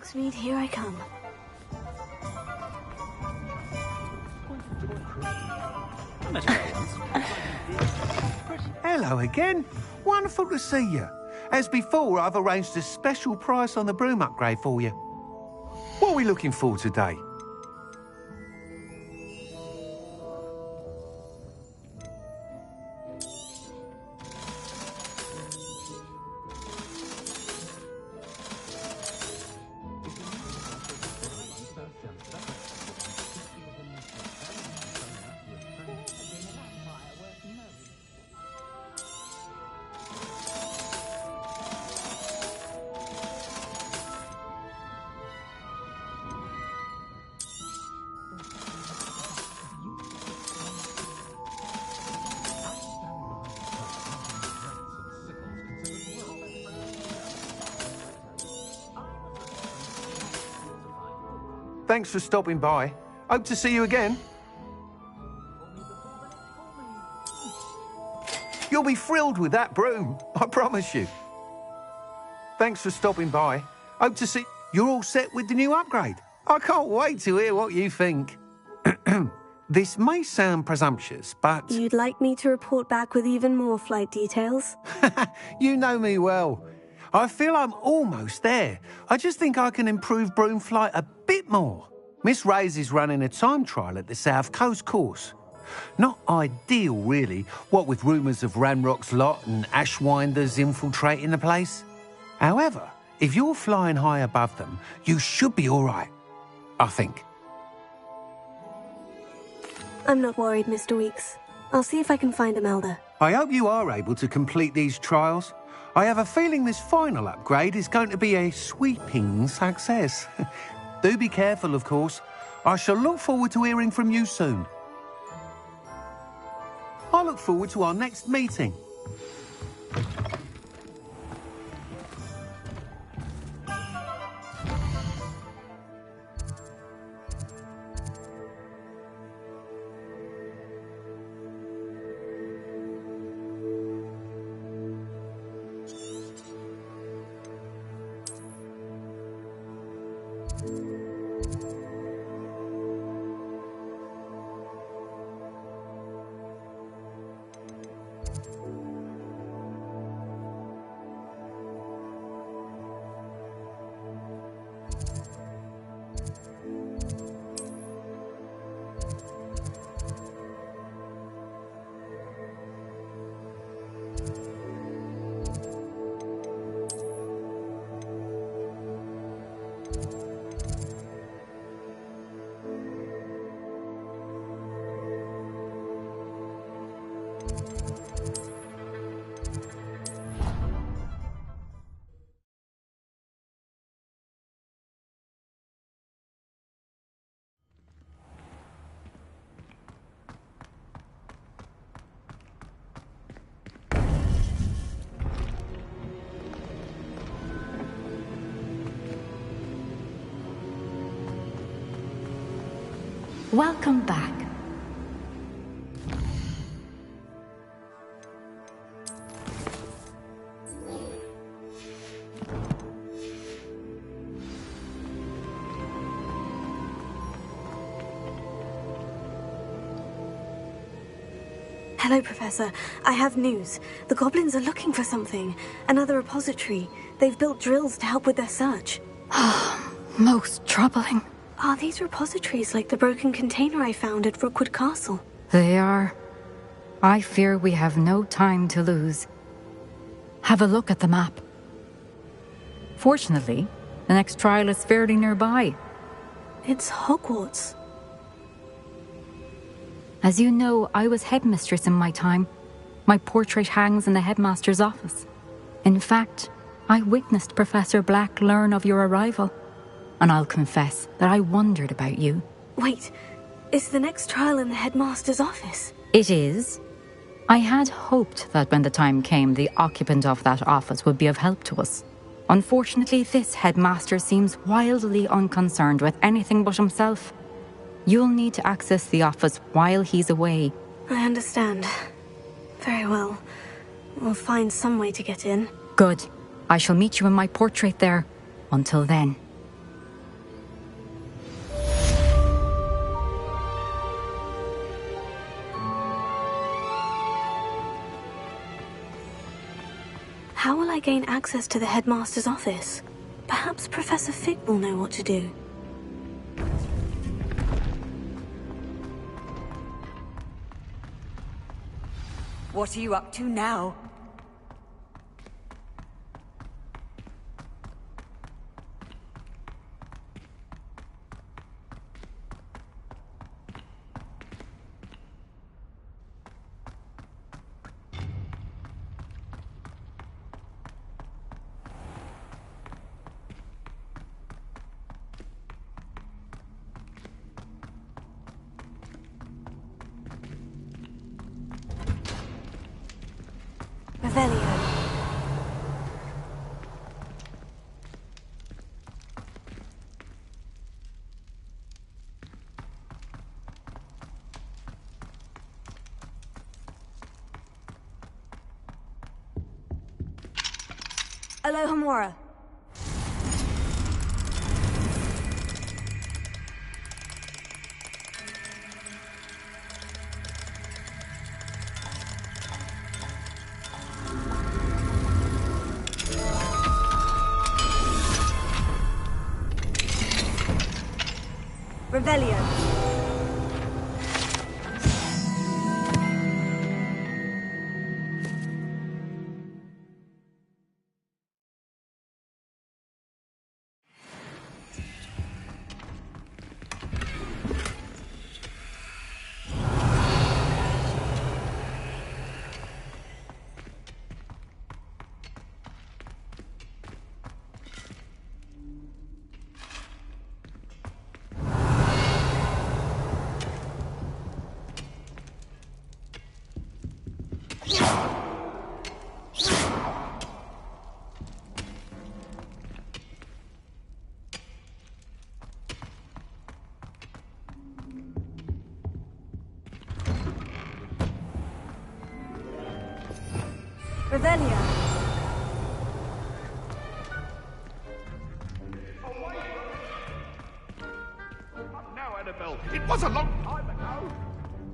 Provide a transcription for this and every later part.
Hogsmeade, here I come. Hello again. Wonderful to see you. As before, I've arranged a special price on the broom upgrade for you. What are we looking for today? Thanks for stopping by. Hope to see you again. You'll be thrilled with that broom, I promise you. Thanks for stopping by. Hope to see... You're all set with the new upgrade. I can't wait to hear what you think. This may sound presumptuous, but... You'd like me to report back with even more flight details? You know me well. I feel I'm almost there. I just think I can improve broom flight a bit more. Miss Ray's is running a time trial at the South Coast course. Not ideal, really, what with rumours of Ranrock's lot and Ashwinders infiltrating the place. However, if you're flying high above them, you should be all right, I think. I'm not worried, Mr. Weeks. I'll see if I can find Imelda. I hope you are able to complete these trials. I have a feeling this final upgrade is going to be a sweeping success. Do be careful, of course. I shall look forward to hearing from you soon. I look forward to our next meeting. Welcome back. Hello, Professor. I have news. The goblins are looking for something. Another repository. They've built drills to help with their search. Most troubling. Are these repositories like the broken container I found at Rookwood Castle? They are. I fear we have no time to lose. Have a look at the map. Fortunately, the next trial is fairly nearby. It's Hogwarts. As you know, I was headmistress in my time. My portrait hangs in the headmaster's office. In fact, I witnessed Professor Black learn of your arrival. And I'll confess that I wondered about you. Wait, is the next trial in the headmaster's office? It is. I had hoped that when the time came, the occupant of that office would be of help to us. Unfortunately, this headmaster seems wildly unconcerned with anything but himself. You'll need to access the office while he's away. I understand. Very well. We'll find some way to get in. Good. I shall meet you in my portrait there. Until then. how will I gain access to the headmaster's office? Perhaps Professor Fig will know what to do. What are you up to now? Alohomora. Revelio. Revelio. Now, Annabelle, it was a long time ago.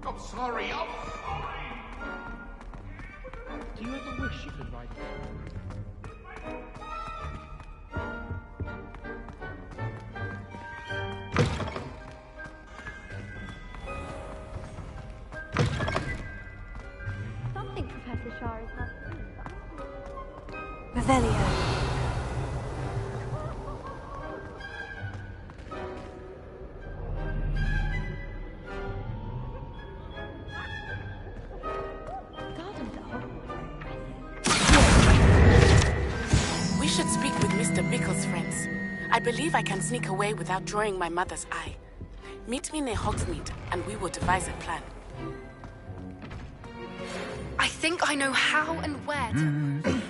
I'm sorry, I'm sorry. Do you ever wish you could ride Something Professor Shah is not Revelio. gardens at Hogwarts. We should speak with Mr. Bickle's friends. I believe I can sneak away without drawing my mother's eye. Meet me near Hogsmeade, and we will devise a plan. I think I know how and where to...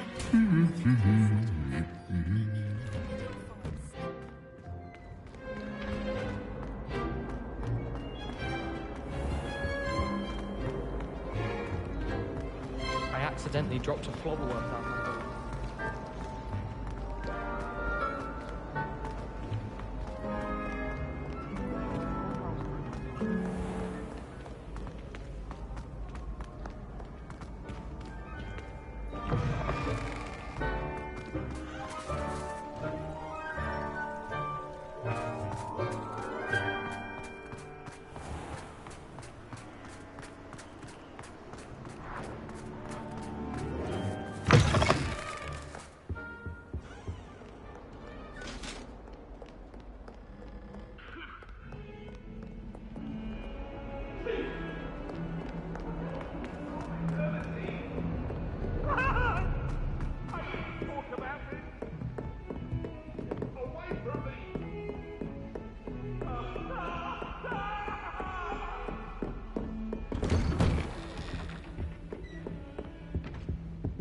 I accidentally dropped a flobberworth out my book.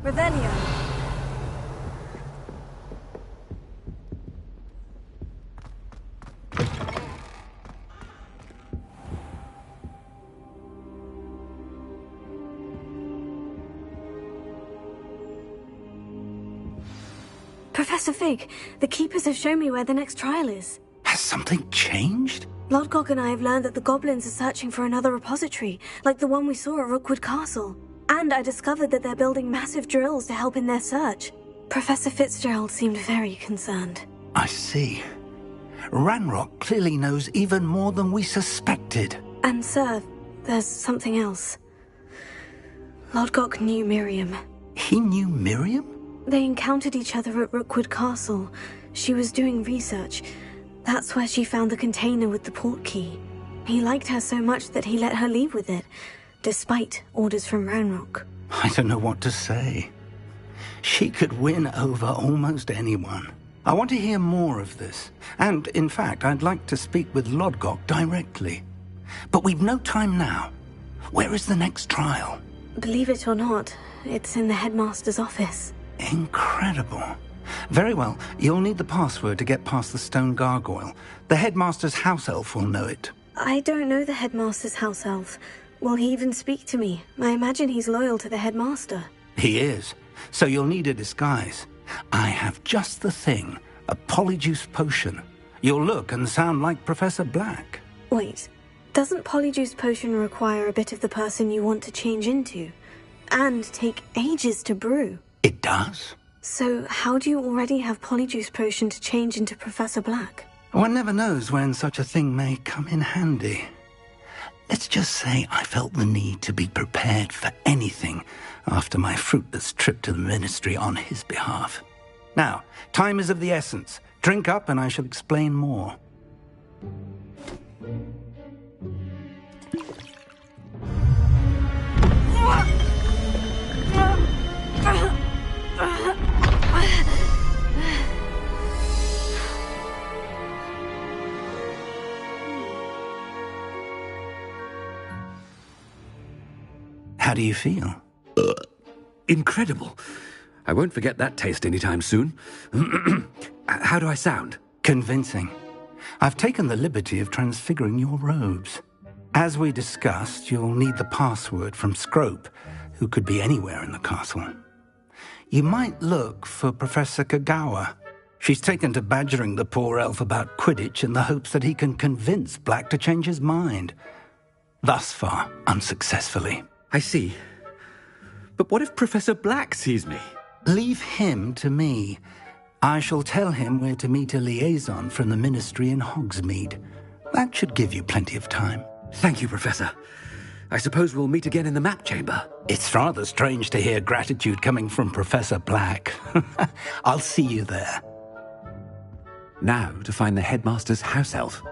Revelio. Professor Fig, the Keepers have shown me where the next trial is. Has something changed? Lodgok and I have learned that the goblins are searching for another repository, like the one we saw at Rookwood Castle. And I discovered that they're building massive drills to help in their search. Professor Fitzgerald seemed very concerned. I see. Ranrock clearly knows even more than we suspected. And, sir, there's something else. Lodgok knew Miriam. He knew Miriam? They encountered each other at Rookwood Castle. She was doing research. That's where she found the container with the port key. He liked her so much that he let her leave with it, despite orders from Ranrock. I don't know what to say. She could win over almost anyone. I want to hear more of this. And, in fact, I'd like to speak with Lodgok directly. But we've no time now. Where is the next trial? Believe it or not, it's in the headmaster's office. Incredible. Very well, you'll need the password to get past the stone gargoyle. The headmaster's house elf will know it. I don't know the headmaster's house elf. Will he even speak to me? I imagine he's loyal to the headmaster. He is. So you'll need a disguise. I have just the thing. A polyjuice potion. You'll look and sound like Professor Black. Wait, doesn't polyjuice potion require a bit of the person you want to change into? And take ages to brew? It does. So how do you already have polyjuice potion to change into Professor Black? One never knows when such a thing may come in handy. Let's just say I felt the need to be prepared for anything after my fruitless trip to the Ministry on his behalf. Now, time is of the essence. Drink up and I shall explain more. How do you feel? Incredible. I won't forget that taste anytime soon. How do I sound? Convincing. I've taken the liberty of transfiguring your robes. As we discussed, you'll need the password from Scrope, who could be anywhere in the castle. You might look for Professor Kagawa. She's taken to badgering the poor elf about Quidditch in the hopes that he can convince Black to change his mind. Thus far, unsuccessfully. I see. But what if Professor Black sees me? Leave him to me. I shall tell him where to meet a liaison from the Ministry in Hogsmeade. That should give you plenty of time. Thank you, Professor. I suppose we'll meet again in the map chamber. It's rather strange to hear gratitude coming from Professor Black. I'll see you there. Now to find the headmaster's house elf.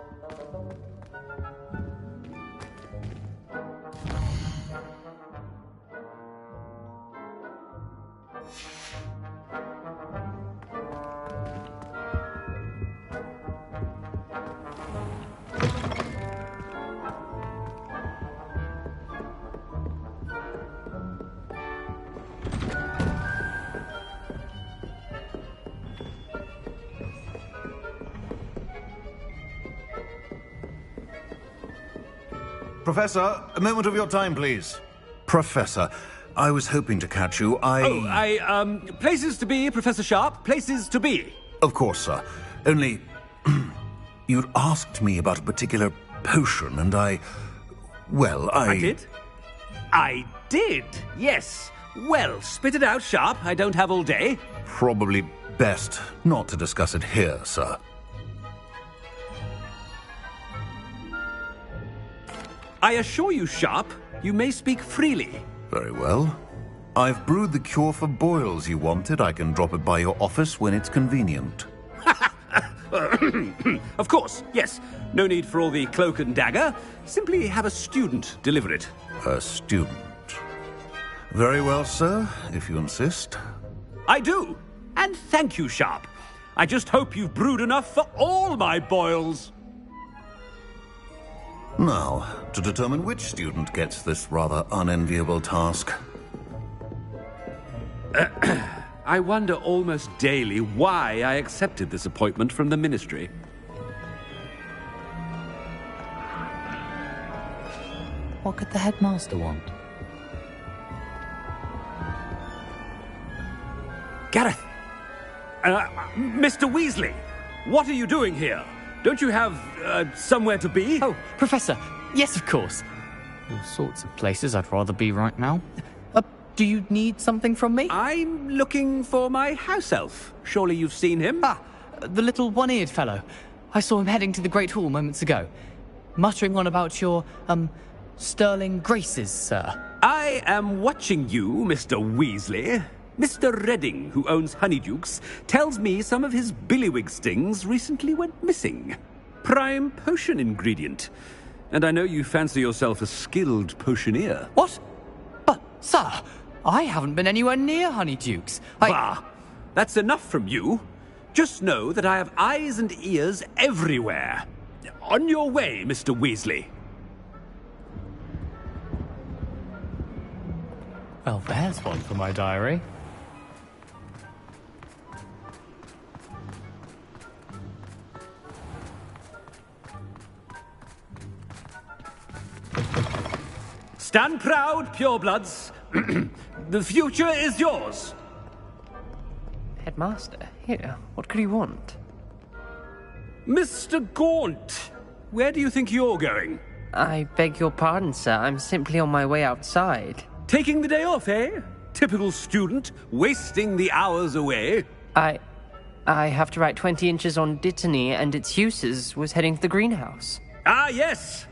Professor, a moment of your time, please. Professor, I was hoping to catch you. Places to be, Professor Sharp. Places to be. Of course, sir. Only, you'd asked me about a particular potion, and I did? I did, yes. Well, spit it out, Sharp. I don't have all day. Probably best not to discuss it here, sir. I assure you, Sharp, you may speak freely. Very well. I've brewed the cure for boils you wanted. I can drop it by your office when it's convenient. Of course, yes. No need for all the cloak and dagger. Simply have a student deliver it. A student. Very well, sir, if you insist. I do. And thank you, Sharp. I just hope you've brewed enough for all my boils. Now, to determine which student gets this rather unenviable task. I wonder almost daily why I accepted this appointment from the Ministry. What could the headmaster want? Gareth! Mr. Weasley! What are you doing here? Don't you have, somewhere to be? Oh, Professor, yes, of course. All sorts of places I'd rather be right now. Do you need something from me? I'm looking for my house elf. Surely you've seen him? Ah, the little one-eared fellow. I saw him heading to the Great Hall moments ago, muttering on about your, sterling graces, sir. I am watching you, Mr. Weasley. Mr. Redding, who owns Honeydukes, tells me some of his billywig stings recently went missing. Prime potion ingredient. And I know you fancy yourself a skilled potioneer. What? But, sir, I haven't been anywhere near Honeydukes. Bah! That's enough from you. Just know that I have eyes and ears everywhere. On your way, Mr. Weasley. Well, there's one for my diary. Stand proud, purebloods. The future is yours. Headmaster, here, what could you want? Mr. Gaunt, where do you think you're going? I beg your pardon, sir. I'm simply on my way outside. Taking the day off, eh? Typical student, wasting the hours away. I have to write 20 inches on Dittany and its uses. Was heading to the greenhouse. Ah, yes.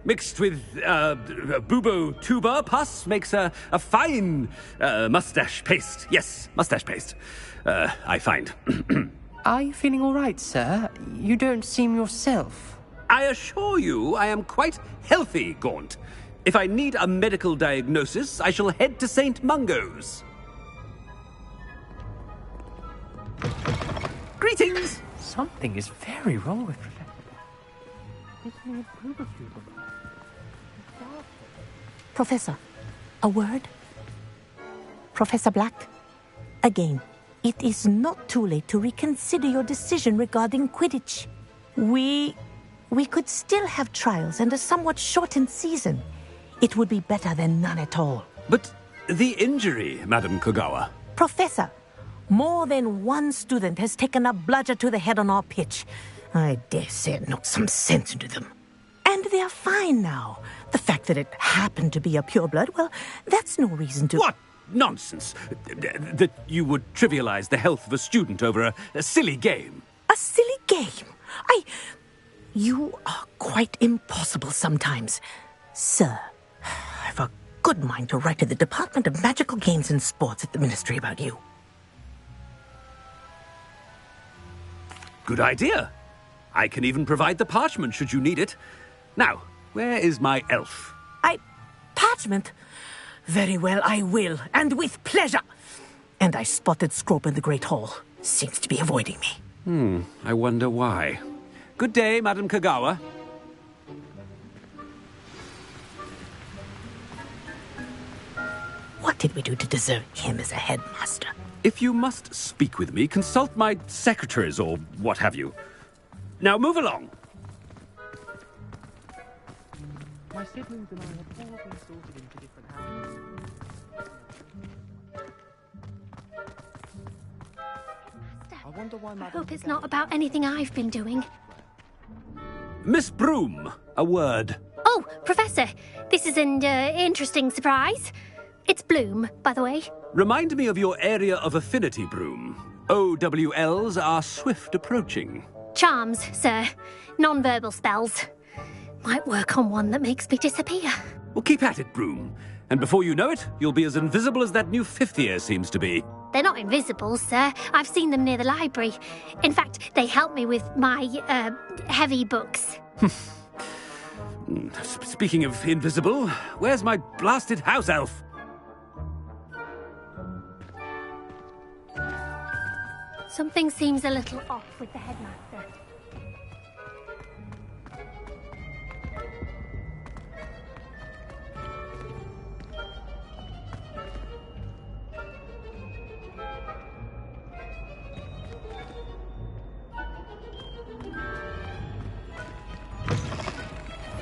Mixed with bubo tuber pus makes a fine mustache paste. Yes, mustache paste. I find. Are you feeling all right, sir? You don't seem yourself. I assure you I am quite healthy, Gaunt. If I need a medical diagnosis, I shall head to St. Mungo's. Greetings! Something is very wrong with Professor, a word? Professor Black, again, it is not too late to reconsider your decision regarding Quidditch. We could still have trials and a somewhat shortened season. It would be better than none at all. But the injury, Madam Kogawa. Professor, more than one student has taken a bludger to the head on our pitch. I dare say it knocked some sense into them. And they're fine now. The fact that it happened to be a pureblood, well, that's no reason to... What nonsense! That you would trivialize the health of a student over a silly game. A silly game? You are quite impossible sometimes. Sir, I've a good mind to write to the Department of Magical Games and Sports at the Ministry about you. Good idea. I can even provide the parchment should you need it. Now, where is my elf? Parchment? Very well, I will, and with pleasure. And I spotted Scrope in the Great Hall. Seems to be avoiding me. I wonder why. Good day, Madam Kogawa. What did we do to deserve him as a headmaster? If you must speak with me, consult my secretaries or what have you. Now move along. My siblings and I have all been sorted into different houses. I wonder why I hope it's not about anything I've been doing. Miss Broom, a word. Oh, Professor, this is an interesting surprise. It's Bloom, by the way. Remind me of your area of affinity, Broom. OWLs are swift approaching. Charms, sir. Non-verbal spells. Might work on one that makes me disappear. Well, keep at it, Broom. And before you know it, you'll be as invisible as that new fifth year seems to be. They're not invisible, sir. I've seen them near the library. In fact, they help me with my, heavy books. Speaking of invisible, where's my blasted house elf? Something seems a little off with the headmaster.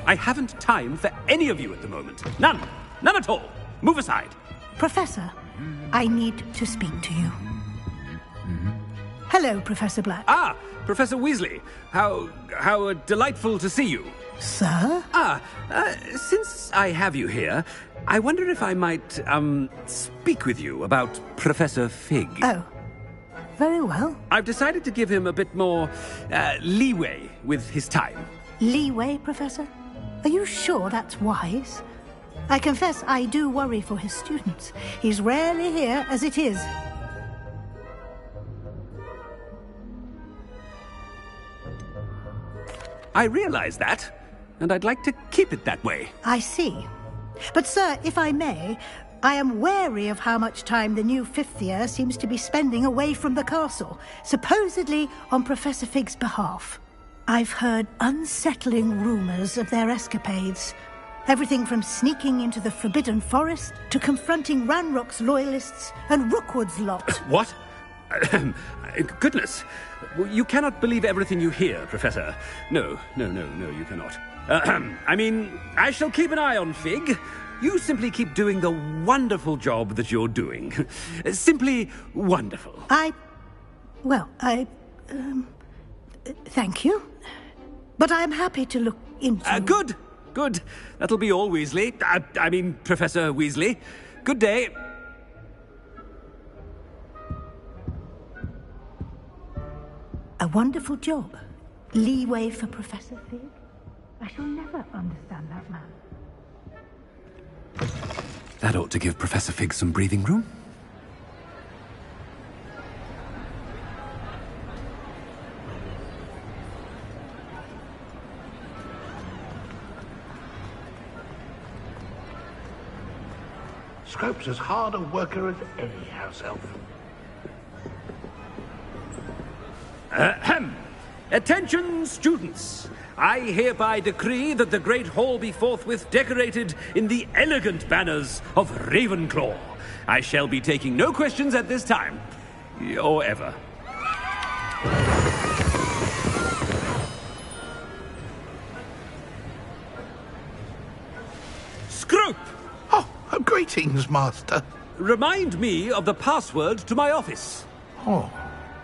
I haven't time for any of you at the moment. None. None at all. Move aside. Professor, I need to speak to you. Hello, Professor Black. Ah, Professor Weasley. How delightful to see you. Sir? Since I have you here, I wonder if I might, speak with you about Professor Fig. Oh, very well. I've decided to give him a bit more, leeway with his time. Leeway, Professor? Are you sure that's wise? I confess I do worry for his students. He's rarely here as it is. I realize that, and I'd like to keep it that way. I see. But, sir, if I may, I am wary of how much time the new fifth year seems to be spending away from the castle, supposedly on Professor Fig's behalf. I've heard unsettling rumors of their escapades. Everything from sneaking into the Forbidden Forest to confronting Ranrock's loyalists and Rookwood's lot. What? Goodness. You cannot believe everything you hear, Professor. No, you cannot. I mean, I shall keep an eye on Fig. You simply keep doing the wonderful job that you're doing. Simply wonderful. Thank you. But I'm happy to look into... Good. That'll be all, Weasley. I mean, Professor Weasley. Good day. A wonderful job. Leeway for Professor Fig. I shall never understand that man. That ought to give Professor Fig some breathing room. Scrope's as hard a worker as any house elf. Ahem. Attention, students! I hereby decree that the Great Hall be forthwith decorated in the elegant banners of Ravenclaw. I shall be taking no questions at this time. Or ever. Scrope! Oh, greetings, Master. Remind me of the password to my office. Oh.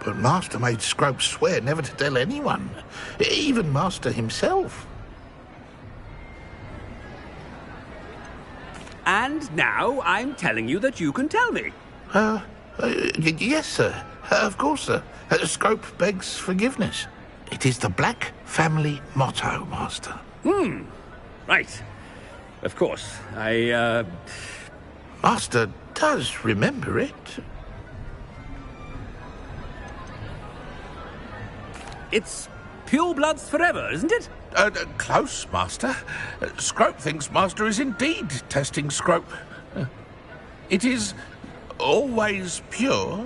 But Master made Scrope swear never to tell anyone, even Master himself. And now I'm telling you that you can tell me. Yes, sir. Of course, sir. Scrope begs forgiveness. It is the Black family motto, Master. Right. Of course. Master does remember it. It's purebloods forever, isn't it? Close, Master. Scrope thinks Master is indeed testing Scrope. It is always pure.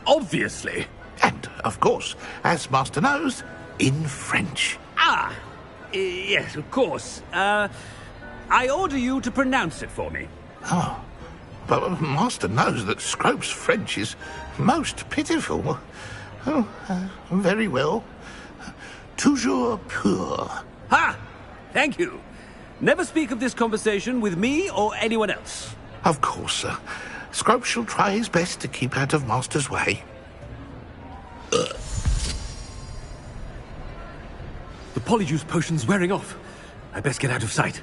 Obviously. And, of course, as Master knows, in French. Yes, of course. I order you to pronounce it for me. Oh, but Master knows that Scrope's French is most pitiful. Oh, very well. Toujours pur. Ha! Thank you. Never speak of this conversation with me or anyone else. Of course, sir. Scrope shall try his best to keep out of Master's way. The polyjuice potion's wearing off. I best get out of sight.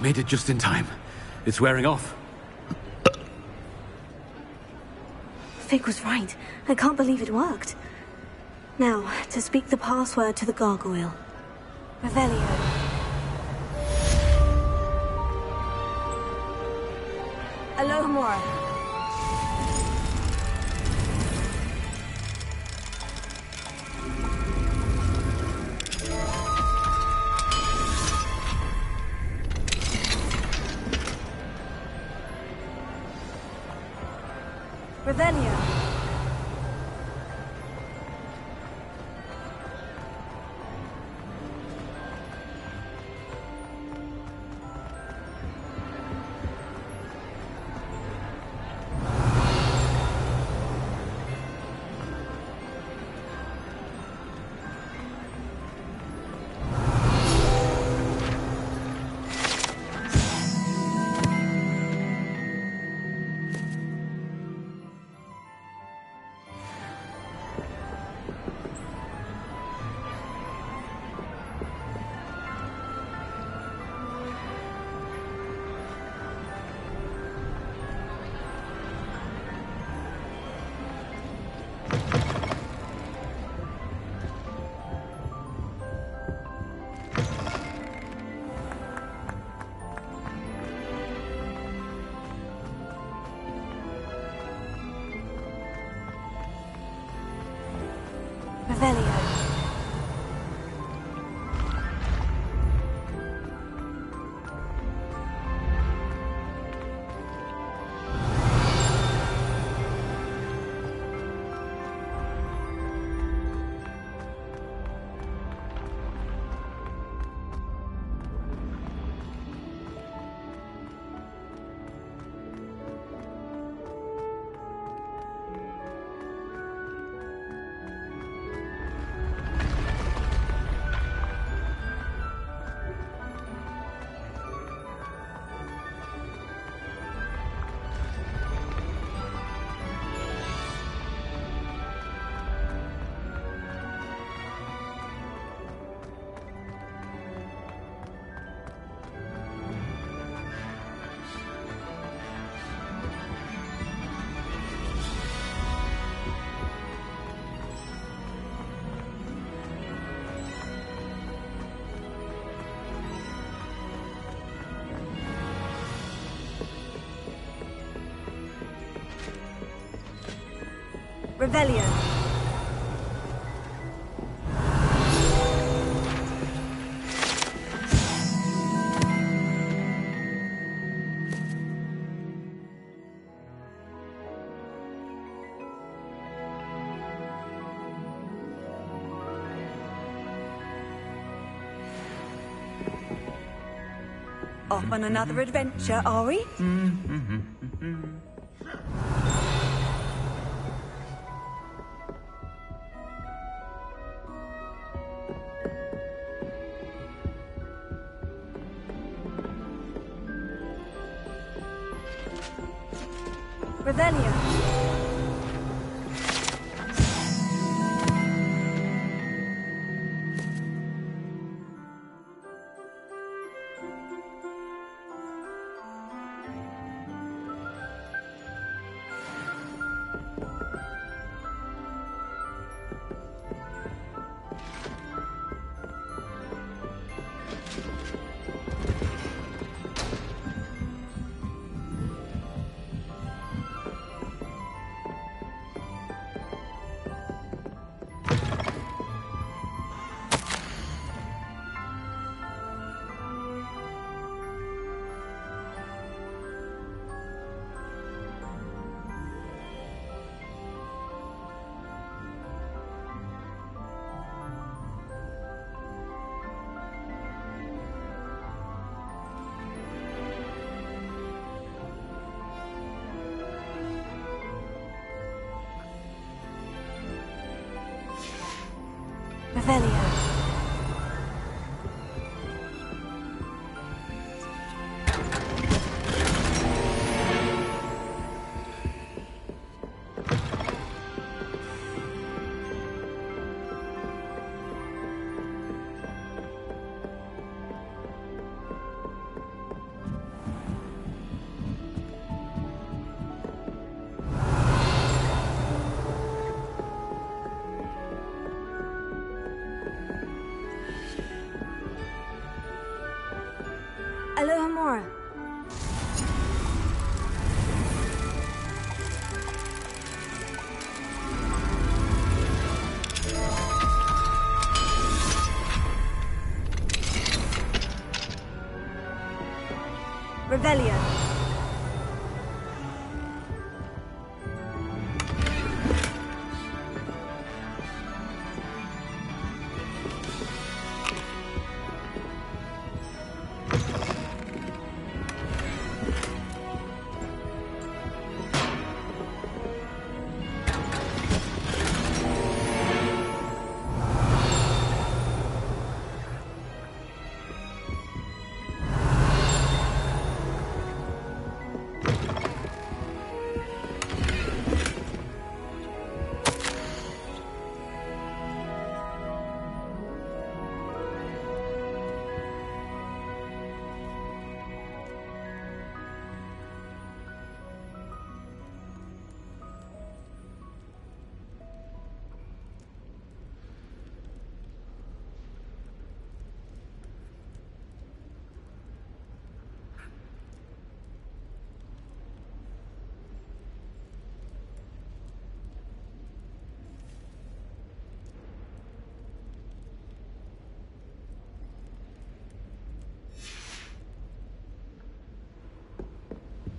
Made it just in time. It's wearing off. Fig was right. I can't believe it worked. Now, to speak the password to the gargoyle. Revelio. Alohomora. Revelio. Revelio. Off on another adventure, are we? Revelio. Revelio. Alohomora. Revelio.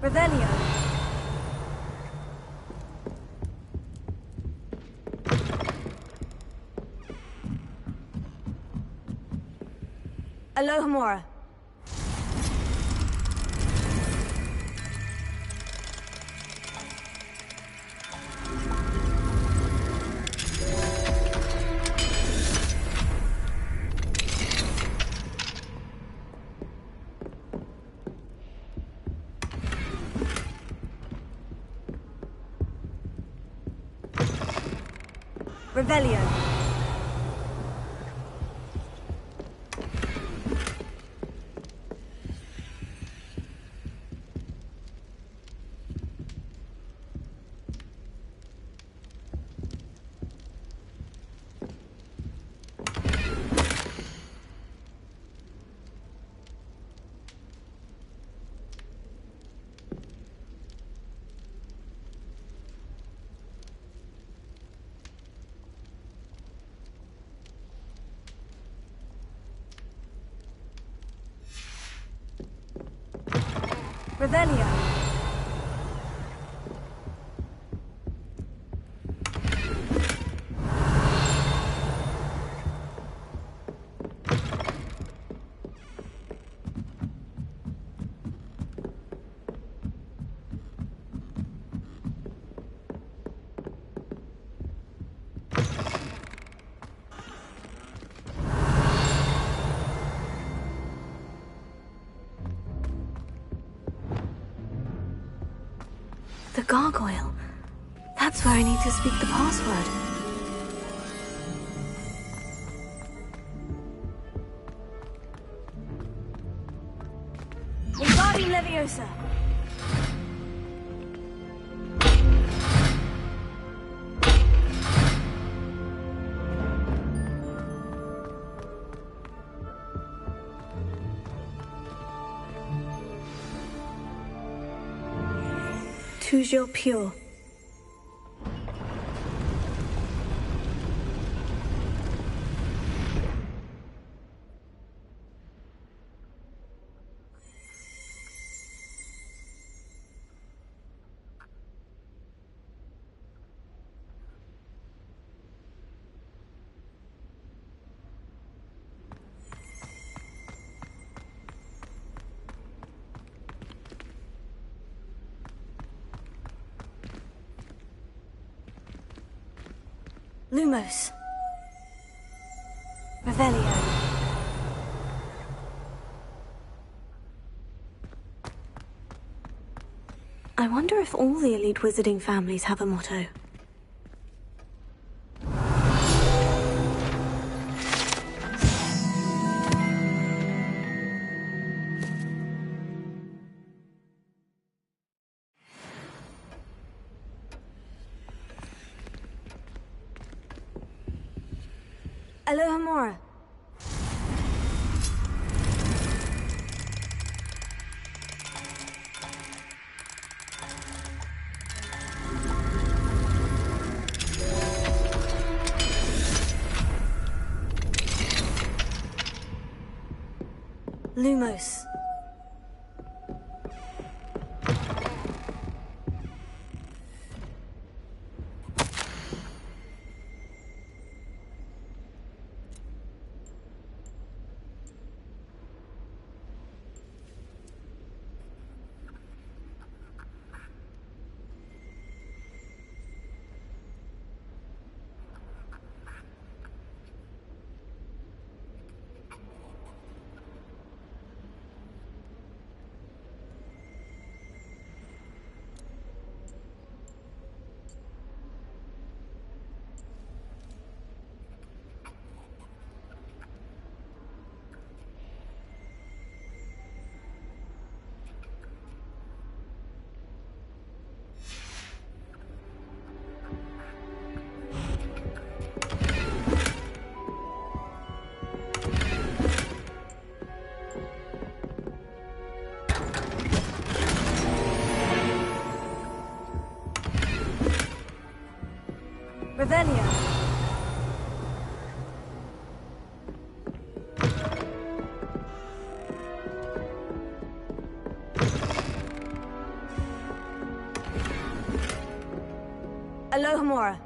Revelio. Alohomora. Revelio. Revelio. The gargoyle. That's where I need to speak the password. Wingardium Leviosa. Toujours pure. Lumos. Revelio. I wonder if all the elite wizarding families have a motto. Alohomora. Lumos. Revelio. Alohomora.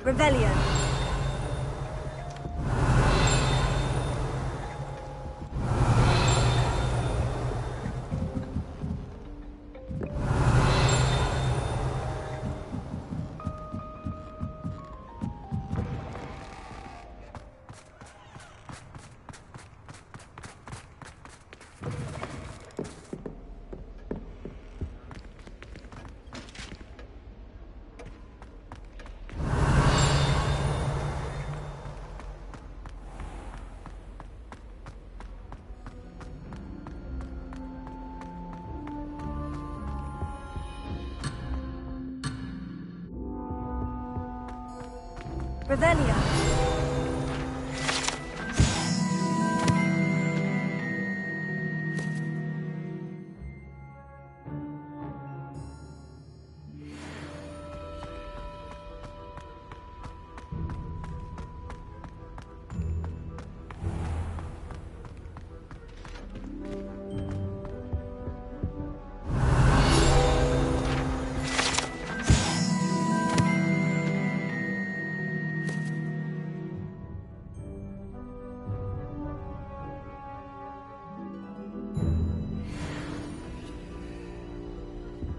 Revelio. Revelia.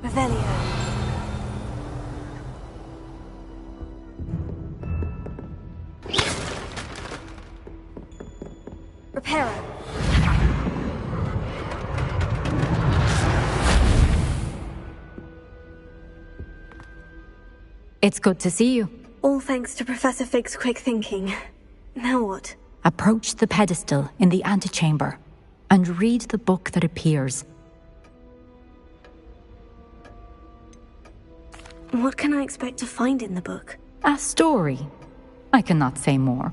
Revelia. Reparo. It's good to see you. All thanks to Professor Fig's quick thinking. Now what? Approach the pedestal in the antechamber and read the book that appears. What can I expect to find in the book? A story. I cannot say more.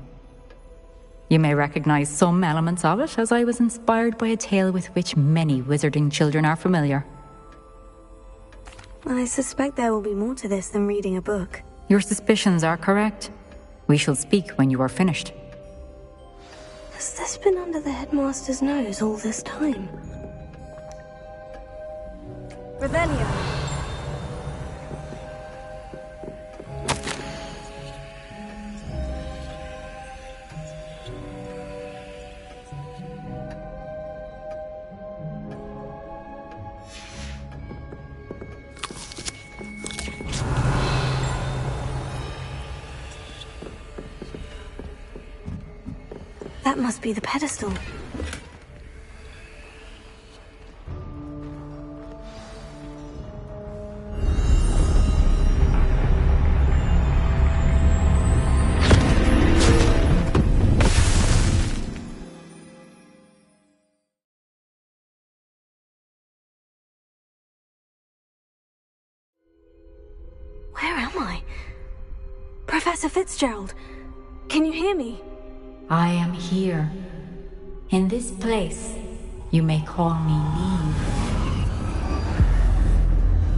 You may recognize some elements of it, as I was inspired by a tale with which many wizarding children are familiar. I suspect there will be more to this than reading a book. Your suspicions are correct. We shall speak when you are finished. Has this been under the headmaster's nose all this time? Revelia. That must be the pedestal. Where am I? Professor Fitzgerald, can you hear me? I am here. In this place, you may call me Neve.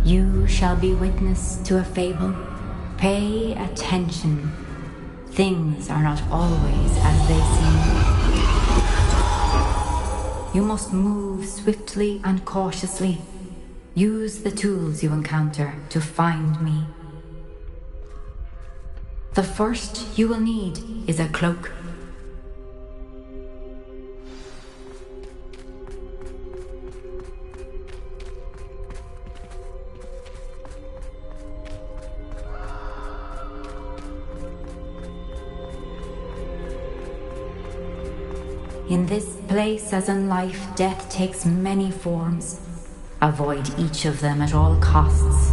You shall be witness to a fable. Pay attention. Things are not always as they seem. You must move swiftly and cautiously. Use the tools you encounter to find me. The first you will need is a cloak. In this place, as in life, death takes many forms. Avoid each of them at all costs.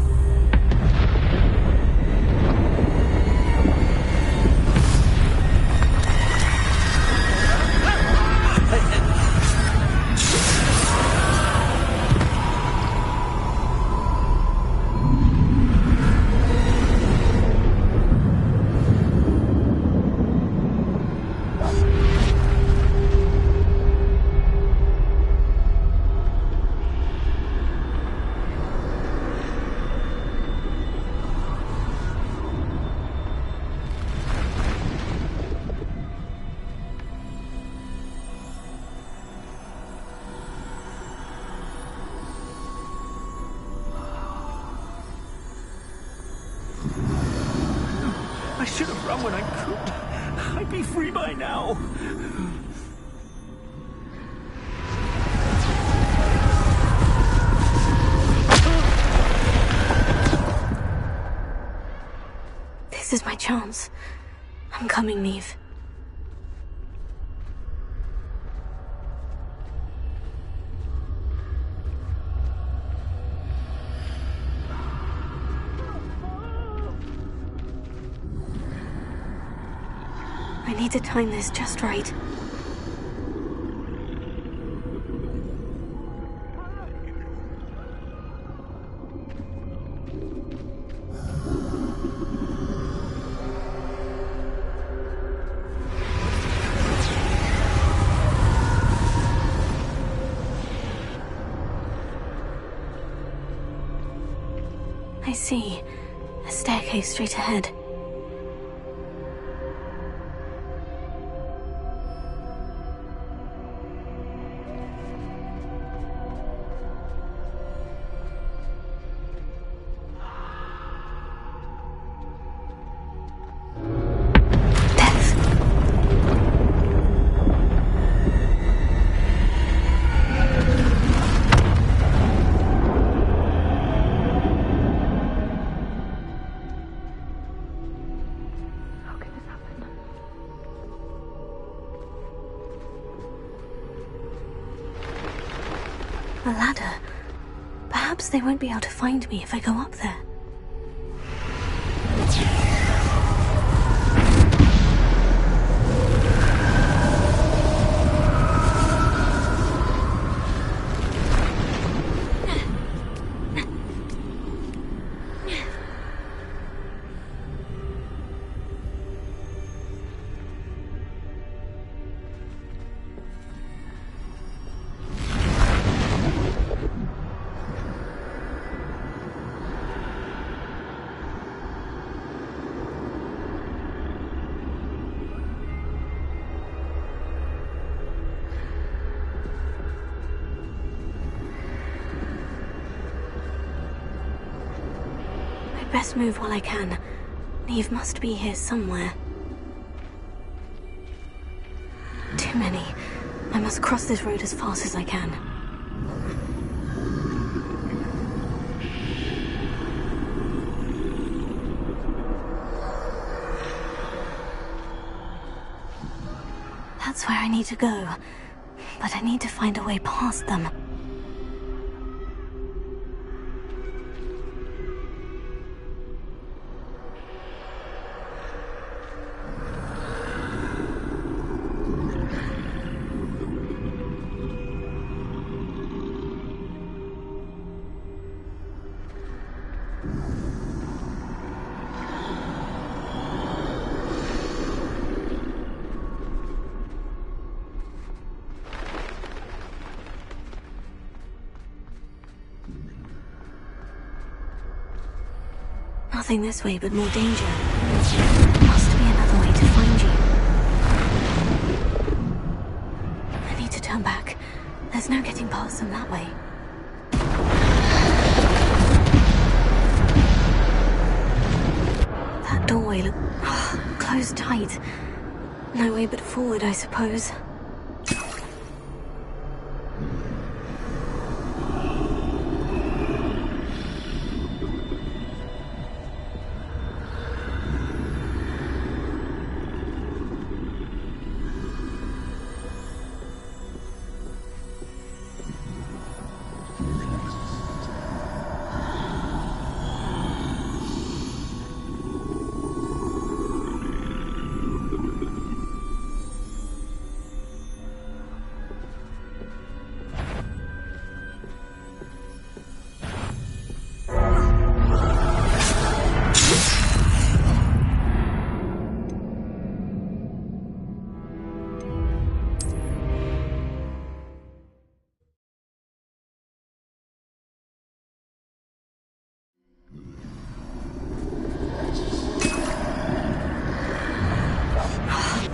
I should have run when I could. I'd be free by now. This is my chance. I'm coming, Neve. need to time this just right. I see. A staircase straight ahead. A ladder. Perhaps they won't be able to find me if I go up there. Best move while I can. Neve must be here somewhere. Too many. I must cross this road as fast as I can. That's where I need to go. But I need to find a way past them. Nothing this way but more danger. Must be another way to find you. I need to turn back. There's no getting past them that way. That doorway look closed tight. No way but forward, I suppose.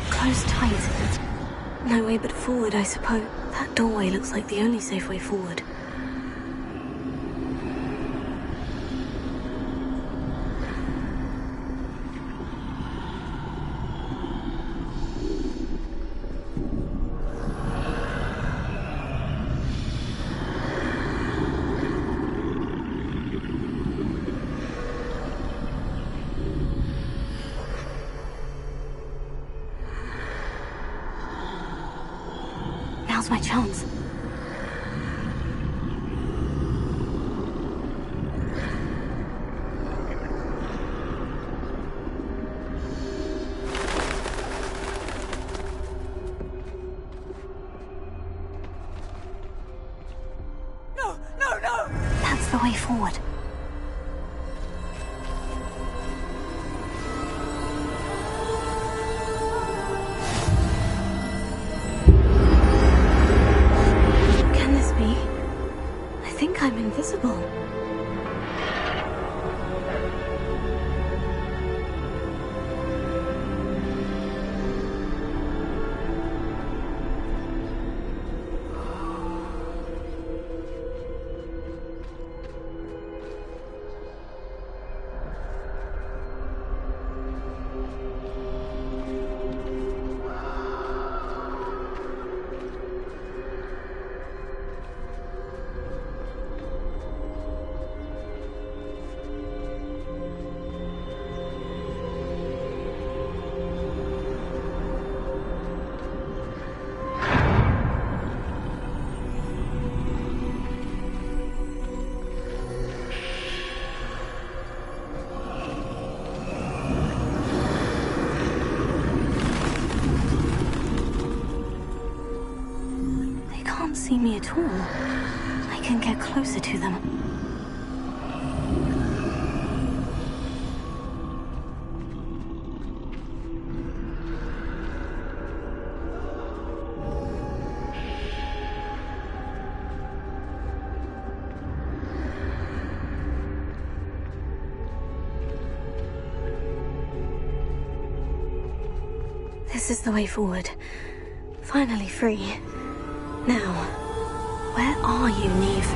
Closed tight. No way but forward, I suppose. That doorway looks like the only safe way forward. Now's my chance. way forward. Can this be? I think I'm invisible. See me at all. I can get closer to them. This is the way forward. Finally free. Now, where are you, Neve?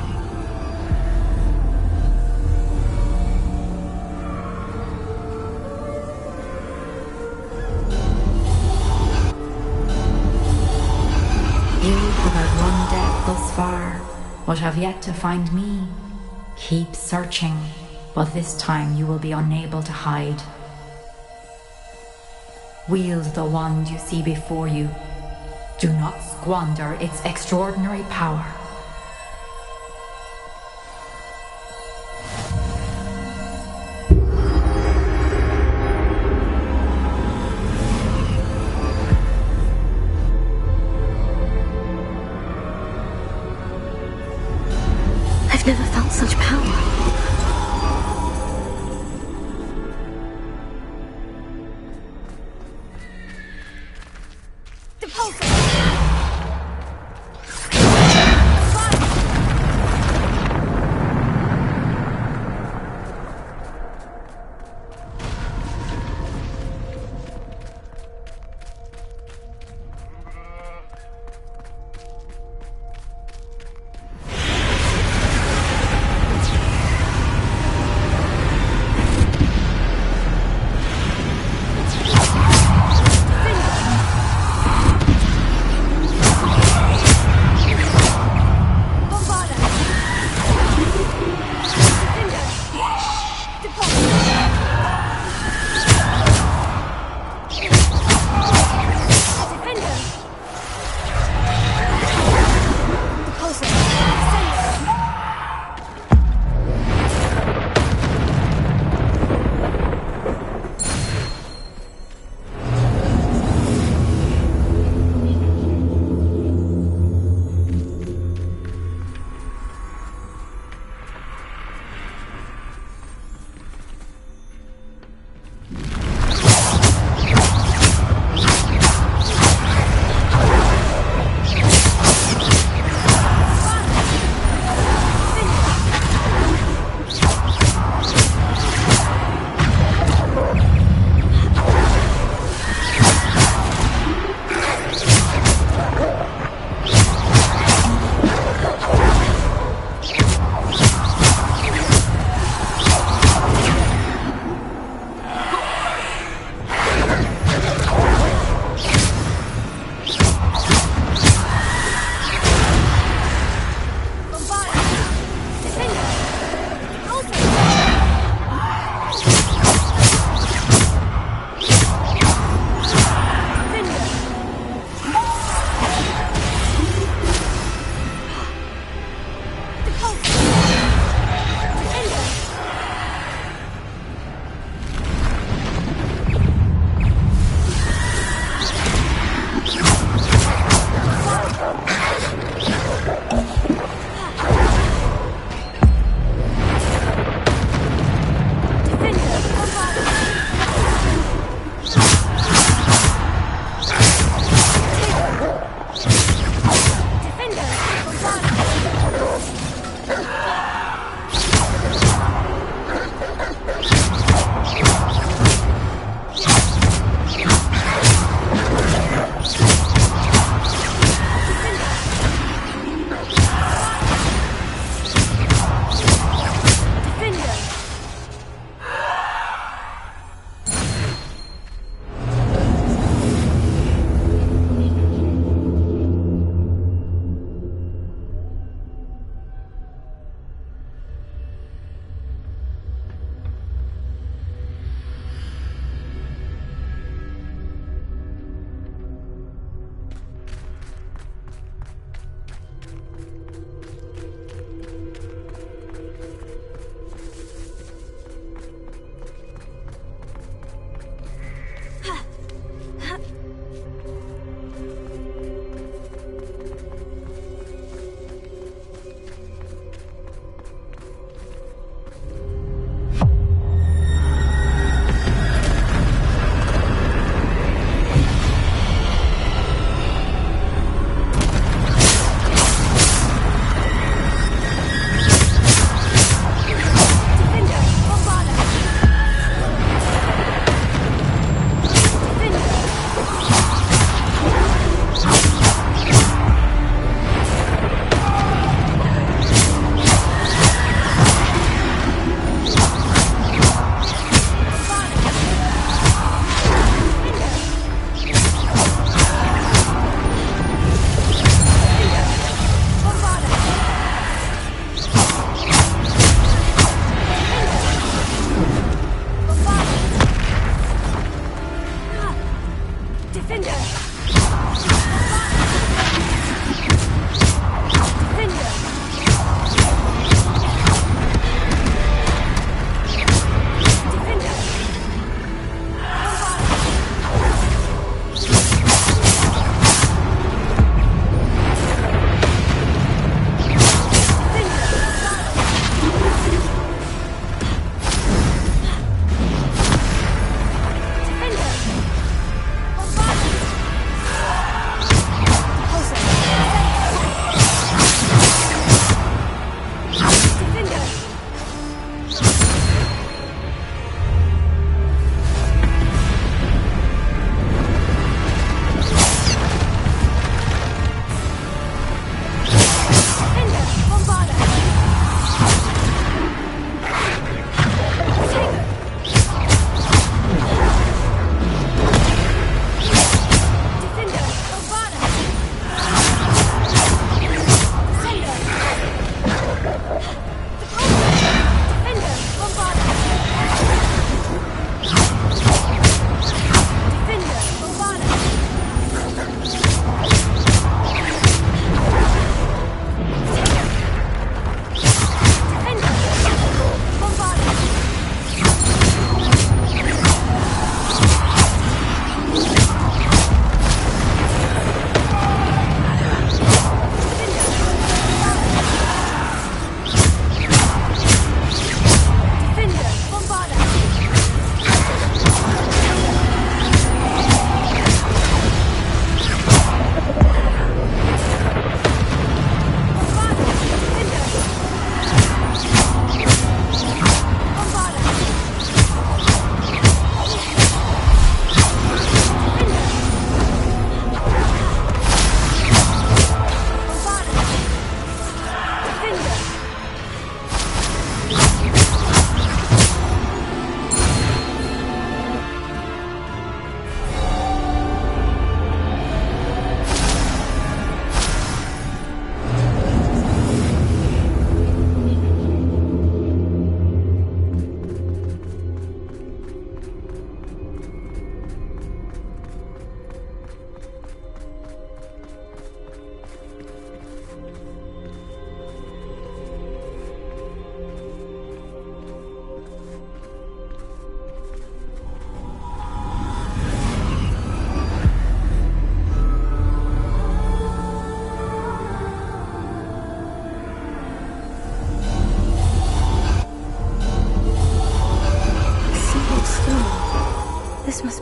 You have outrun death thus far, but have yet to find me. Keep searching, but this time you will be unable to hide. Wield the wand you see before you. Do not squander its extraordinary power. I've never felt such power.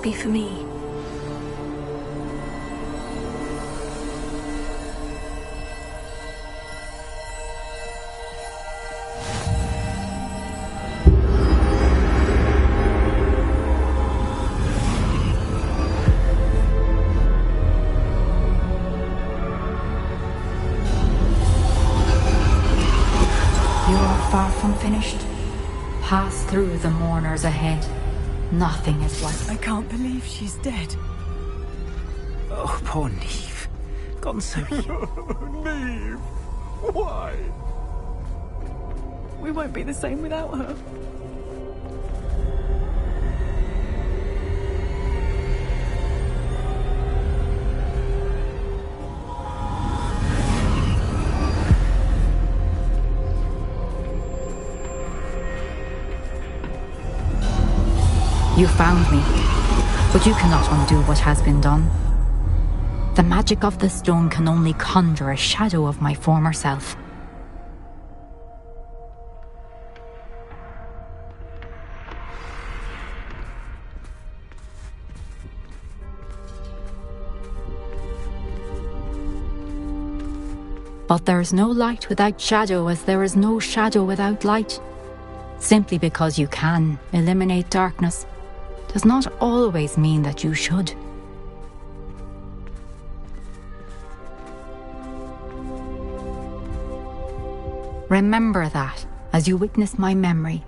be for me. Far from finished. Pass through the mourners ahead. Nothing is worth. I can't believe she's dead. Oh, poor Neve. Gone so young. Neve! Why? We won't be the same without her. You found me, but you cannot undo what has been done. The magic of the stone can only conjure a shadow of my former self. But there is no light without shadow, as there is no shadow without light. Simply because you can eliminate darkness does not always mean that you should. Remember that as you witness my memory.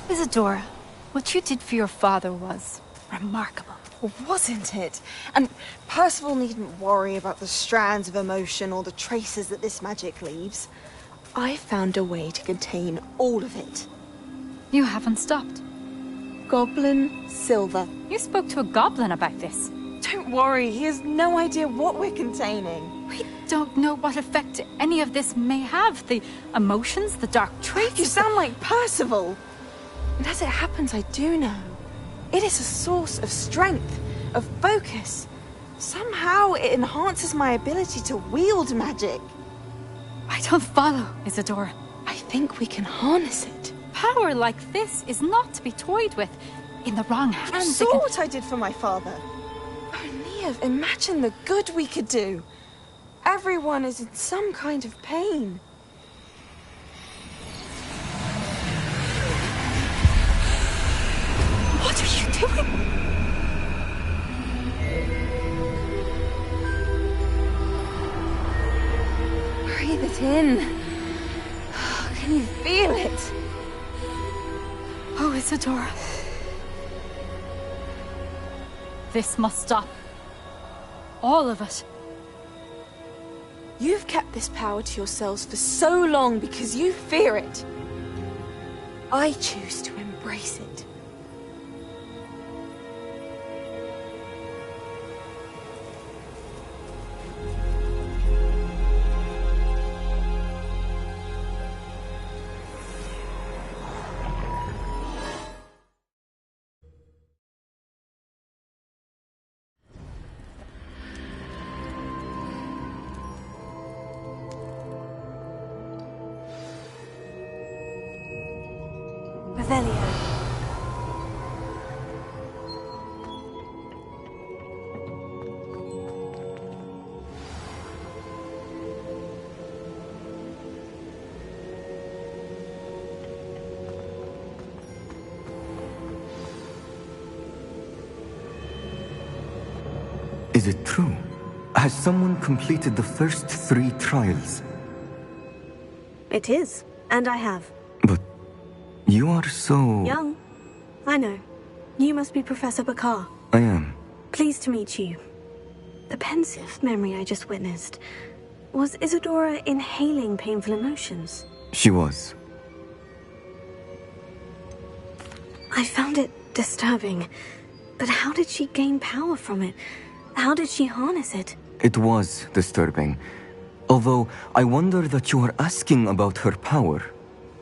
Isadora, what you did for your father was remarkable. Wasn't it? And Percival needn't worry about the strands of emotion or the traces that this magic leaves. I found a way to contain all of it. You haven't stopped. Goblin Silver. You spoke to a goblin about this. Don't worry, he has no idea what we're containing. We don't know what effect any of this may have. The emotions, the dark traits. You sound like Percival. And as it happens, I do know. It is a source of strength, of focus. Somehow it enhances my ability to wield magic. I don't follow, Isadora. I think we can harness it. Power like this is not to be toyed with. In the wrong hands, You saw what I did for my father. Oh, Neve, imagine the good we could do. Everyone is in some kind of pain. What are you doing? Breathe it in. Can you feel it? Oh, Isadora. This must stop. All of it. You've kept this power to yourselves for so long because you fear it. I choose to embrace it. Is it true? Has someone completed the first 3 trials? It is, and I have. But you are so... Young. I know. You must be Professor Bakar. I am. Pleased to meet you. The pensive memory I just witnessed. Was Isadora inhaling painful emotions? She was. I found it disturbing. But how did she gain power from it? How did she harness it? It was disturbing. Although, I wonder that you are asking about her power.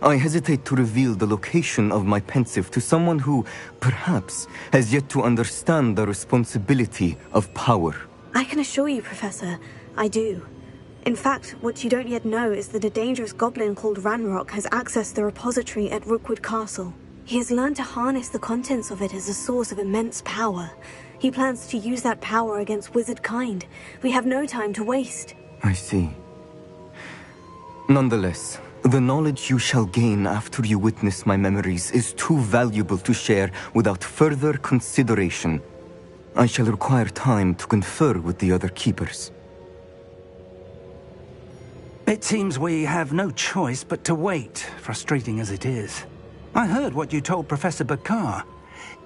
I hesitate to reveal the location of my pensive to someone who, perhaps, has yet to understand the responsibility of power. I can assure you, Professor, I do. In fact, what you don't yet know is that a dangerous goblin called Ranrock has accessed the repository at Rookwood Castle. He has learned to harness the contents of it as a source of immense power. He plans to use that power against wizard kind. We have no time to waste. I see. Nonetheless, the knowledge you shall gain after you witness my memories is too valuable to share without further consideration. I shall require time to confer with the other keepers. It seems we have no choice but to wait, frustrating as it is. I heard what you told Professor Bakar.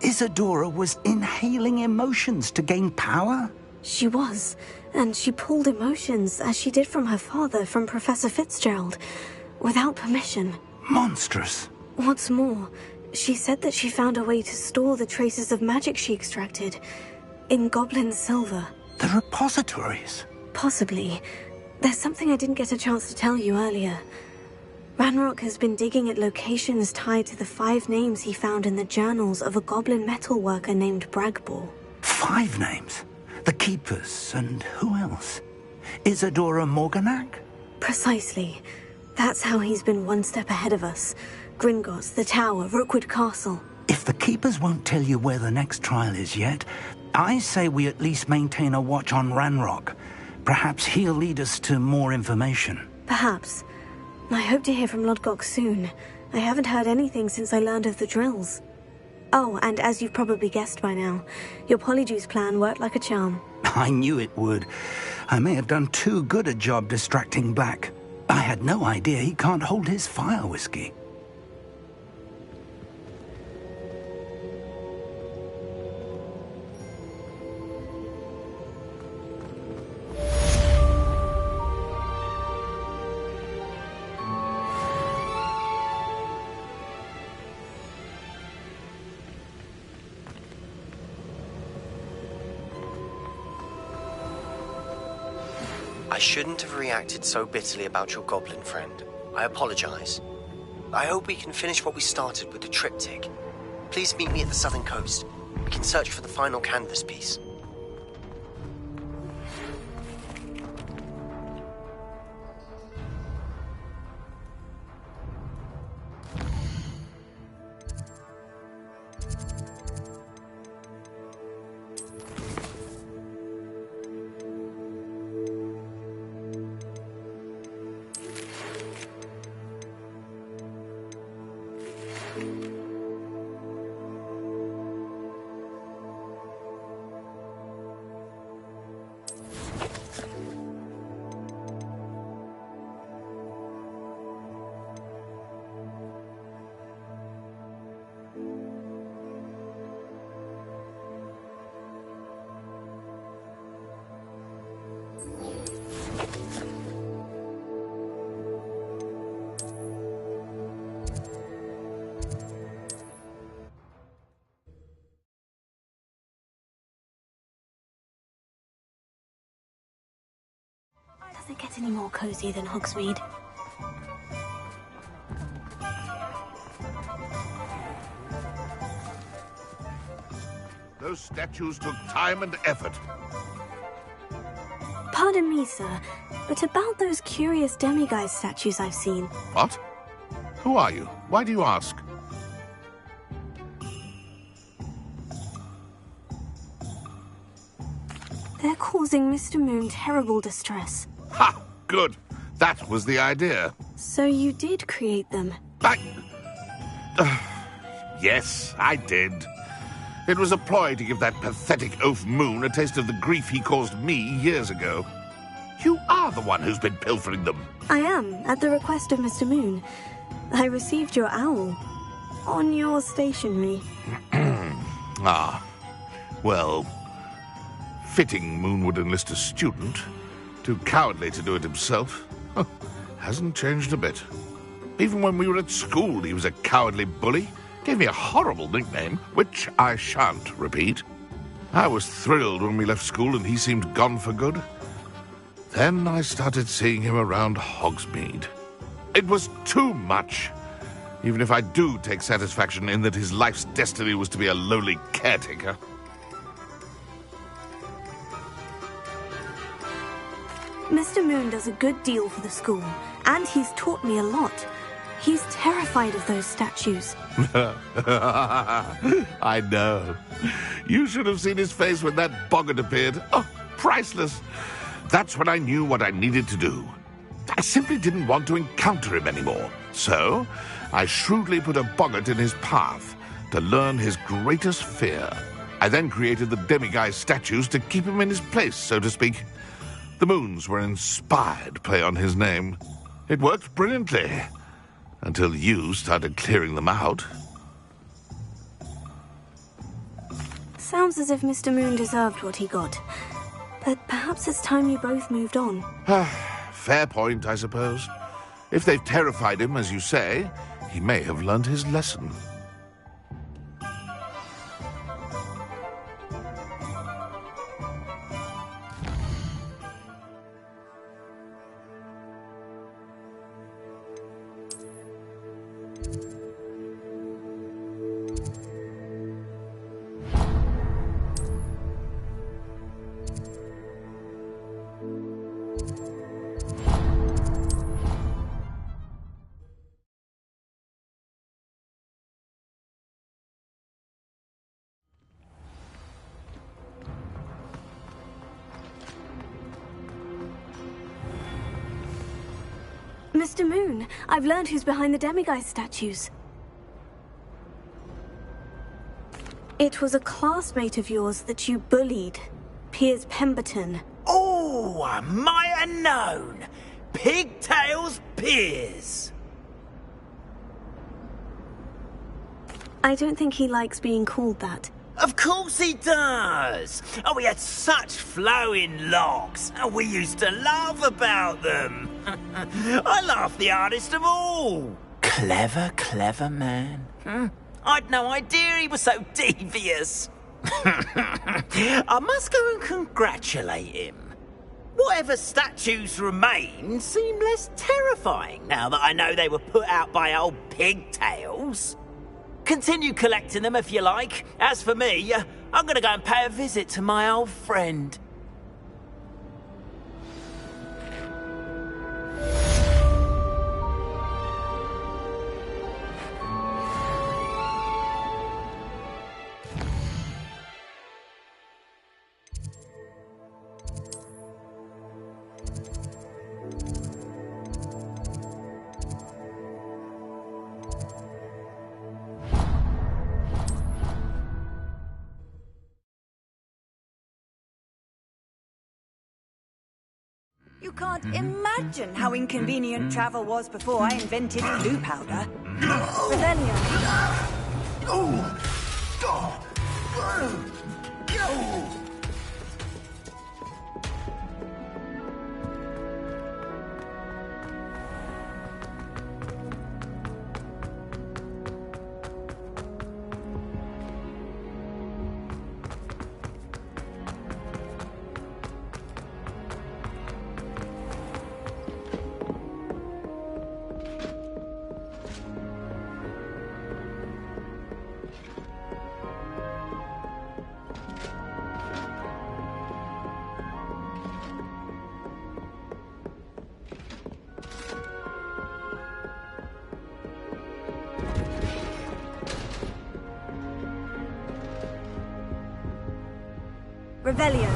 Isadora was inhaling emotions to gain power? She was, and she pulled emotions, as she did from her father, from Professor Fitzgerald, without permission. Monstrous. What's more, she said that she found a way to store the traces of magic she extracted in goblin silver. The repositories? Possibly. There's something I didn't get a chance to tell you earlier. Ranrock has been digging at locations tied to the 5 names he found in the journals of a goblin metalworker named Bragball. 5 names? The Keepers, and who else? Isadora Morganac? Precisely. That's how he's been one step ahead of us. Gringotts, the Tower, Rookwood Castle. If the Keepers won't tell you where the next trial is yet, I say we at least maintain a watch on Ranrock. Perhaps he'll lead us to more information. Perhaps. I hope to hear from Lodgok soon. I haven't heard anything since I learned of the drills. Oh, and as you've probably guessed by now, your Polyjuice plan worked like a charm. I knew it would. I may have done too good a job distracting Black. I had no idea he can't hold his fire whiskey. I shouldn't have reacted so bitterly about your goblin friend. I apologize. I hope we can finish what we started with the triptych. Please meet me at the southern coast. We can search for the final canvas piece. Does it get any more cozy than Hogsmeade? Those statues took time and effort. Pardon me, sir, but about those curious demiguise statues I've seen. What? Who are you? Why do you ask? They're causing Mr. Moon terrible distress. Ha! Good. That was the idea. So you did create them? Yes, I did. It was a ploy to give that pathetic oaf Moon a taste of the grief he caused me years ago. You are the one who's been pilfering them. I am, at the request of Mr. Moon. I received your owl. On your stationery. Ah. Well, Fitting Moon would enlist a student. Too cowardly to do it himself. Huh, hasn't changed a bit. Even when we were at school, he was a cowardly bully. Gave me a horrible nickname, which I shan't repeat. I was thrilled when we left school and he seemed gone for good. Then I started seeing him around Hogsmeade. It was too much. Even if I do take satisfaction in that his life's destiny was to be a lowly caretaker. Mr. Moon does a good deal for the school, and he's taught me a lot. He's terrified of those statues. I know. You should have seen his face when that boggart appeared. Oh, priceless. That's when I knew what I needed to do. I simply didn't want to encounter him anymore. So, I shrewdly put a boggart in his path to learn his greatest fear. I then created the demiguise statues to keep him in his place, so to speak. The moons were an inspired play on his name. It worked brilliantly. Until you started clearing them out. Sounds as if Mr. Moon deserved what he got. But perhaps it's time you both moved on. Fair point, I suppose. If they've terrified him, as you say, he may have learned his lesson. Mr. Moon, I've learned who's behind the demiguise statues. It was a classmate of yours that you bullied, Piers Pemberton. Oh, I might have known. Pigtails Piers. I don't think he likes being called that. Of course he does. Oh, we had such flowing locks, and we used to laugh about them. I laughed the hardest of all. Clever, clever man. I'd no idea he was so devious. I must go and congratulate him. Whatever statues remain seem less terrifying now that I know they were put out by old pigtails. Continue collecting them if you like. As for me, I'm gonna go and pay a visit to my old friend. You can't imagine how inconvenient travel was before I invented blue powder. Revelio. Revelio.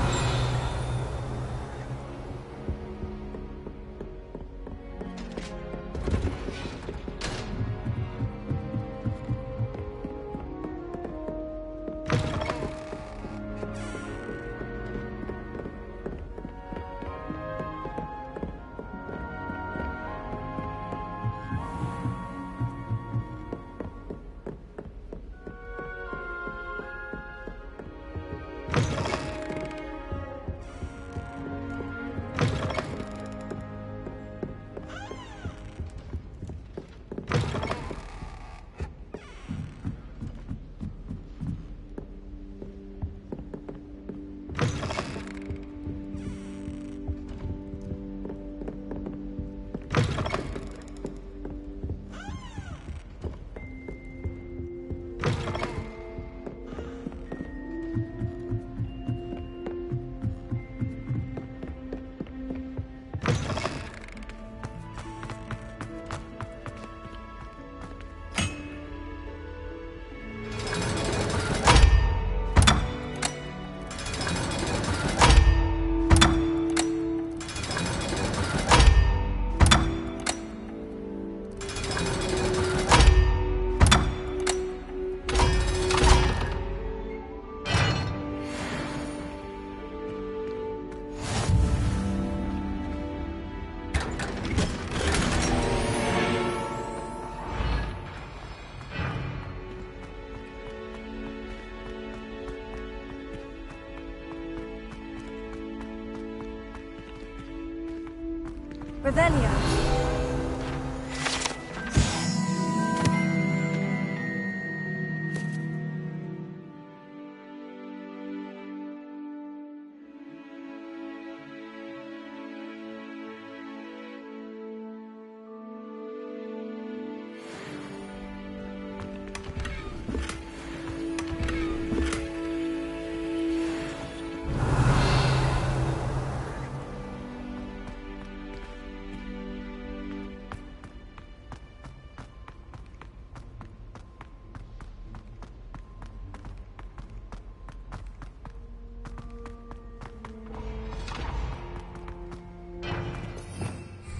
Revelio.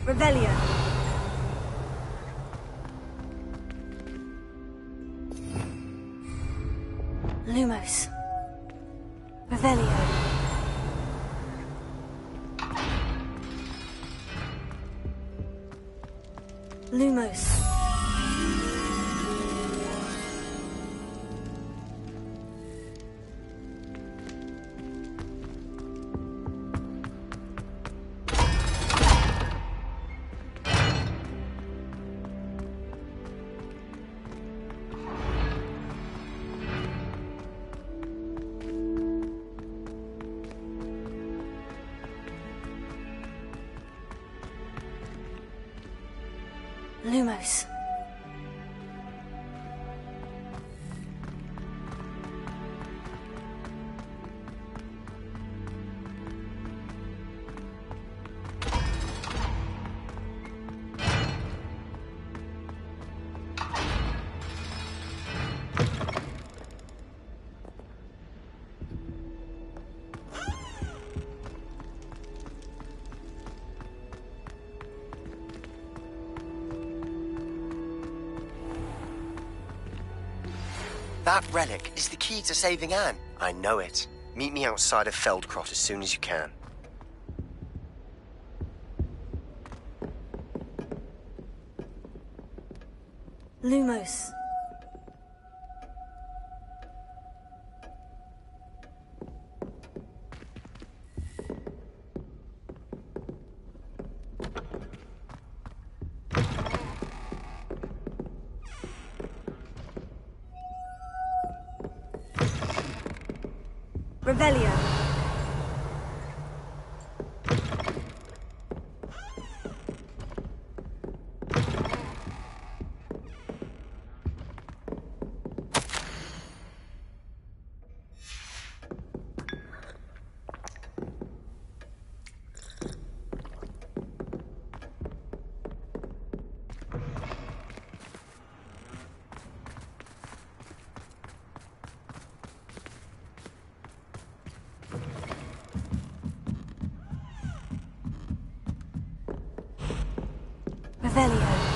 Revelio. Lumos. Revelio. Lumos. Lumos. That relic is the key to saving Anne. I know it. Meet me outside of Feldcroft as soon as you can. Lumos. Revelio. Revelio.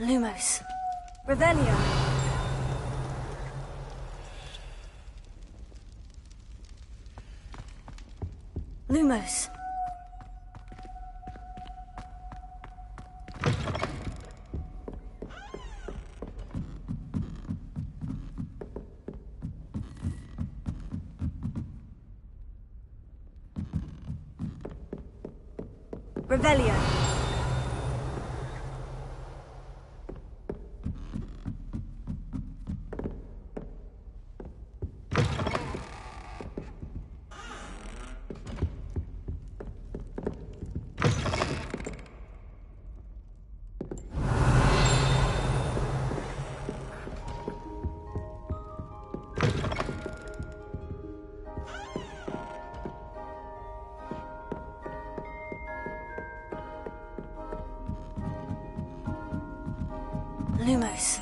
Lumos. Revelio. Lumos. Revelio. Lumos.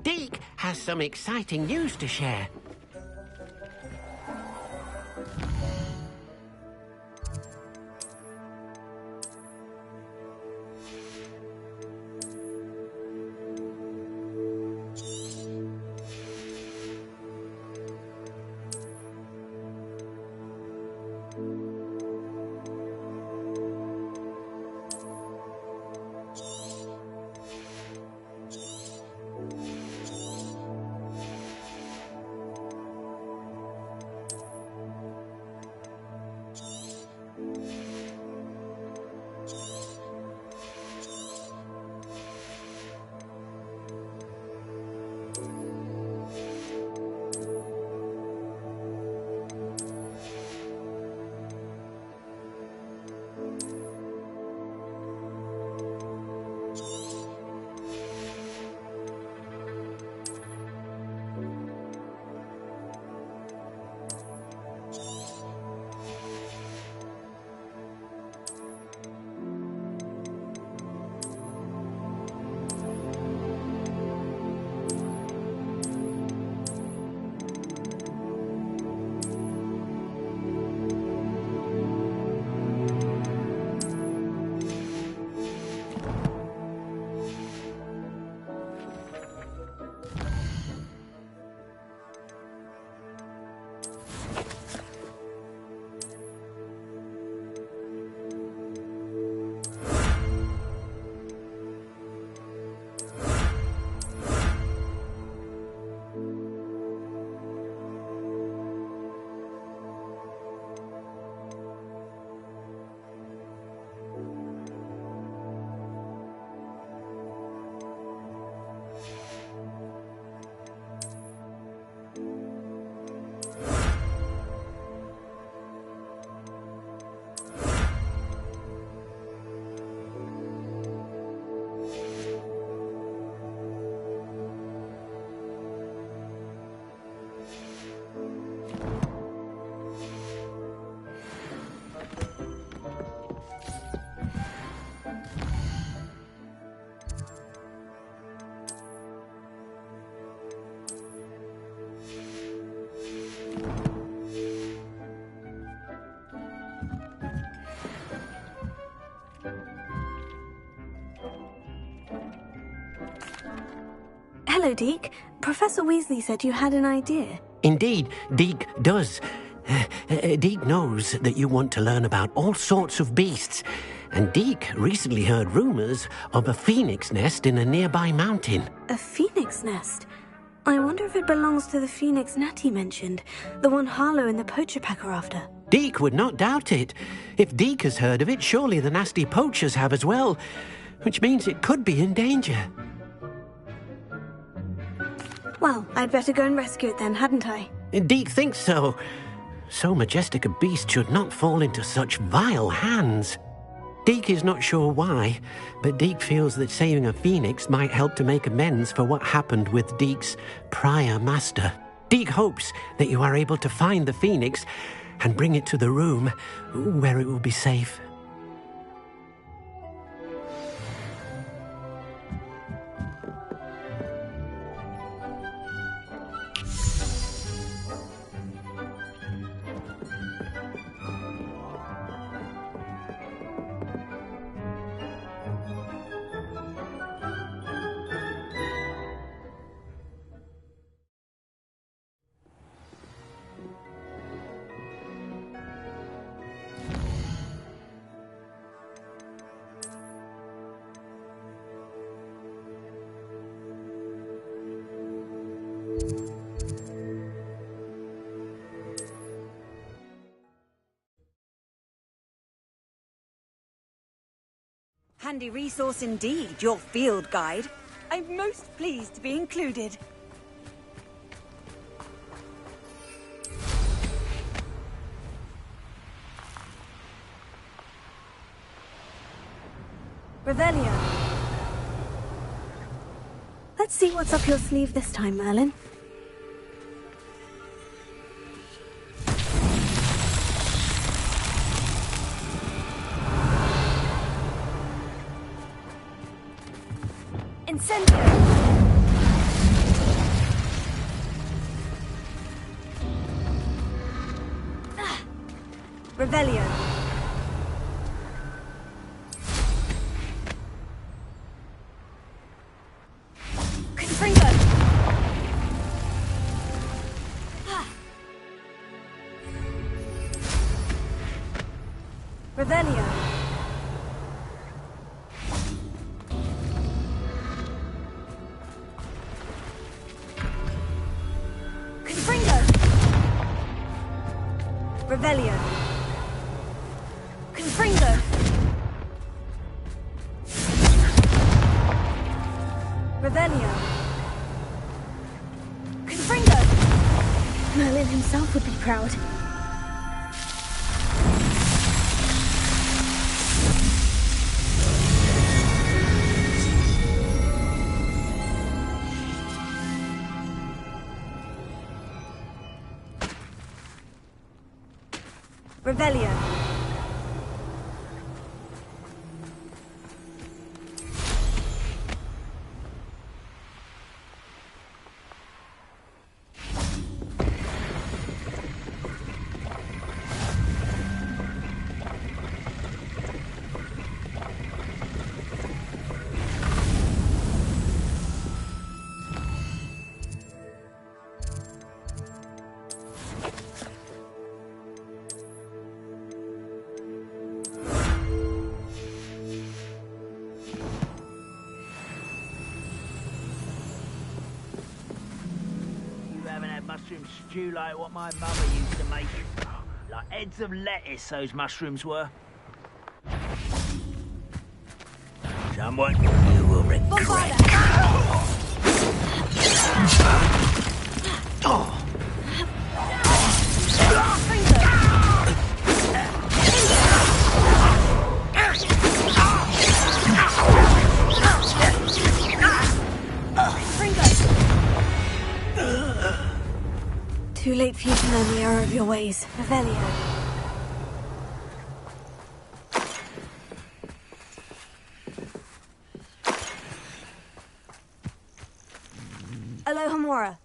Deke has some exciting news to share. Hello, Deke. Professor Weasley said you had an idea. Indeed, Deke does. Deke knows that you want to learn about all sorts of beasts, and Deke recently heard rumors of a phoenix nest in a nearby mountain. A phoenix nest? I wonder if it belongs to the phoenix Natty mentioned, the one Harlow and the poacher pack are after. Deke would not doubt it. If Deke has heard of it, surely the nasty poachers have as well, which means it could be in danger. Well, I'd better go and rescue it then, hadn't I? Deke thinks so. So majestic a beast should not fall into such vile hands. Deke is not sure why, but Deke feels that saving a phoenix might help to make amends for what happened with Deke's prior master. Deke hopes that you are able to find the phoenix and bring it to the room where it will be safe. Handy resource indeed, your field guide. I'm most pleased to be included. Revelio. Let's see what's up your sleeve this time, Merlin. Incendio! Revelio. Confringo! Revelio. Revelio. Confringo. Revelio. Confringo. Merlin himself would be proud. Revelio. Mushroom stew like what my mother used to make. Like heads of lettuce, those mushrooms were. Someone you will regret. Too late for you to learn the error of your ways, Revelio. Alohomora.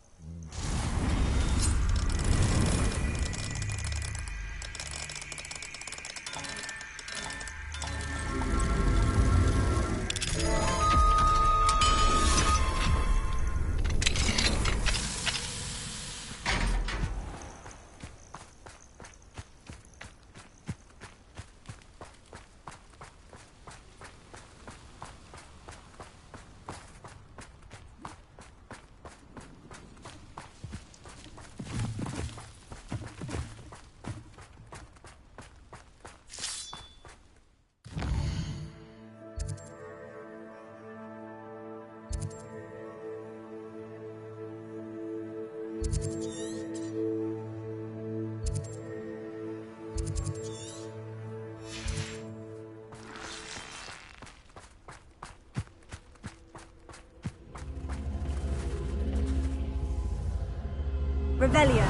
Revelio.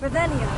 Revelio.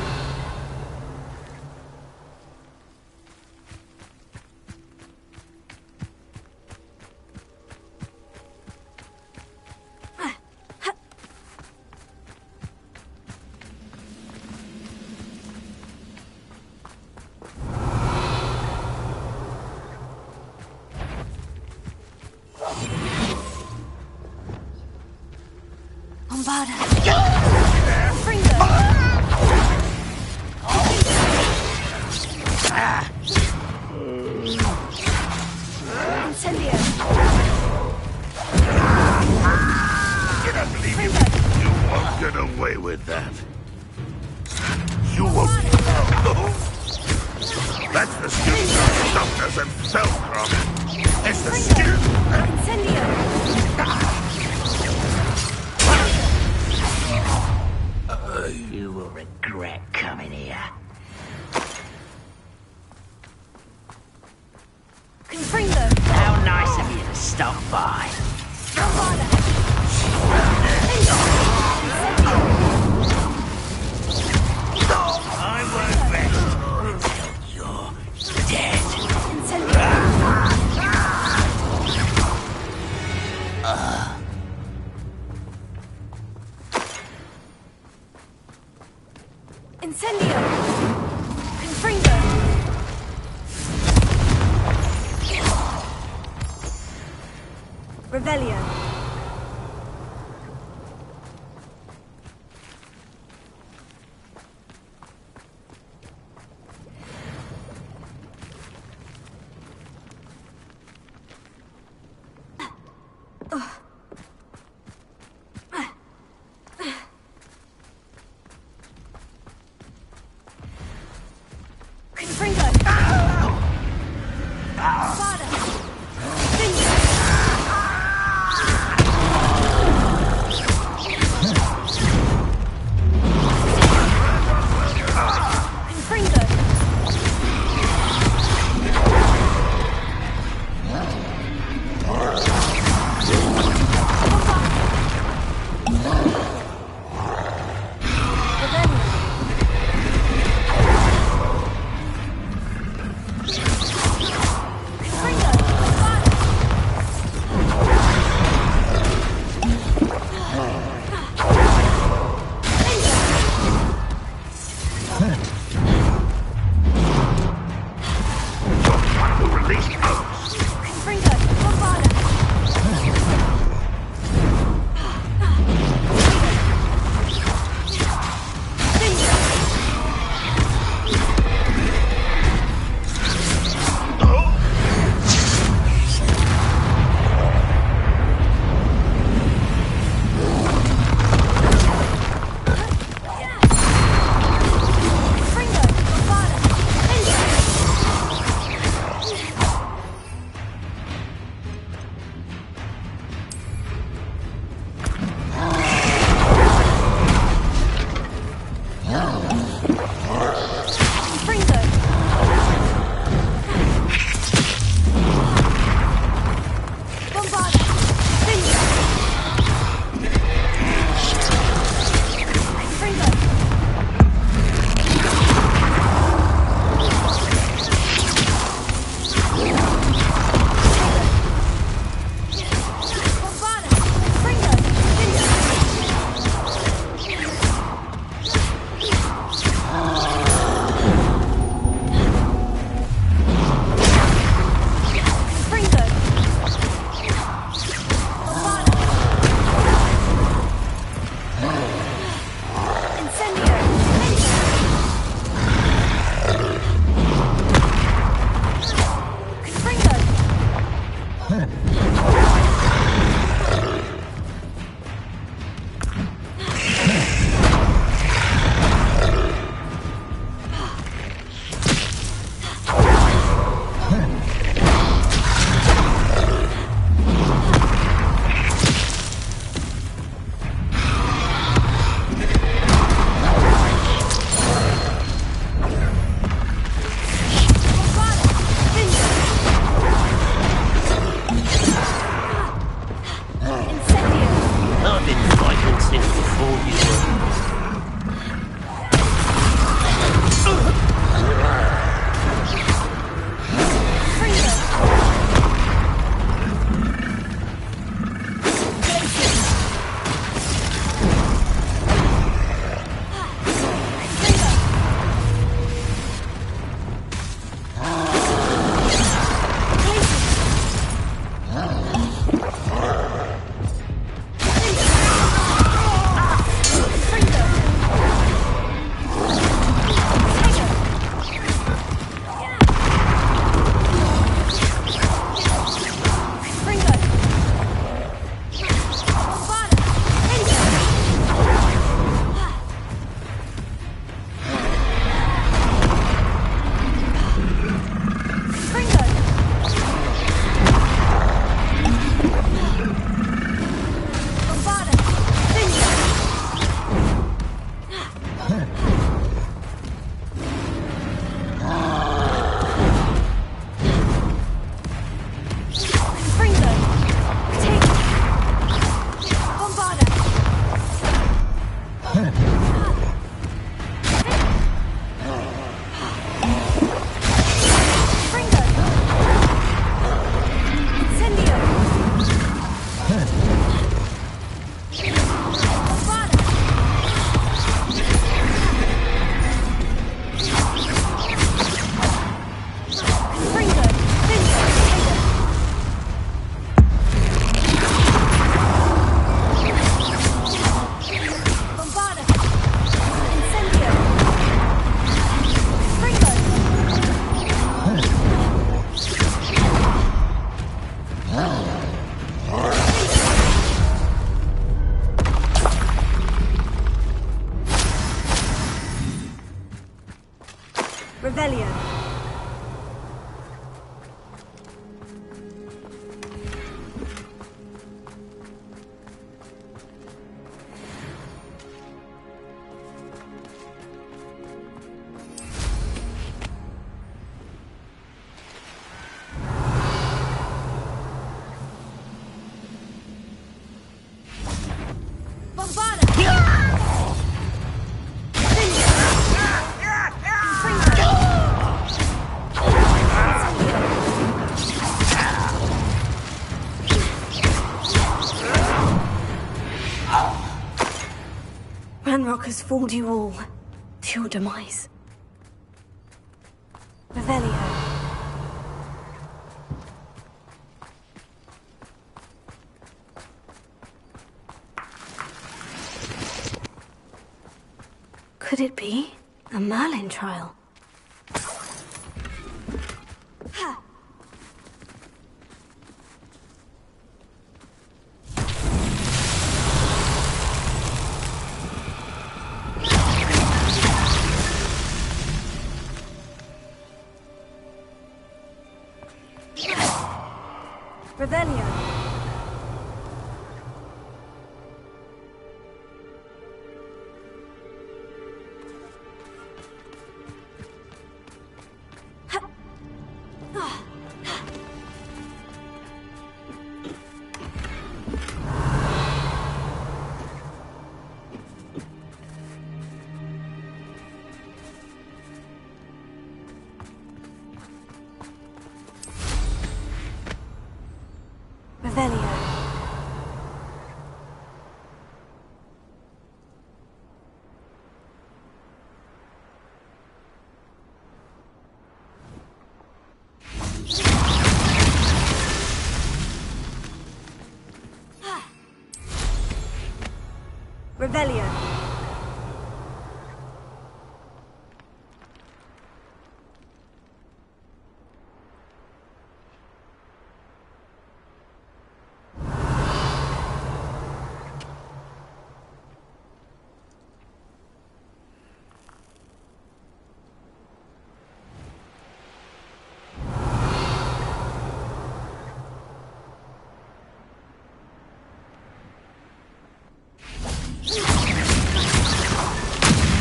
Get away with that. You won't. That's the skill of toughness and self-craft. It's the skill. You will regret coming here. Confringo. How nice of you to stop by. I won't rest until you're dead. Incendio. Confringo. Revelio. I've been fighting since before you were. Revelio. Ranrock has fooled you all to your demise. Revelio. Could it be a Merlin trial? Revelio. Revelio. Revelio.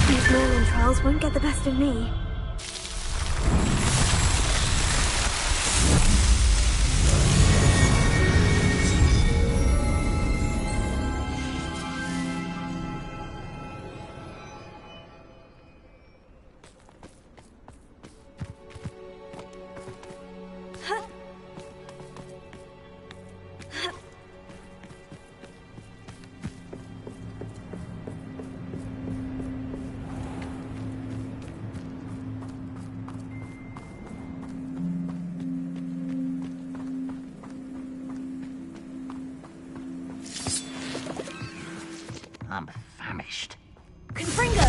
These Merlin trials won't get the best of me. I'm famished. Confringo!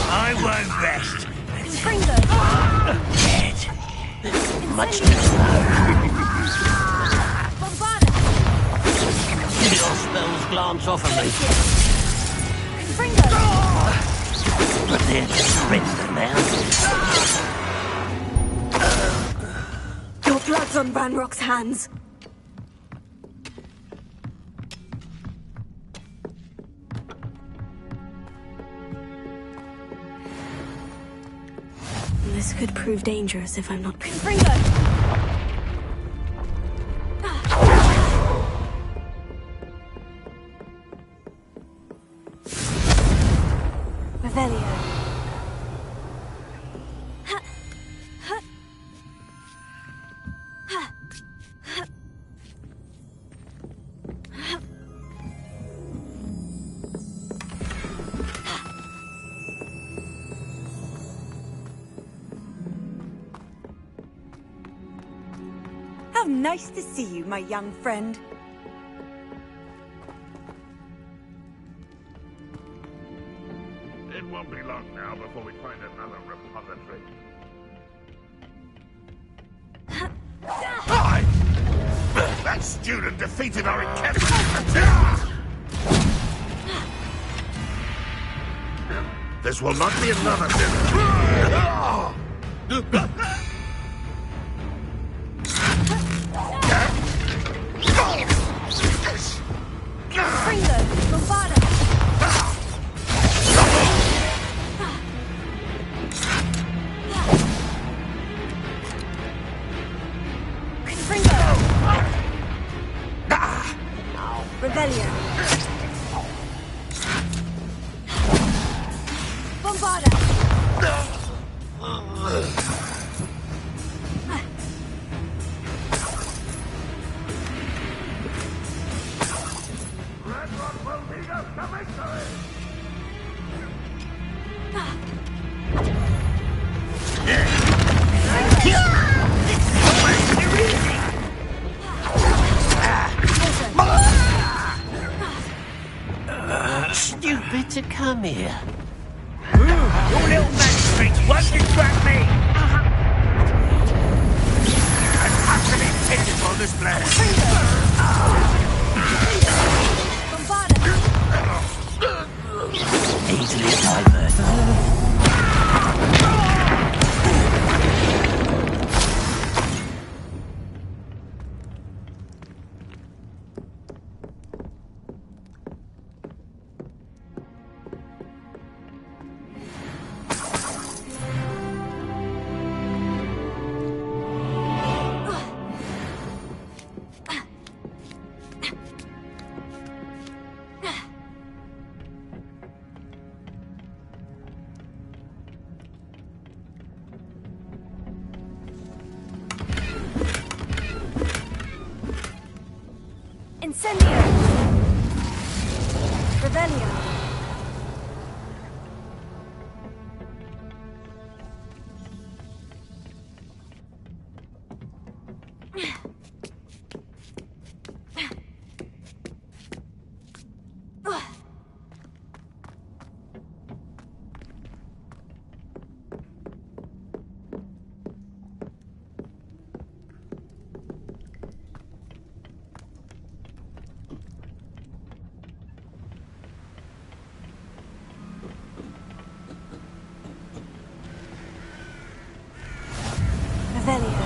I won't rest. Dead. Much too slow. Your spells glance off of me. But they're surrender now. Your blood's on Ranrock's hands. This could prove dangerous if I'm not... Revelio. How nice to see you, my young friend. It won't be long now before we find another repository. Hi! That student defeated our encampment! This will not be another dinner. Stupid to come here. Your little magistrates won't distract me! I'm utterly pitiful, this place! Easily diverted. Incendio! Revelio! Revelio.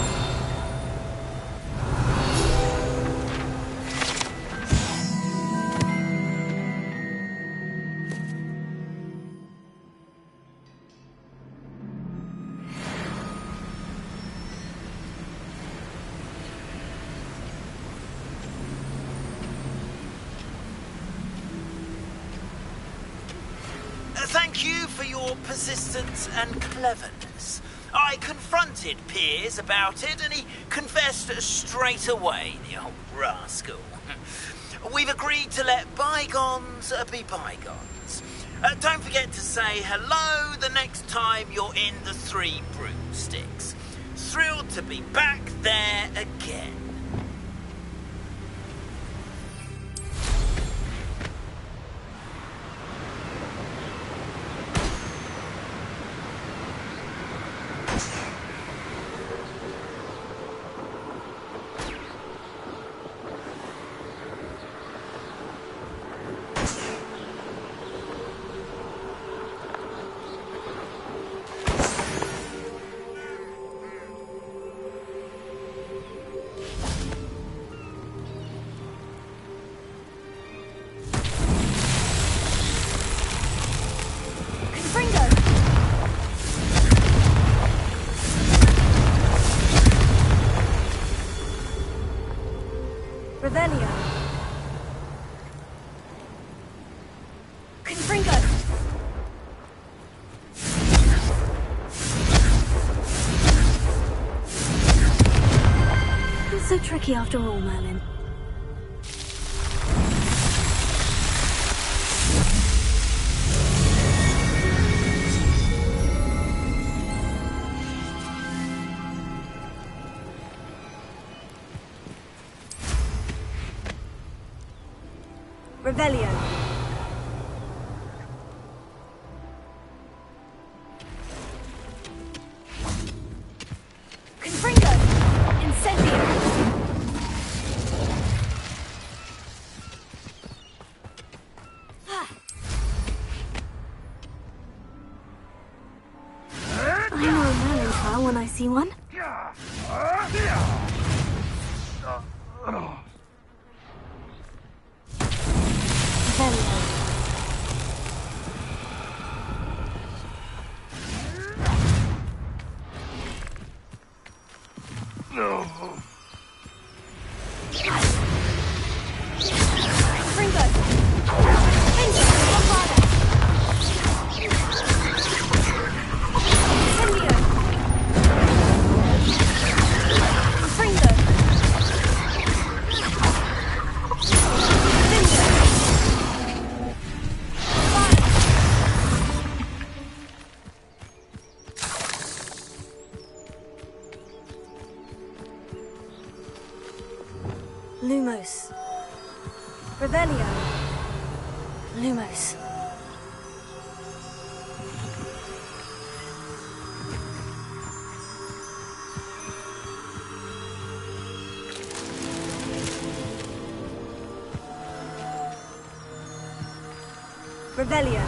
Thank you for your persistence and cleverness. I confronted Piers about it, and he confessed straight away, the old rascal. We've agreed to let bygones be bygones. Don't forget to say hello the next time you're in the Three Broomsticks. Thrilled to be back there again. So tricky after all, Merlin. Revelio. Confringo. Incendio. I know a Merlin trial when I see one. Lumos. Revelio. Lumos. Revelio.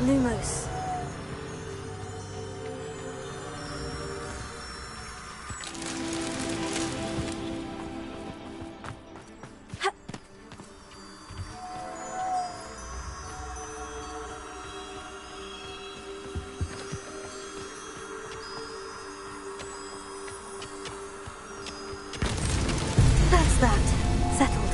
Lumos. That's that. Settled.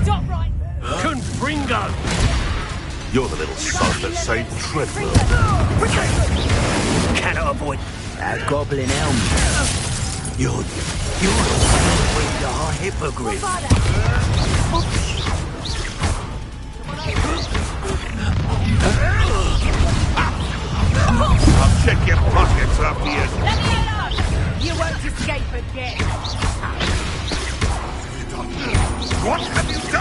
Stop right there! Confringo! You're the little sod that saved Treadwell. Cannot avoid that goblin elm. You're a hippogriff. I'll check your pockets after you. Let me alone! You won't escape again! What have you done?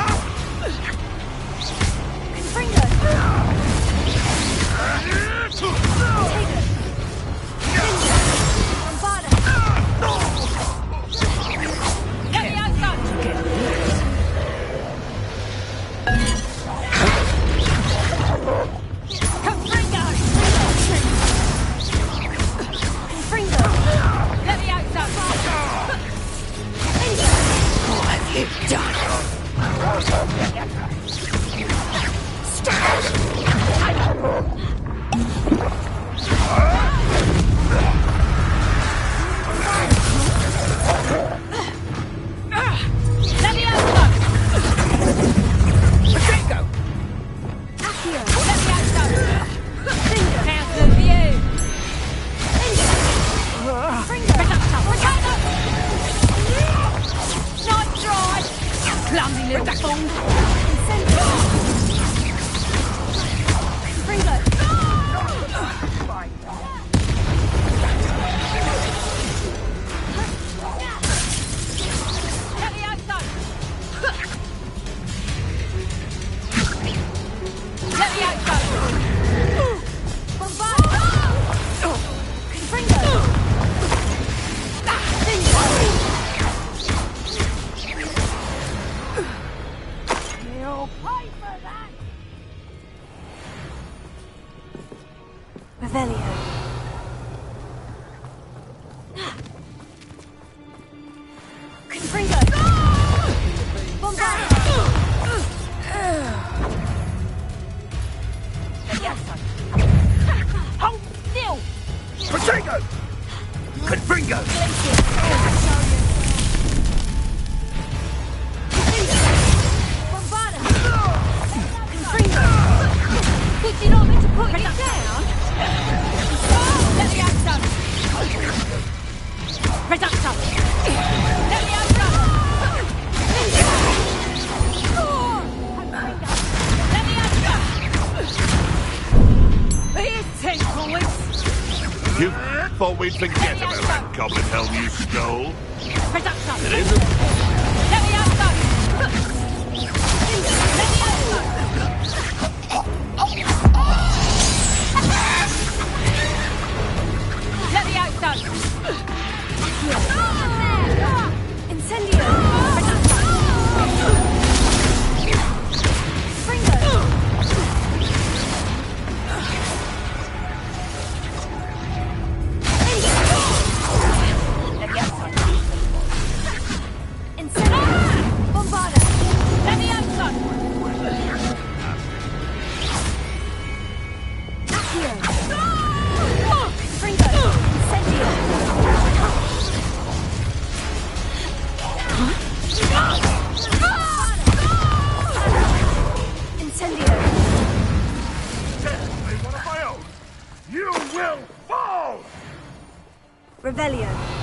You thought we'd forget about that goblin helm you stole? It isn't. Revelio.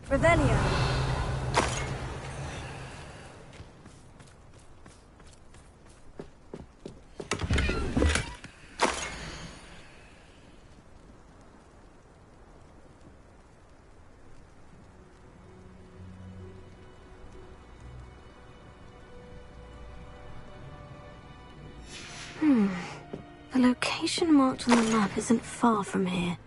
Revelio. The location marked on the map isn't far from here.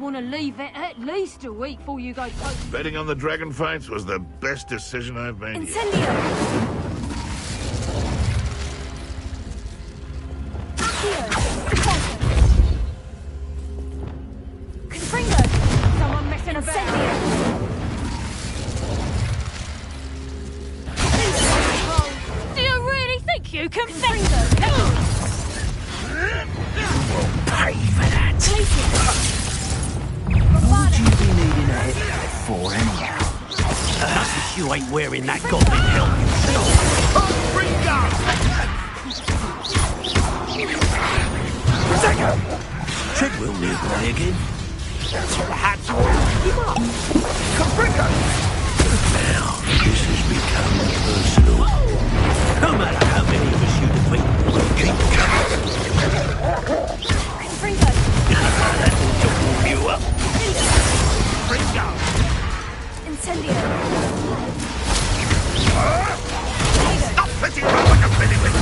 want to leave it at least a week before you go post. Betting on the dragon fights was the best decision I've made yet. Incendio! Someone messing about. Do you really think you can fix it? Pay for that. What would you be needing a hit for anyhow? Not if you ain't wearing that goblin helmet yourself. Treadwell nearby again. Perhaps you want to pick him up. Caprico! Now, this has become personal. No matter how many of us you defeat, we'll keep coming. That ought to warm you up. Ringo! Incendio! Stop flitting around like a billywig!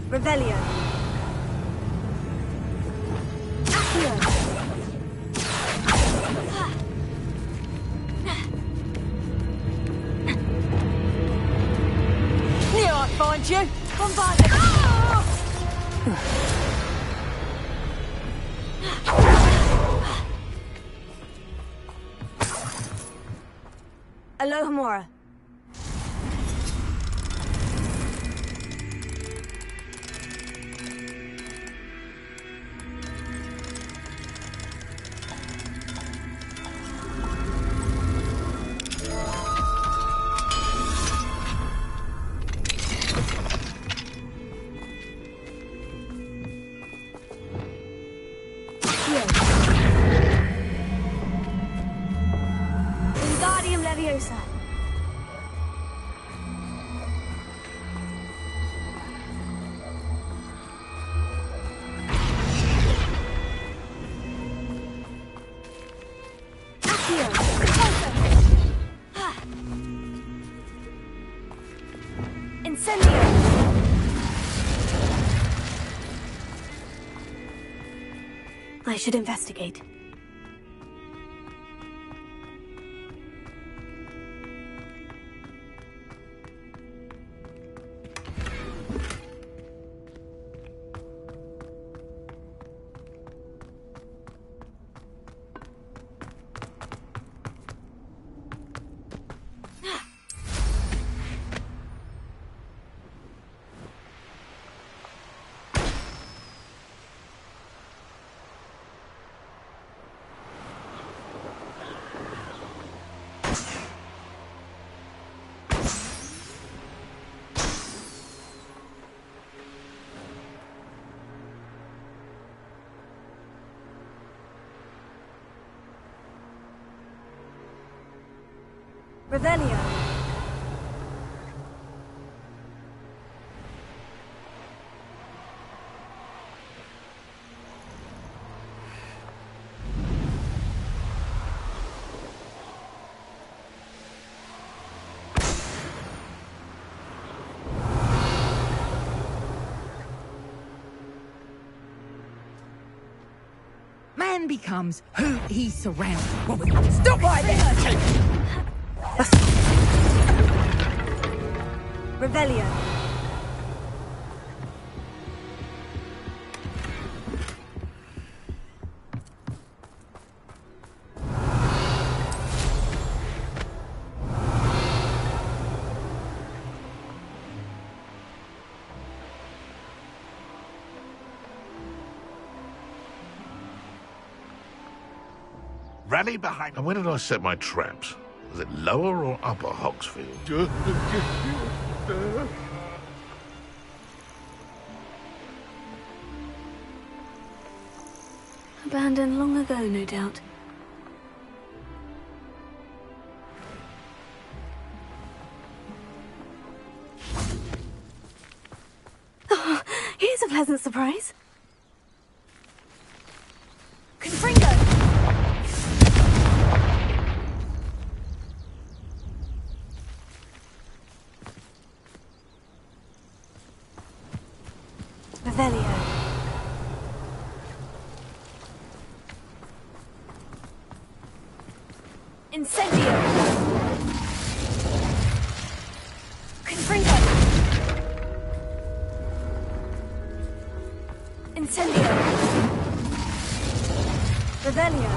Revelio. Accio. Here I find you. Bombarded. Alohomora. Wingardium Leviosa. Accio. Incendio. I should investigate. Revelio. then becomes who he surrounds. Stop right there! Revelio. Rally behind. And where did I set my traps? Was it lower or upper Hogsfield? Abandoned long ago, no doubt. Oh, here's a pleasant surprise. Confringo! Revelio. Incendio. Confringo. Incendio. Revelio.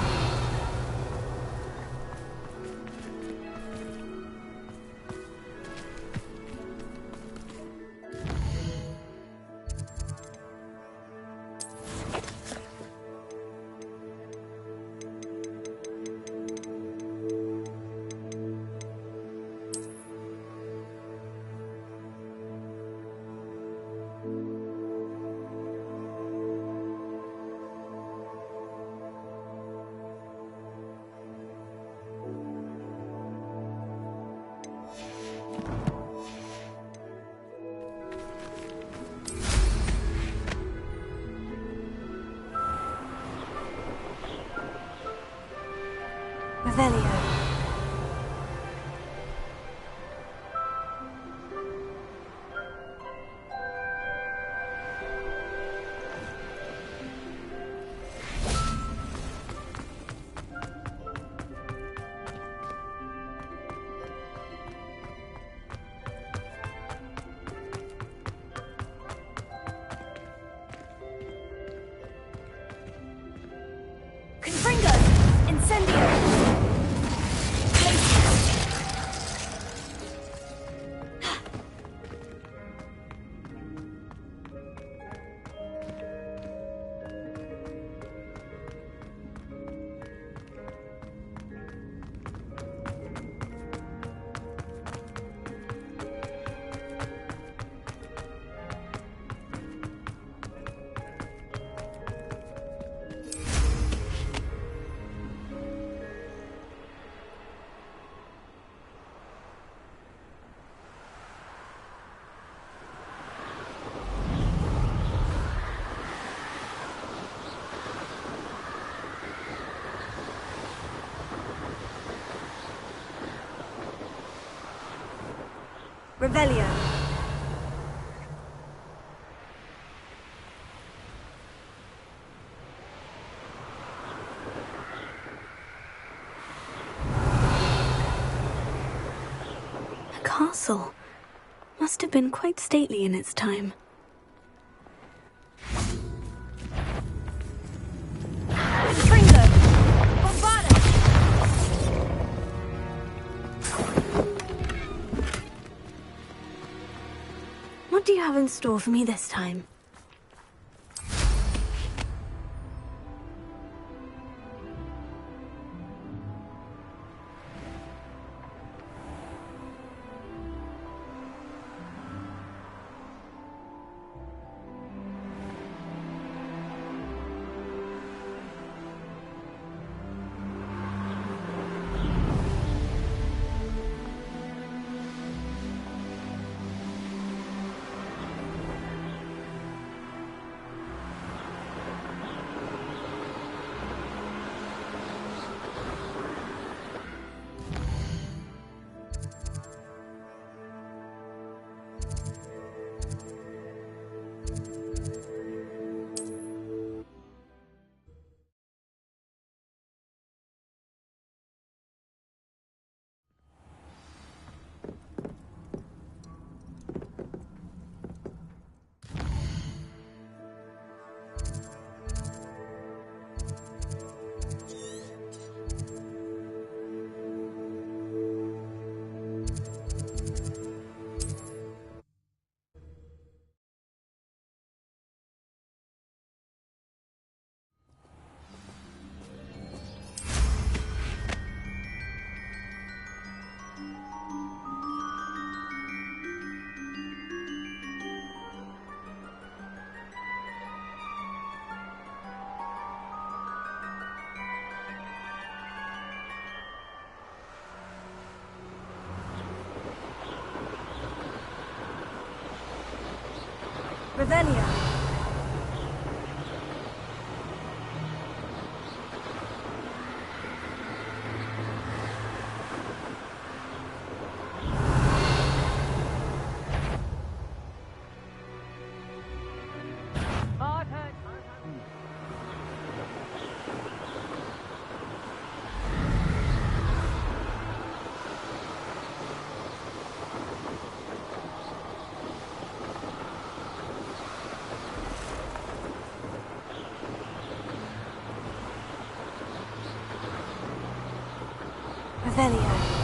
Revelio. Confringo! Incendio! Revelio. A castle. Must have been quite stately in its time. Confringo! Bombada! What do you have in store for me this time? Revelio. Revelio.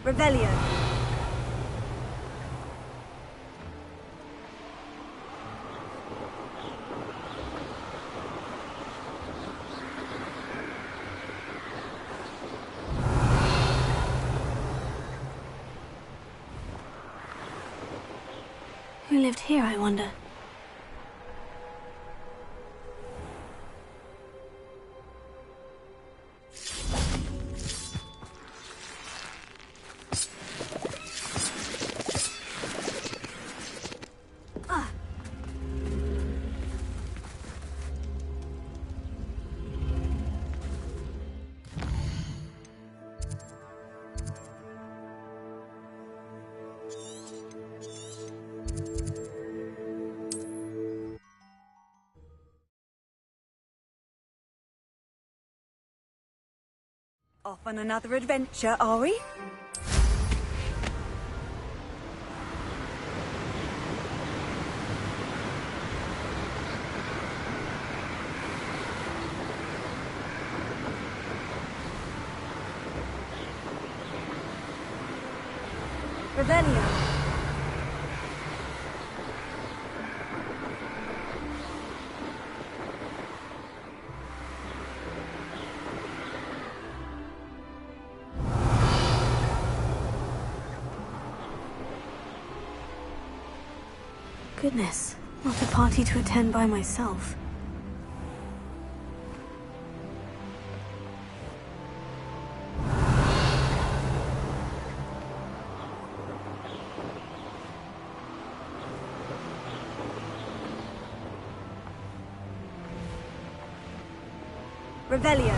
Revelio. Who lived here, I wonder? Off on another adventure, are we? Revelio. Goodness, what a party to attend by myself. Revelio.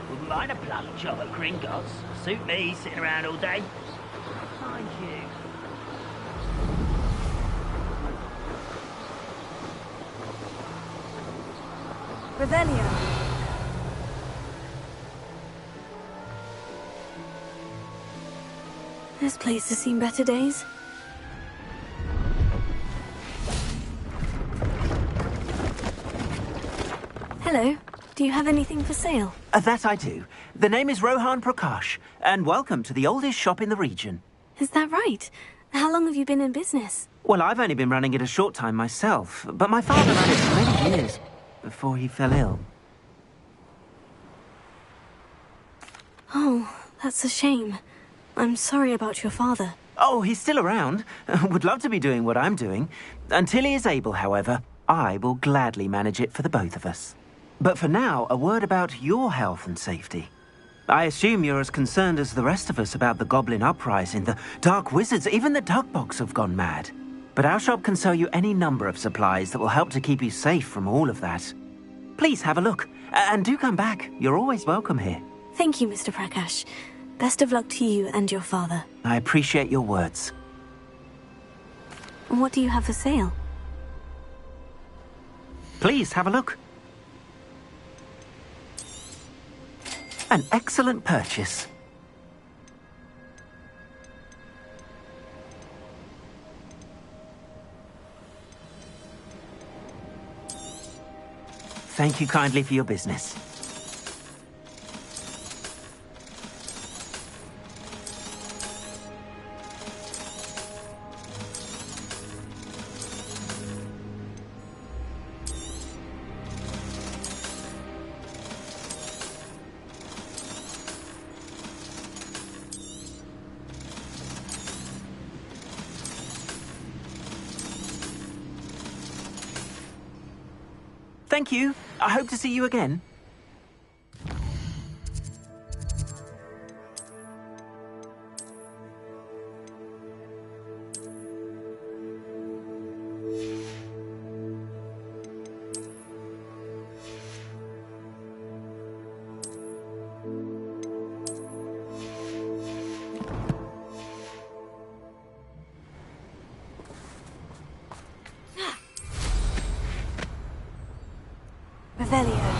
Wouldn't mind a plum job at Gringotts. Suit me, sitting around all day. Thank you. Revelio. This place has seen better days. Hello. Do you have anything for sale? That I do. The name is Rohan Prakash, and welcome to the oldest shop in the region. Is that right? How long have you been in business? Well, I've only been running it a short time myself, but my father ran it for many years before he fell ill. Oh, that's a shame. I'm sorry about your father. Oh, he's still around. Would love to be doing what I'm doing. Until he is able, however, I will gladly manage it for the both of us. But for now, a word about your health and safety. I assume you're as concerned as the rest of us about the Goblin Uprising. The Dark Wizards, even the Dugbogs have gone mad. But our shop can sell you any number of supplies that will help to keep you safe from all of that. Please have a look, and do come back. You're always welcome here. Thank you, Mr. Prakash. Best of luck to you and your father. I appreciate your words. What do you have for sale? Please have a look. An excellent purchase. Thank you kindly for your business. Thank you. I hope to see you again. Revelio.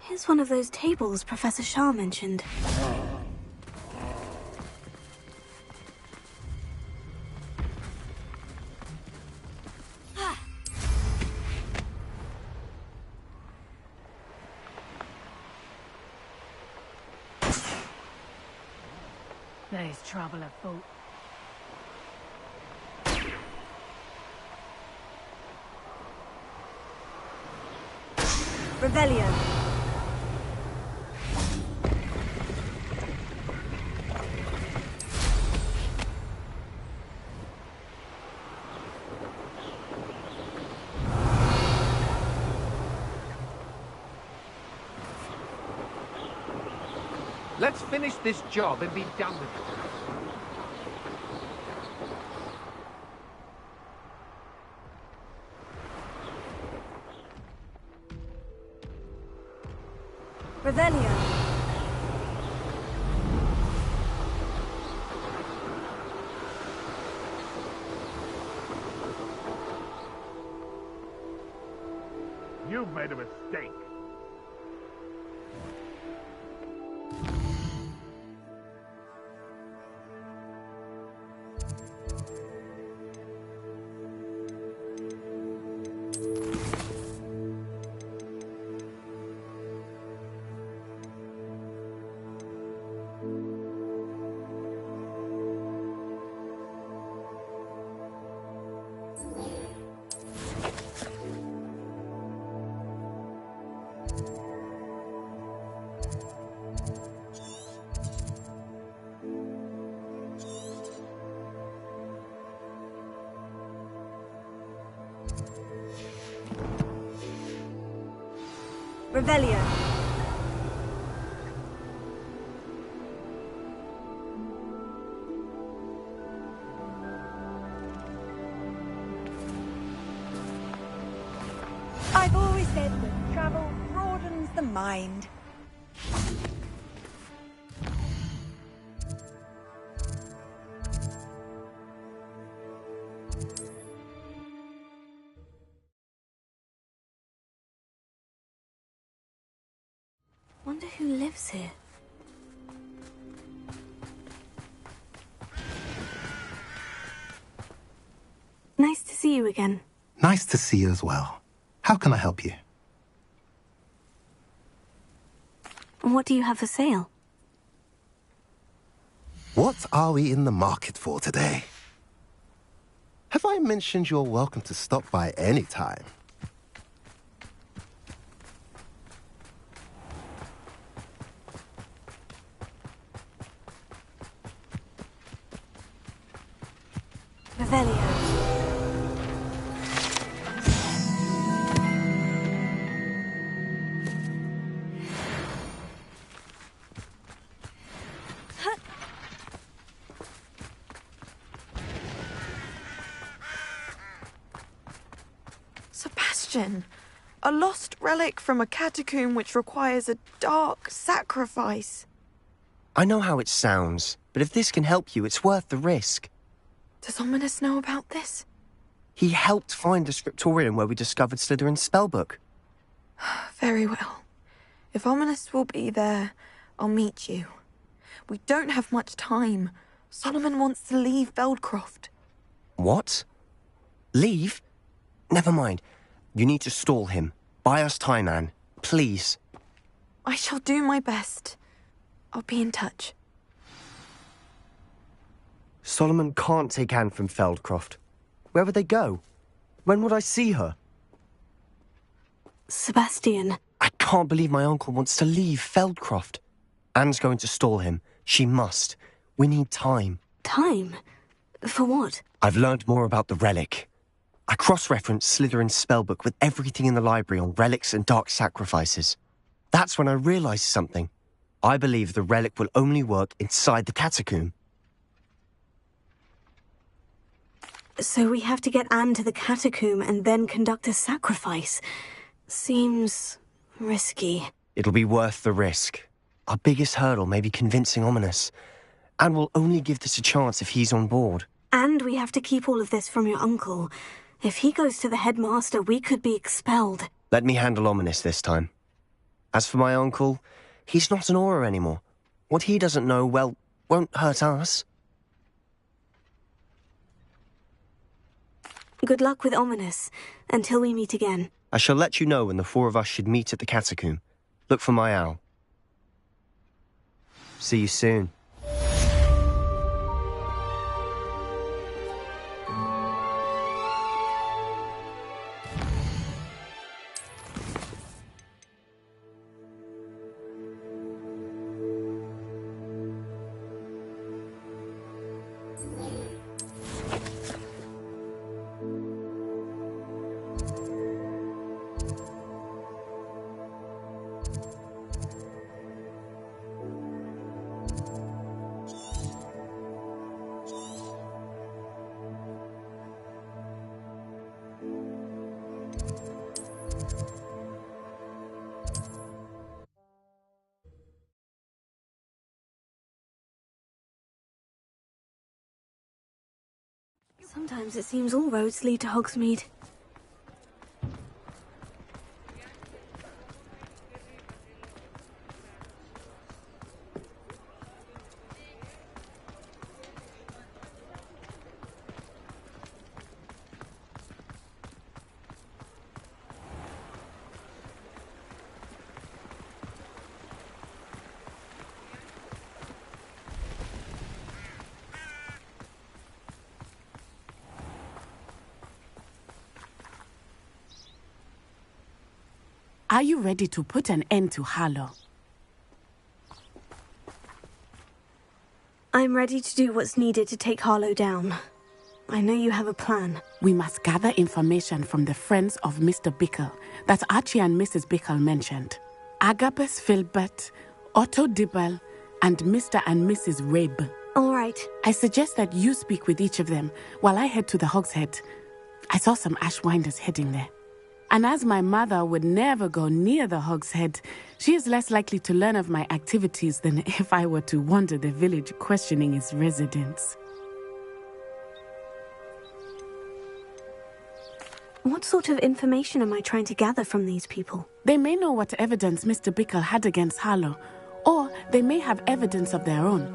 Here's one of those tables Professor Shah mentioned. There's trouble afoot. Revelio. Let's finish this job and be done with it. Revelio. You've made a mistake. Revelio. I've always said that travel broadens the mind. Wonder who lives here. Nice to see you again. Nice to see you as well. How can I help you? What do you have for sale? What are we in the market for today? Have I mentioned you're welcome to stop by any time? Revelio. Sebastian, a lost relic from a catacomb which requires a dark sacrifice. I know how it sounds, but if this can help you, it's worth the risk. Does Ominous know about this? He helped find the scriptorium where we discovered Slytherin's spellbook. Very well. If Ominous will be there, I'll meet you. We don't have much time. Solomon wants to leave Feldcroft. What? Leave? Never mind. You need to stall him. Buy us time, Anne. Please. I shall do my best. I'll be in touch. Solomon can't take Anne from Feldcroft. Where would they go? When would I see her? Sebastian. I can't believe my uncle wants to leave Feldcroft. Anne's going to stall him. She must. We need time. Time? For what? I've learned more about the relic. I cross-referenced Slytherin's spellbook with everything in the library on relics and dark sacrifices. That's when I realized something. I believe the relic will only work inside the catacomb. So we have to get Anne to the catacomb and then conduct a sacrifice. Seems risky. It'll be worth the risk. Our biggest hurdle may be convincing Ominous. Anne will only give this a chance if he's on board. And we have to keep all of this from your uncle. If he goes to the headmaster, we could be expelled. Let me handle Ominous this time. As for my uncle, he's not an Auror anymore. What he doesn't know, well, won't hurt us. Good luck with Ominous, until we meet again. I shall let you know when the four of us should meet at the catacomb. Look for my owl. See you soon. Sometimes it seems all roads lead to Hogsmeade. Are you ready to put an end to Harlow? I'm ready to do what's needed to take Harlow down. I know you have a plan. We must gather information from the friends of Mr. Bickle that Archie and Mrs. Bickle mentioned. Agabus Filbert, Otto Dibble, and Mr. and Mrs. Rabe. All right. I suggest that you speak with each of them while I head to the Hogshead. I saw some Ashwinders heading there. And as my mother would never go near the Hogshead, she is less likely to learn of my activities than if I were to wander the village questioning its residents. What sort of information am I trying to gather from these people? They may know what evidence Mr. Bickle had against Harlow, or they may have evidence of their own.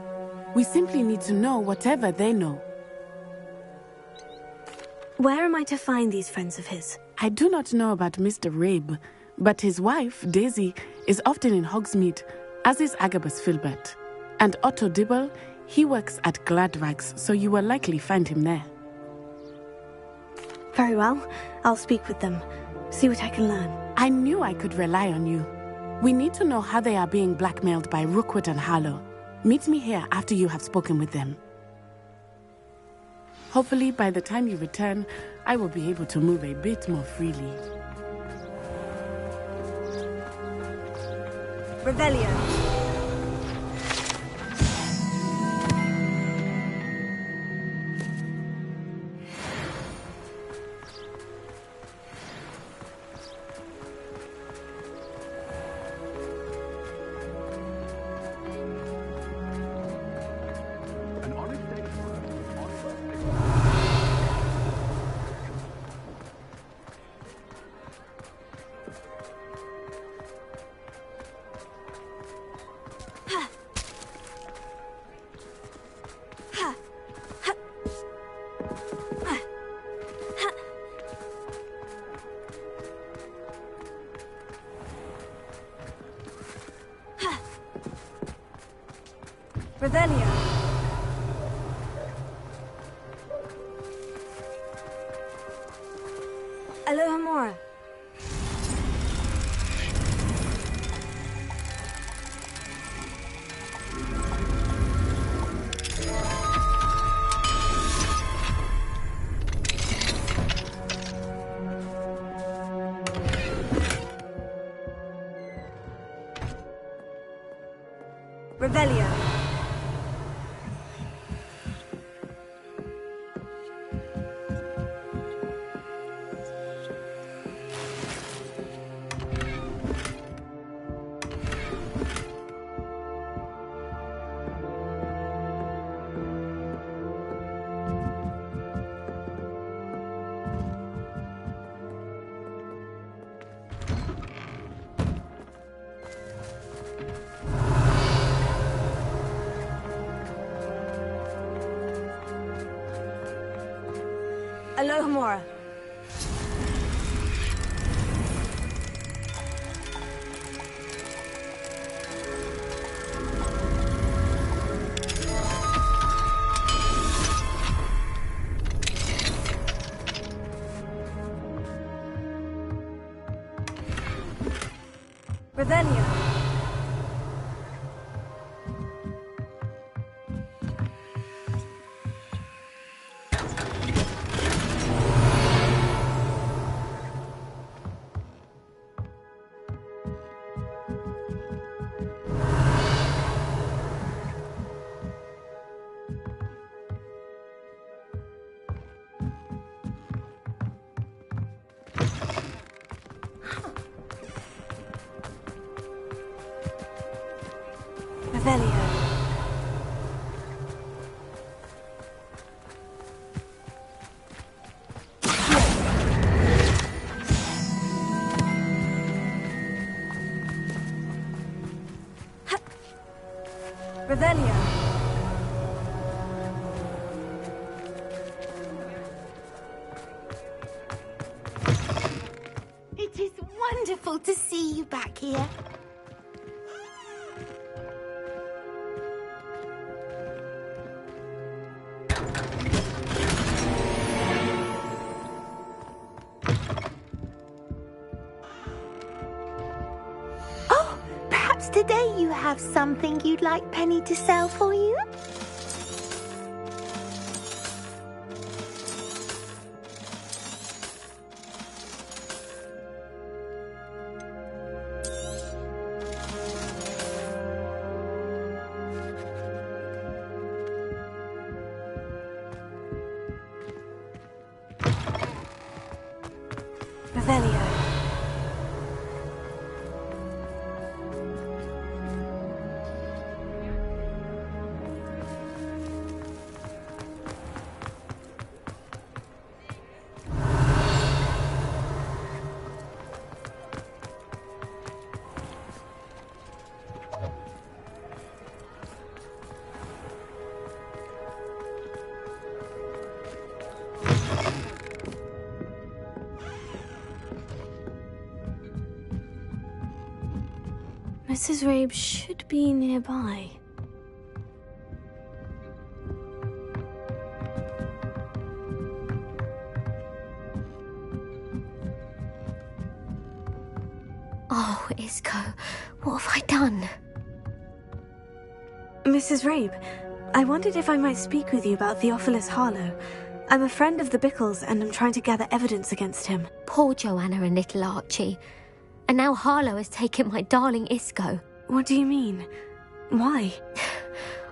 We simply need to know whatever they know. Where am I to find these friends of his? I do not know about Mr. Rabe, but his wife, Daisy, is often in Hogsmeade, as is Agabus Filbert. And Otto Dibble, he works at Gladrags, so you will likely find him there. Very well. I'll speak with them. See what I can learn. I knew I could rely on you. We need to know how they are being blackmailed by Rookwood and Harlow. Meet me here after you have spoken with them. Hopefully, by the time you return, I will be able to move a bit more freely. Revelio. Revelio. Alohomora. Revelio. Alohomora. Revelio. Revelio. Revelio. It is wonderful to see you back here. Perhaps today you have something you'd like Penny to sell for you? Revelio. Mrs. Rabe should be nearby. Oh, Isco, what have I done? Mrs. Rabe, I wondered if I might speak with you about Theophilus Harlow. I'm a friend of the Bickles, and I'm trying to gather evidence against him. Poor Joanna and little Archie. And now Harlow has taken my darling Isco. What do you mean? Why?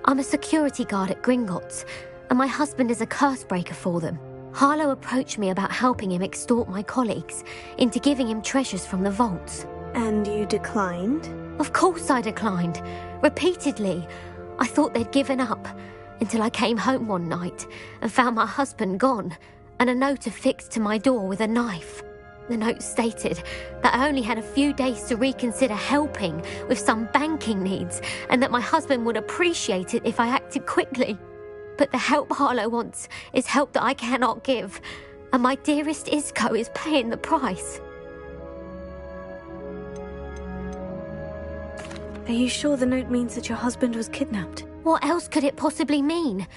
I'm a security guard at Gringotts, and my husband is a curse breaker for them. Harlow approached me about helping him extort my colleagues into giving him treasures from the vaults. And you declined? Of course I declined. Repeatedly. I thought they'd given up, until I came home one night and found my husband gone, and a note affixed to my door with a knife. The note stated that I only had a few days to reconsider helping with some banking needs, and that my husband would appreciate it if I acted quickly. But the help Harlow wants is help that I cannot give, and my dearest Isco is paying the price. Are you sure the note means that your husband was kidnapped? What else could it possibly mean?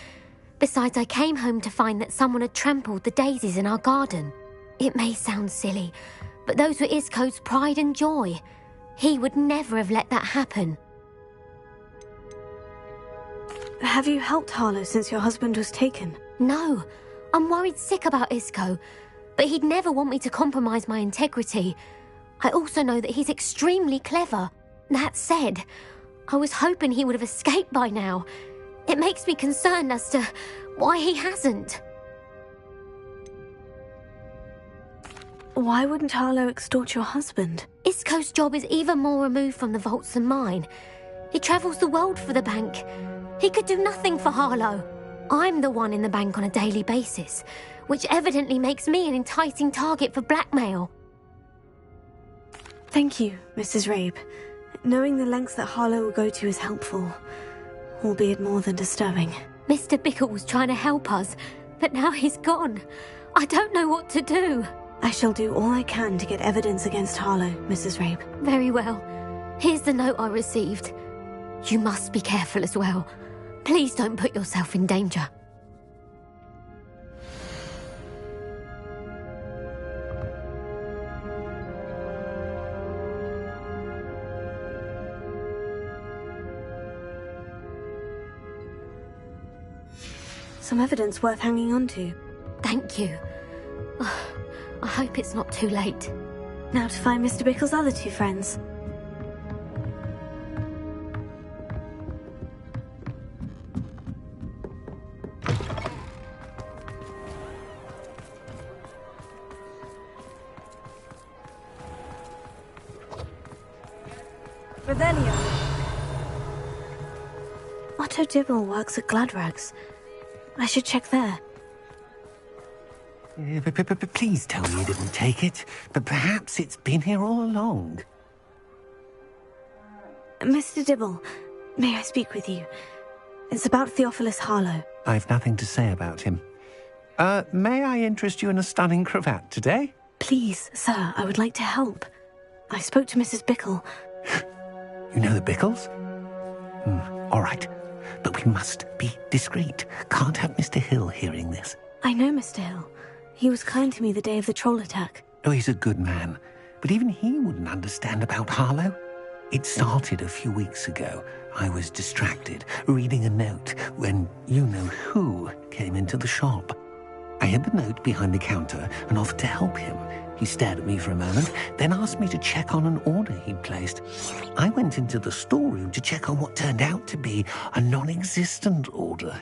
Besides, I came home to find that someone had trampled the daisies in our garden. It may sound silly, but those were Isco's pride and joy. He would never have let that happen. Have you helped Harlow since your husband was taken? No. I'm worried sick about Isco, but he'd never want me to compromise my integrity. I also know that he's extremely clever. That said, I was hoping he would have escaped by now. It makes me concerned as to why he hasn't. Why wouldn't Harlow extort your husband? Isco's job is even more removed from the vaults than mine. He travels the world for the bank. He could do nothing for Harlow. I'm the one in the bank on a daily basis, which evidently makes me an enticing target for blackmail. Thank you, Mrs. Rabe. Knowing the lengths that Harlow will go to is helpful, albeit more than disturbing. Mr. Bickle was trying to help us, but now he's gone. I don't know what to do. I shall do all I can to get evidence against Harlow, Mrs. Rabe. Very well. Here's the note I received. You must be careful as well. Please don't put yourself in danger. Some evidence worth hanging on to. Thank you. I hope it's not too late. Now to find Mr. Bickle's other two friends. Revelio. Otto Dibble works at Gladrags. I should check there. Please tell me you didn't take it. But perhaps it's been here all along. Mr. Dibble, may I speak with you? It's about Theophilus Harlow. I've nothing to say about him. May I interest you in a stunning cravat today? Please, sir, I would like to help. I spoke to Mrs. Bickle. You know the Bickles? All right. But we must be discreet. Can't have Mr. Hill hearing this. I know Mr. Hill. He was kind to me the day of the troll attack. Oh, he's a good man. But even he wouldn't understand about Harlow. It started a few weeks ago. I was distracted, reading a note, when you-know-who came into the shop. I hid the note behind the counter and offered to help him. He stared at me for a moment, then asked me to check on an order he'd placed. I went into the storeroom to check on what turned out to be a non-existent order.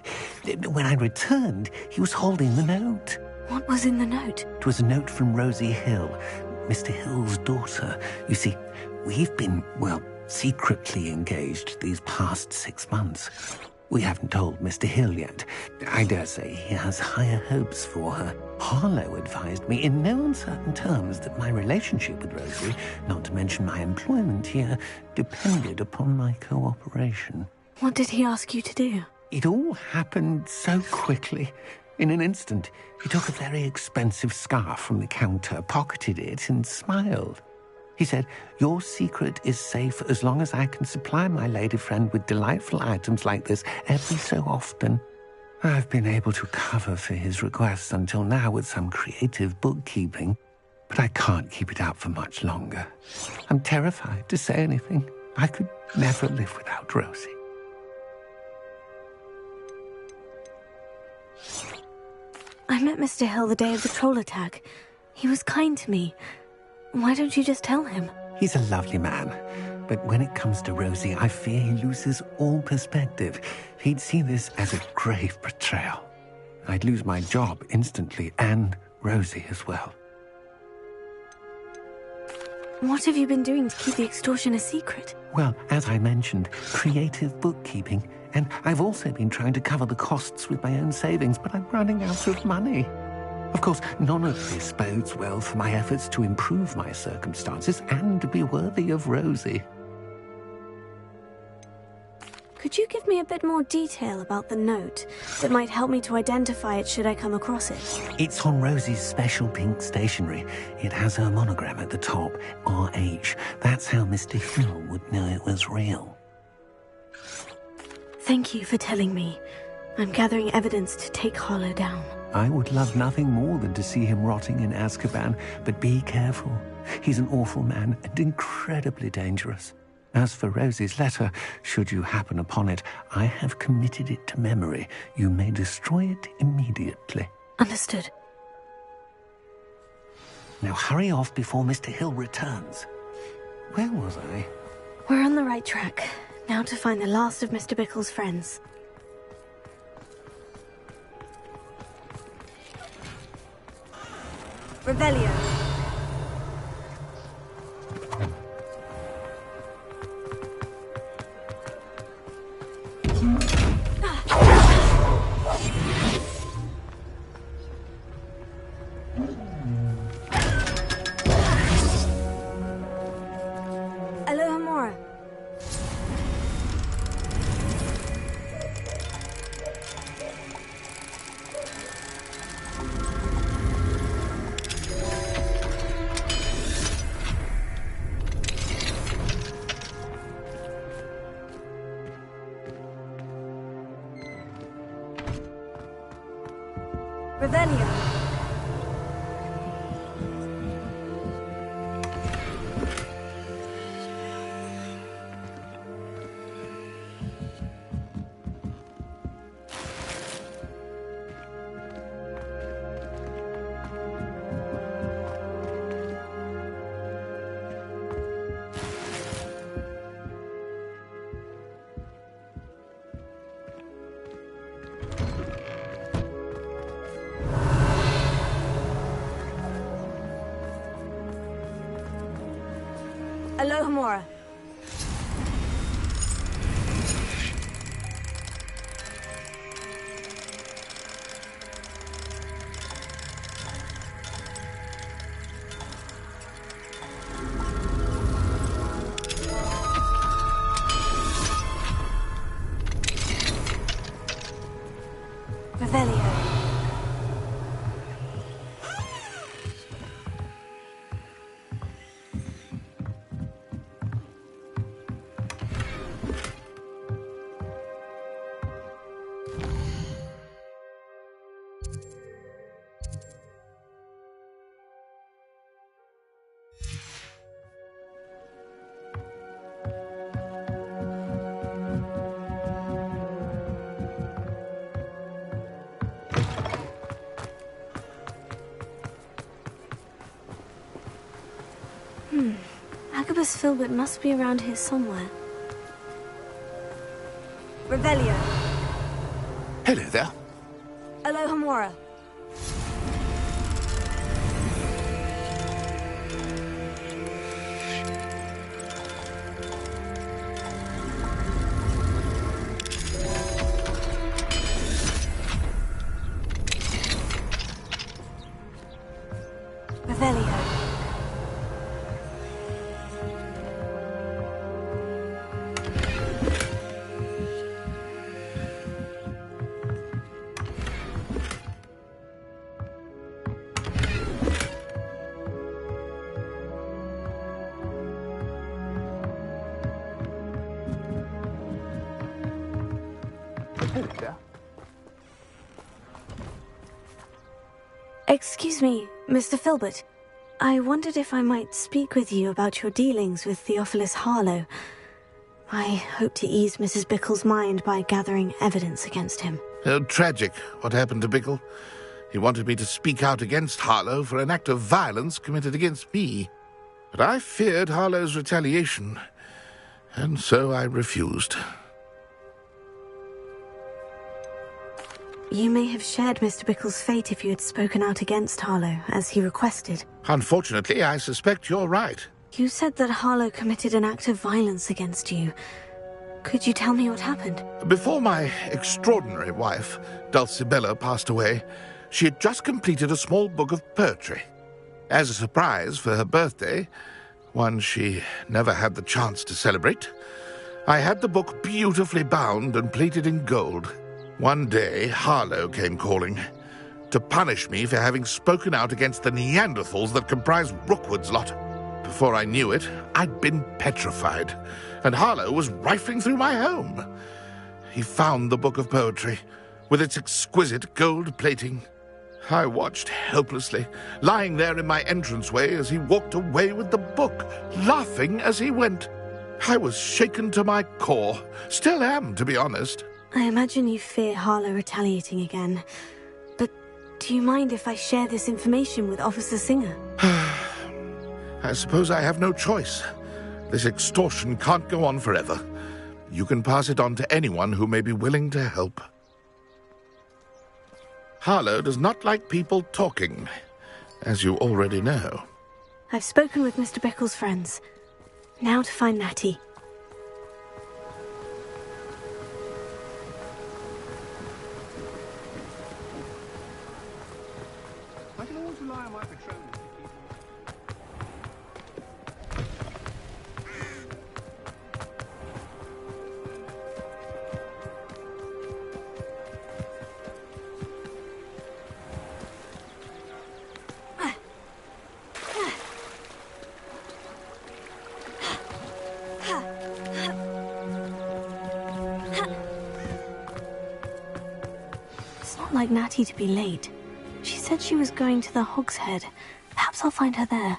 When I returned, he was holding the note. What was in the note? It was a note from Rosie Hill, Mr. Hill's daughter. You see, we've been, secretly engaged these past 6 months. We haven't told Mr. Hill yet. I dare say he has higher hopes for her. Harlow advised me in no uncertain terms that my relationship with Rosie, not to mention my employment here, depended upon my cooperation. What did he ask you to do? It all happened so quickly. In an instant, he took a very expensive scarf from the counter, pocketed it, and smiled. He said, "Your secret is safe as long as I can supply my lady friend with delightful items like this every so often." I've been able to cover for his requests until now with some creative bookkeeping, but I can't keep it up for much longer. I'm terrified to say anything. I could never live without Rosie. I met Mr. Hill the day of the troll attack. He was kind to me. Why don't you just tell him? He's a lovely man. But when it comes to Rosie, I fear he loses all perspective. He'd see this as a grave betrayal. I'd lose my job instantly, and Rosie as well. What have you been doing to keep the extortion a secret? Well, as I mentioned, creative bookkeeping. And I've also been trying to cover the costs with my own savings, but I'm running out of money. Of course, none of this bodes well for my efforts to improve my circumstances and to be worthy of Rosie. Could you give me a bit more detail about the note that might help me to identify it should I come across it? It's on Rosie's special pink stationery. It has her monogram at the top, RH. That's how Mr. Hill would know it was real. Thank you for telling me. I'm gathering evidence to take Harlow down. I would love nothing more than to see him rotting in Azkaban, but be careful. He's an awful man and incredibly dangerous. As for Rosie's letter, should you happen upon it, I have committed it to memory. You may destroy it immediately. Understood. Now hurry off before Mr. Hill returns. Where was I? We're on the right track. Now to find the last of Mr. Bickle's friends. Revelio. Alohomora. Revelio. Alohomora. Revelio. Agabus Filbert must be around here somewhere. Revelio. Hello there. Alohomora. Revelio. Excuse me, Mr. Filbert. I wondered if I might speak with you about your dealings with Theophilus Harlow. I hope to ease Mrs. Bickle's mind by gathering evidence against him. Oh, tragic, what happened to Bickle. He wanted me to speak out against Harlow for an act of violence committed against me. But I feared Harlow's retaliation, and so I refused. You may have shared Mr. Bickle's fate if you had spoken out against Harlow, as he requested. Unfortunately, I suspect you're right. You said that Harlow committed an act of violence against you. Could you tell me what happened? Before my extraordinary wife, Dulcibella, passed away, she had just completed a small book of poetry. As a surprise for her birthday, one she never had the chance to celebrate, I had the book beautifully bound and plated in gold. One day, Harlow came calling to punish me for having spoken out against the Neanderthals that comprise Rookwood's lot. Before I knew it, I'd been petrified, and Harlow was rifling through my home. He found the book of poetry, with its exquisite gold plating. I watched helplessly, lying there in my entranceway as he walked away with the book, laughing as he went. I was shaken to my core. Still am, to be honest. I imagine you fear Harlow retaliating again. But do you mind if I share this information with Officer Singer? I suppose I have no choice. This extortion can't go on forever. You can pass it on to anyone who may be willing to help. Harlow does not like people talking, as you already know. I've spoken with Mr. Bickle's friends. Now to find Natty. I can always rely on my patrons. Like Natty to be late. She said she was going to the Hog's Head. Perhaps I'll find her there.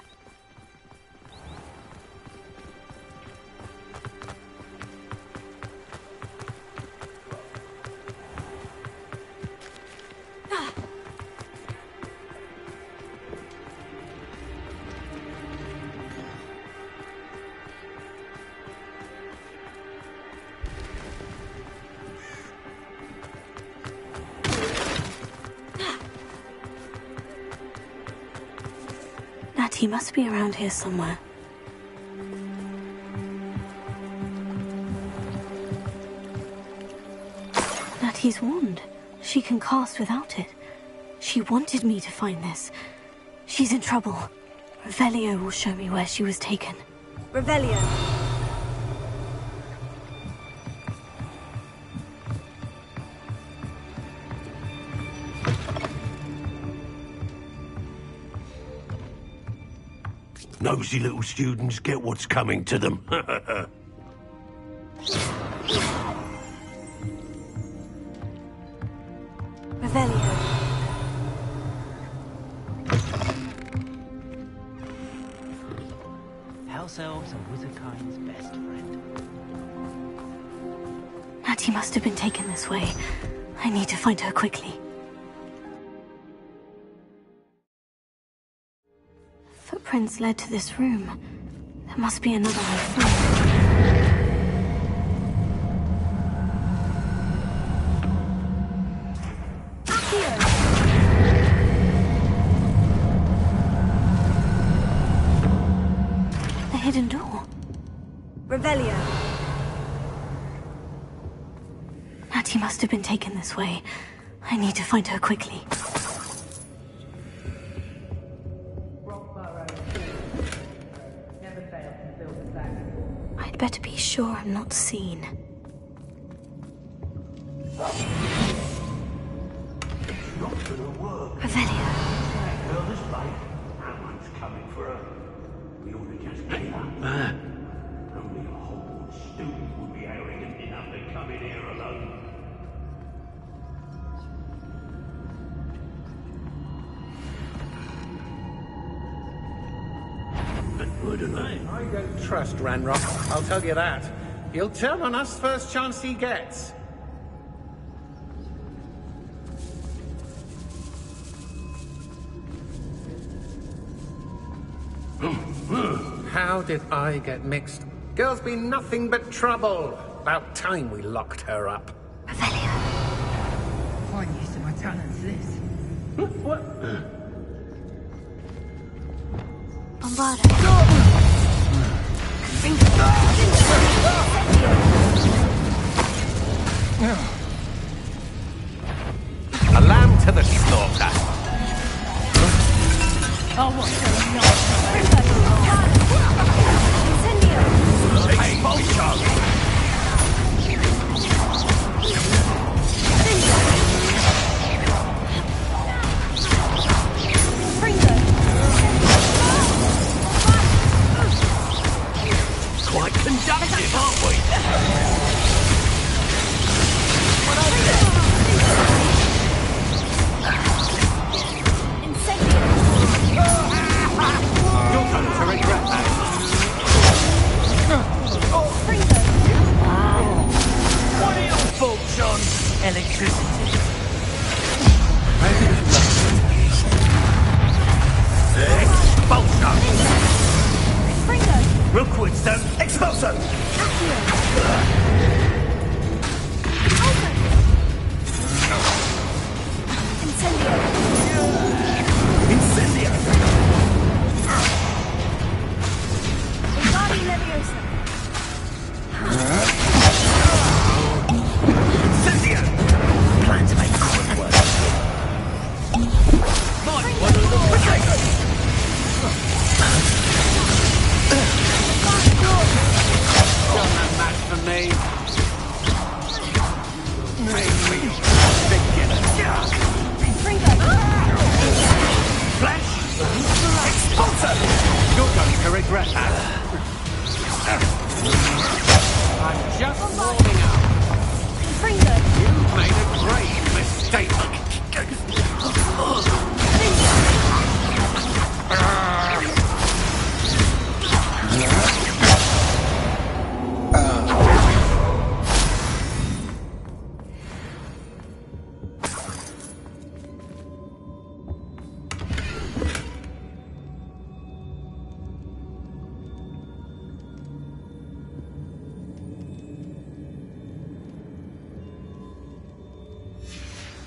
He must be around here somewhere. Natty's wand. She can cast without it. She wanted me to find this. She's in trouble. Revelio will show me where she was taken. Revelio. Nosy little students get what's coming to them. Revelio. House elves are Wizardkind's best friend. Natty must have been taken this way. I need to find her quickly. Footprints led to this room. There must be another way through. The hidden door. Revelio. Natty must have been taken this way. I need to find her quickly. I'd better be sure I'm not seen. Revelio. Only a Hogwarts student would be arrogant enough to come in here alone. I don't trust Ranrock, I'll tell you that. He'll turn on us first chance he gets. How did I get mixed? Girl's been nothing but trouble. About time we locked her up. Fine use of my talents, this. What? Bombarda. A lamb to the slaughter. Oh, what Quite conductive, aren't we? You're going to regret that. What are your thoughts on electricity? Expulsion! Rookwood Stone, expulsion! Incendio! Incendio! Plan to make quick work. Might want to look potato! Got no match for me. Flash! Expulsion! You're going to regret that. I'm just warming up. You've made a grave mistake.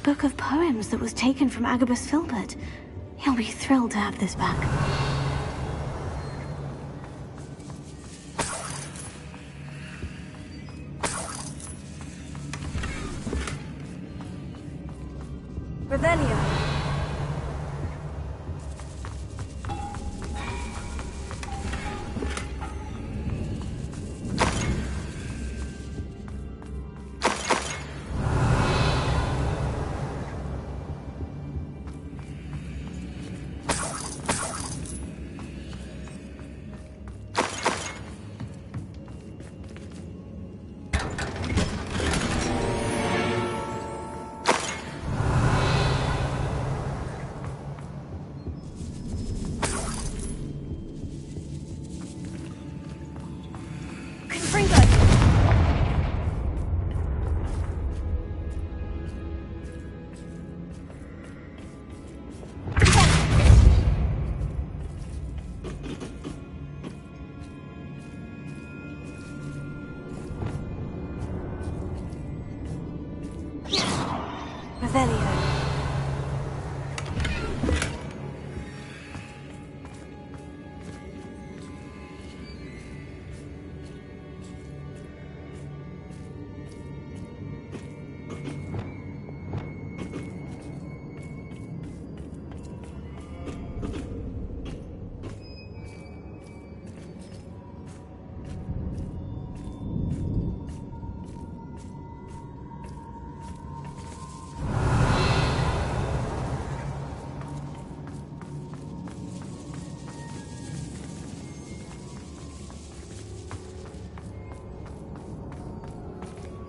Book of poems that was taken from Agabus Filbert. He'll be thrilled to have this back. Revelio.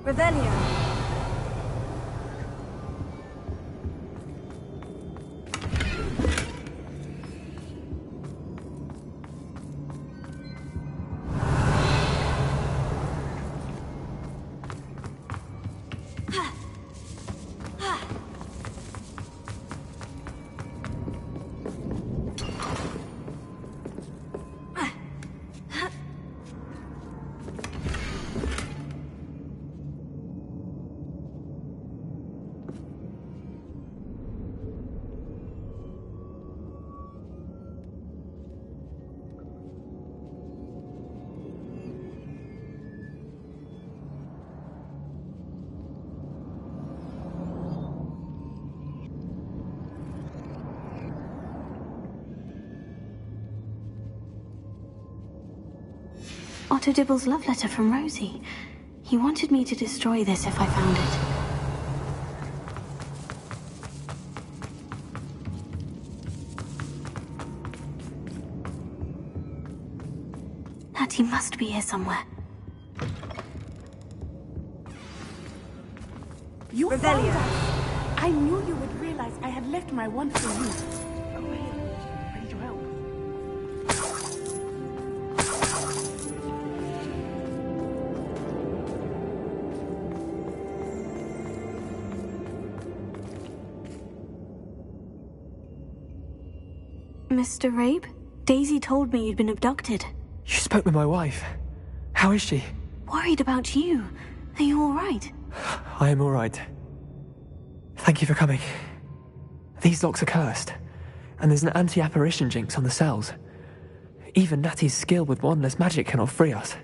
Revelio. Otto Dibble's love letter from Rosie. He wanted me to destroy this if I found it. Natty must be here somewhere. You found us. I knew you would realize I had left my wand for you. Ready to help. Mr. Rabe? Daisy told me you'd been abducted. You spoke with my wife. How is she? Worried about you. Are you all right? I am all right. Thank you for coming. These locks are cursed, and there's an anti-apparition jinx on the cells. Even Natty's skill with wandless magic cannot free us.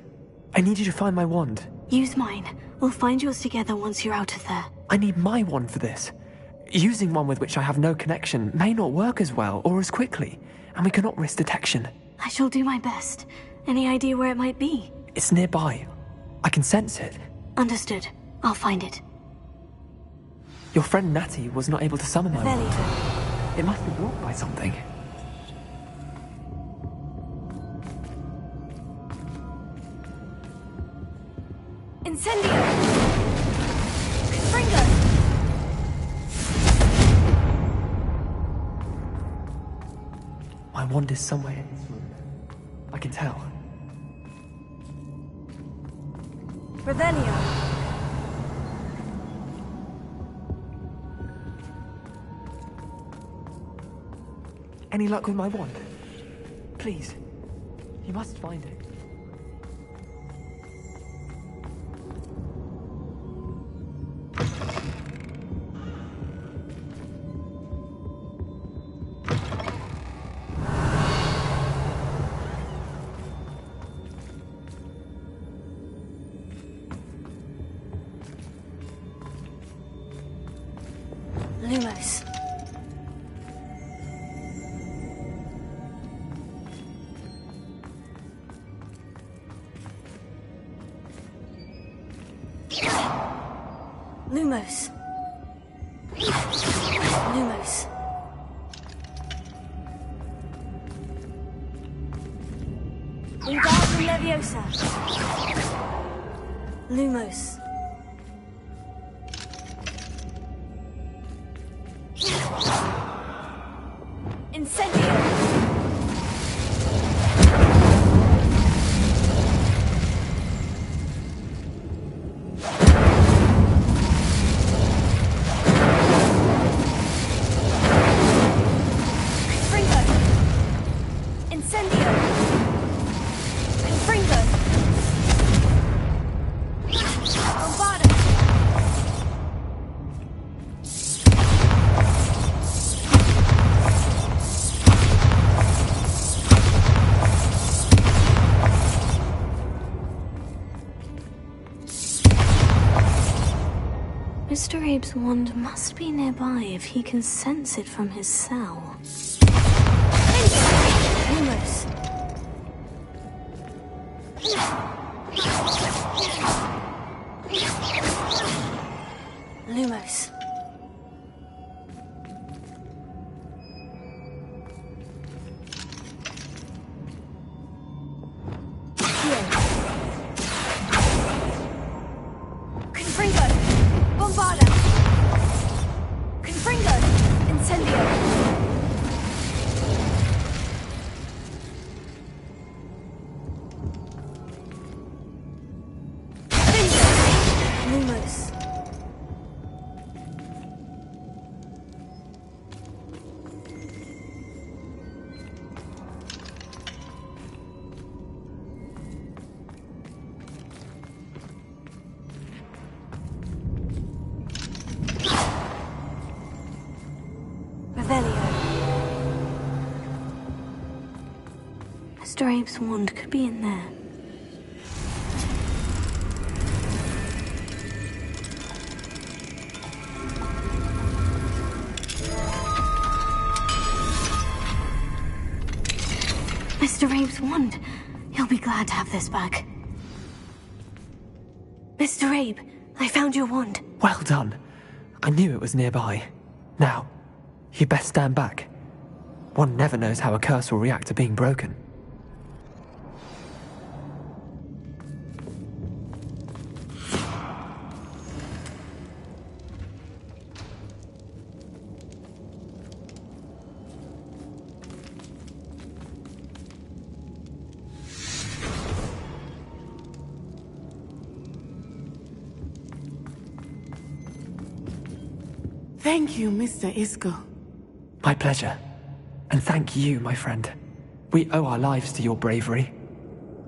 I need you to find my wand. Use mine. We'll find yours together once you're out of there. I need my wand for this. Using one with which I have no connection may not work as well or as quickly, and we cannot risk detection. I shall do my best. Any idea where it might be? It's nearby. I can sense it. Understood. I'll find it. Your friend Natty was not able to summon my wand. It must be blocked by something. Incendio! Confringo! My wand is somewhere in this room. I can tell. Revelio! Any luck with my wand? Please. You must find it. Lumos. Lumos. Lumos. Wingardium Leviosa. Lumos. Incendio. Mr. Abe's wand must be nearby if he can sense it from his cell. Lumos. Lumos. Mr. Abe's wand could be in there. Mr. Abe's wand. He'll be glad to have this back. Mr. Abe, I found your wand. Well done. I knew it was nearby. Now, you best stand back. One never knows how a curse will react to being broken. Thank you, Mr. Isco. My pleasure. And thank you, my friend. We owe our lives to your bravery.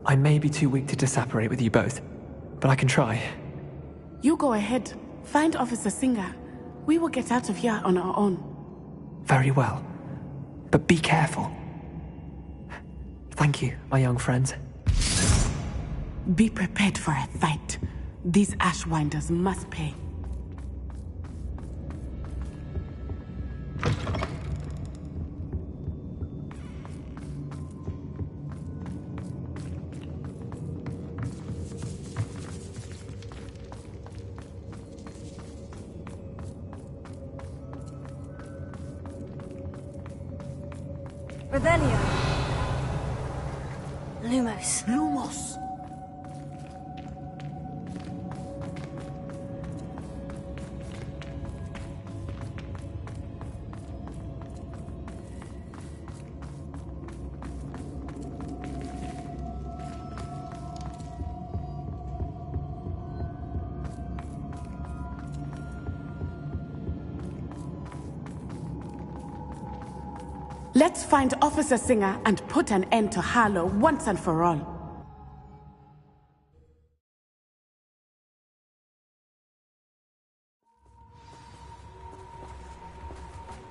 I may be too weak to disapparate with you both, but I can try. You go ahead. Find Officer Singer. We will get out of here on our own. Very well. But be careful. Thank you, my young friends. Be prepared for a fight. These Ashwinders must pay. Revelio. Lumos. Lumos. Let's find Officer Singer and put an end to Harlow once and for all.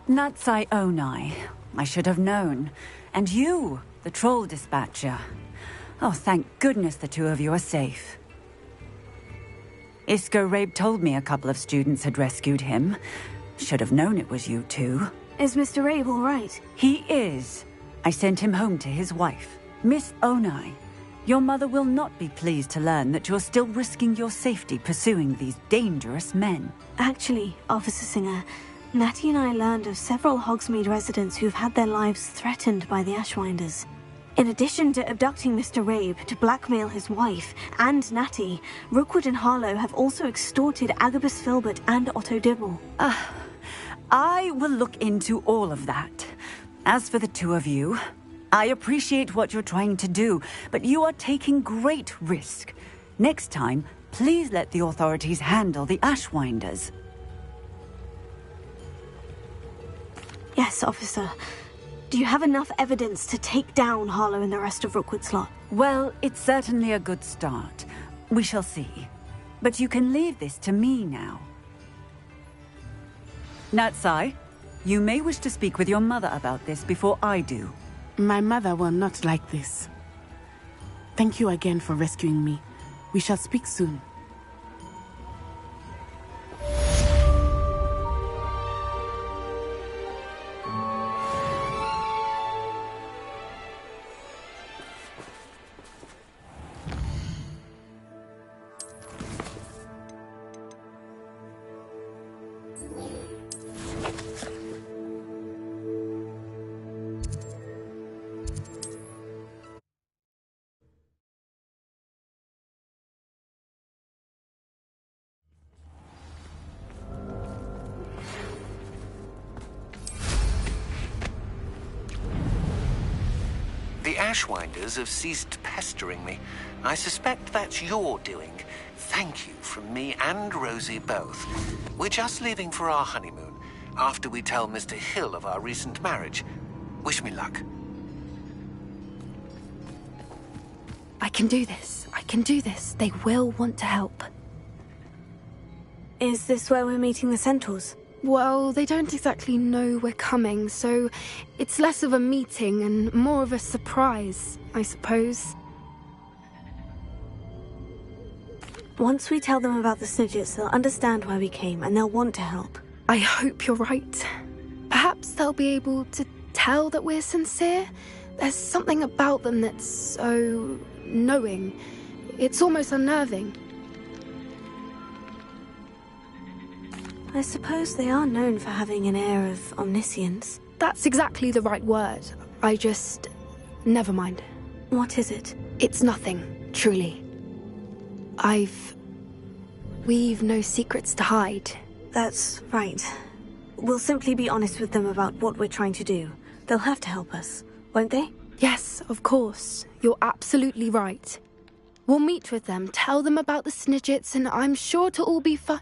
Natsai Onai. I should have known. And you, the troll dispatcher. Oh, thank goodness the two of you are safe. Isco Rabe told me a couple of students had rescued him. Should have known it was you two. Is Mr. Rabe all right? He is. I sent him home to his wife, Miss Onai. Your mother will not be pleased to learn that you're still risking your safety pursuing these dangerous men. Actually, Officer Singer, Natty and I learned of several Hogsmeade residents who've had their lives threatened by the Ashwinders. In addition to abducting Mr. Rabe to blackmail his wife and Natty, Rookwood and Harlow have also extorted Agabus Filbert and Otto Dibble. I will look into all of that. As for the two of you, I appreciate what you're trying to do, but you are taking great risk. Next time, please let the authorities handle the Ashwinders. Yes, officer. Do you have enough evidence to take down Harlow and the rest of Rookwood's lot? Well, it's certainly a good start. We shall see. But you can leave this to me now. Natsai, you may wish to speak with your mother about this before I do. My mother will not like this. Thank you again for rescuing me. We shall speak soon. The Ashwinders have ceased pestering me. I suspect that's your doing. Thank you from me and Rosie both. We're just leaving for our honeymoon, after we tell Mr. Hill of our recent marriage. Wish me luck. I can do this. I can do this. They will want to help. Is this where we're meeting the Centaurs? Well, they don't exactly know we're coming, so it's less of a meeting and more of a surprise, I suppose. Once we tell them about the Snidgets, they'll understand why we came and they'll want to help. I hope you're right. Perhaps they'll be able to tell that we're sincere. There's something about them that's so knowing. It's almost unnerving. I suppose they are known for having an air of omniscience. That's exactly the right word. Never mind. What is it? It's nothing, truly. We've no secrets to hide. That's right. We'll simply be honest with them about what we're trying to do. They'll have to help us, won't they? Yes, of course. You're absolutely right. We'll meet with them, tell them about the Snidgets, and I'm sure to all be fine.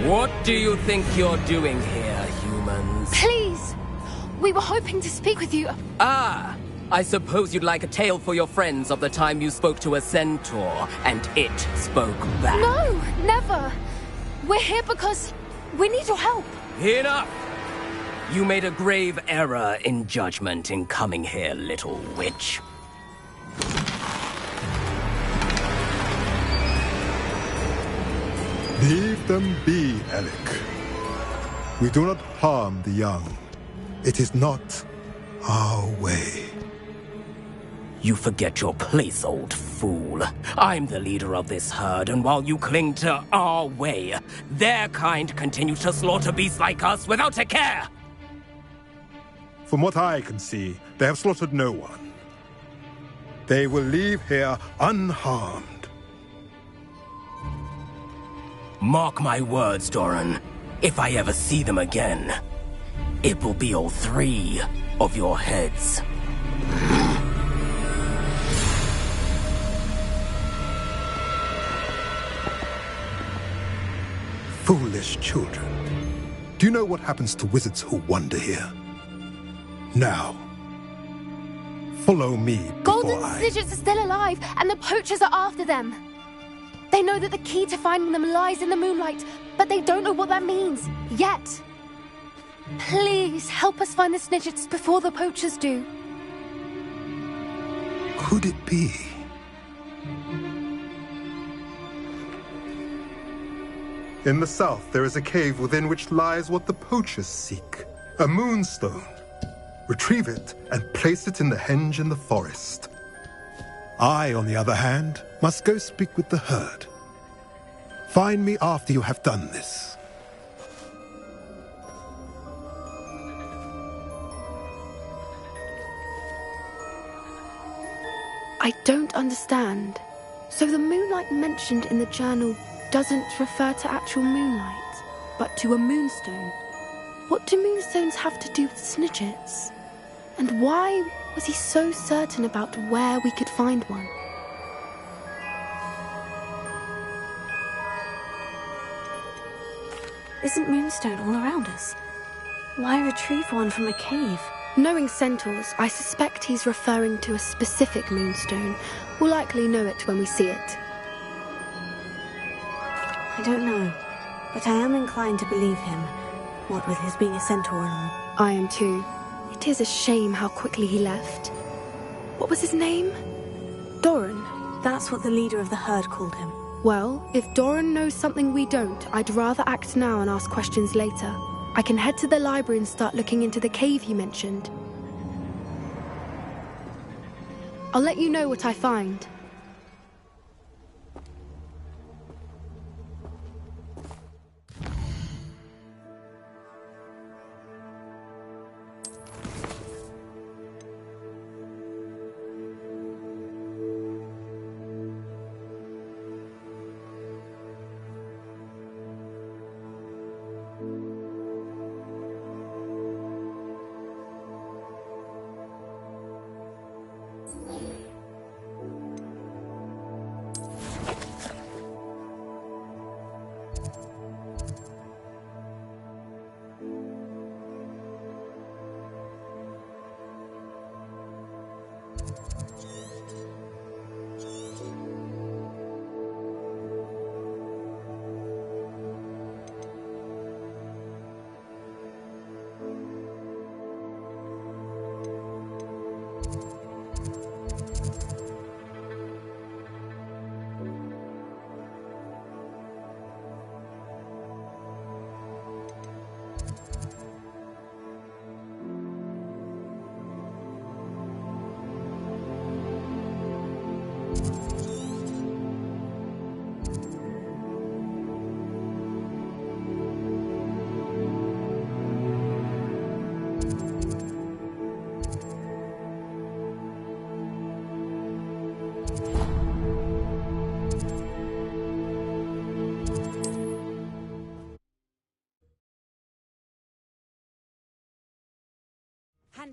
What do you think you're doing here, humans? Please! We were hoping to speak with you. Ah! I suppose you'd like a tale for your friends of the time you spoke to a centaur, and it spoke back. No! Never! We're here because we need your help. Enough! You made a grave error in judgment in coming here, little witch. Leave them be, Alec. We do not harm the young. It is not our way. You forget your place, old fool. I'm the leader of this herd, and while you cling to our way, their kind continue to slaughter beasts like us without a care! From what I can see, they have slaughtered no one. They will leave here unharmed. Mark my words, Doran. If I ever see them again, it will be all 3 of your heads. Foolish children. Do you know what happens to wizards who wander here? Now, follow me Golden before Snidgets are still alive, and the poachers are after them. They know that the key to finding them lies in the moonlight, but they don't know what that means, yet. Please, help us find the Snidgets before the poachers do. Could it be? In the south, there is a cave within which lies what the poachers seek. A moonstone. Retrieve it and place it in the henge in the forest. I, on the other hand, must go speak with the herd. Find me after you have done this. I don't understand. So the moonlight mentioned in the journal doesn't refer to actual moonlight, but to a moonstone. What do moonstones have to do with Snidgets? And why was he so certain about where we could find one? Isn't Moonstone all around us? Why retrieve one from a cave? Knowing centaurs, I suspect he's referring to a specific moonstone. We'll likely know it when we see it. I don't know, but I am inclined to believe him, what with his being a centaur and all. I am too. It is a shame how quickly he left. What was his name? Doran. That's what the leader of the herd called him. Well, if Doran knows something we don't, I'd rather act now and ask questions later. I can head to the library and start looking into the cave you mentioned. I'll let you know what I find.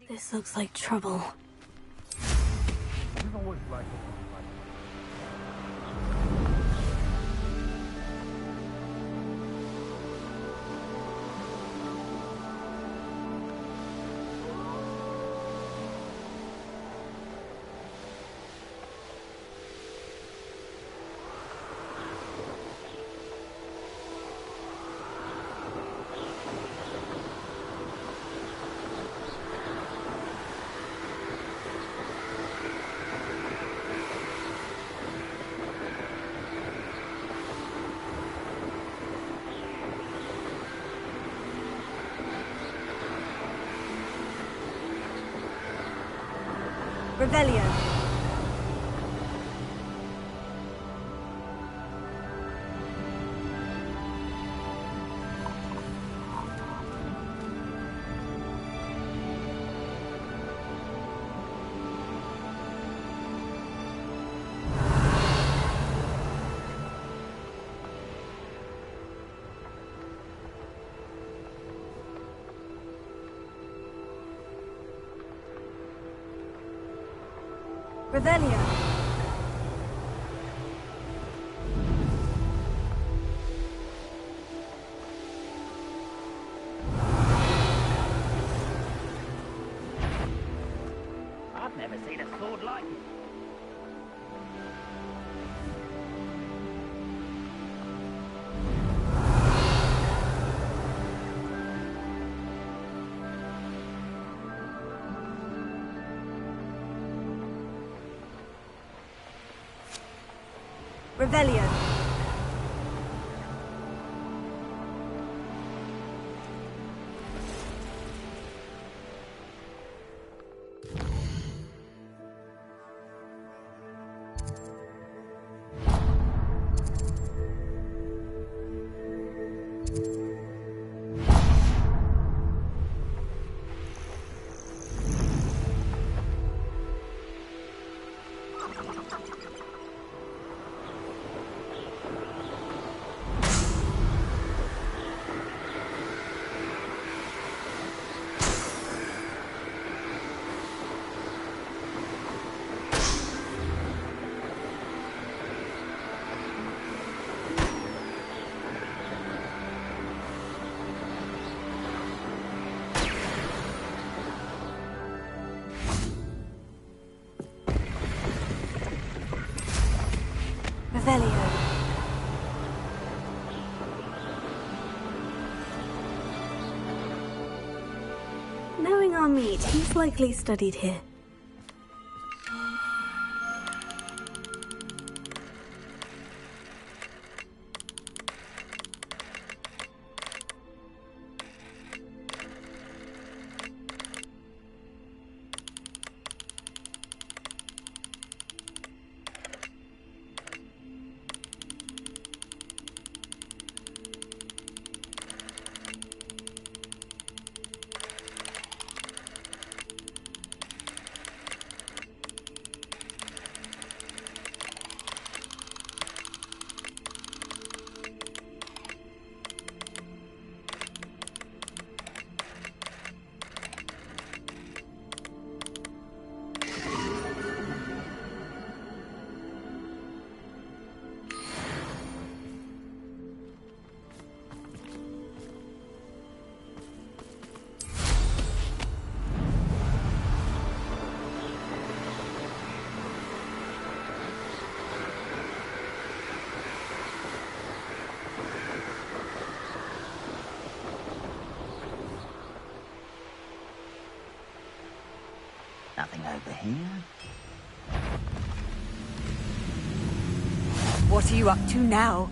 This looks like trouble. Revelio. Revelio. I've never seen a sword like it. Revelio. Revelio. Knowing our meat, he's likely studied here. Nothing over here. What are you up to now?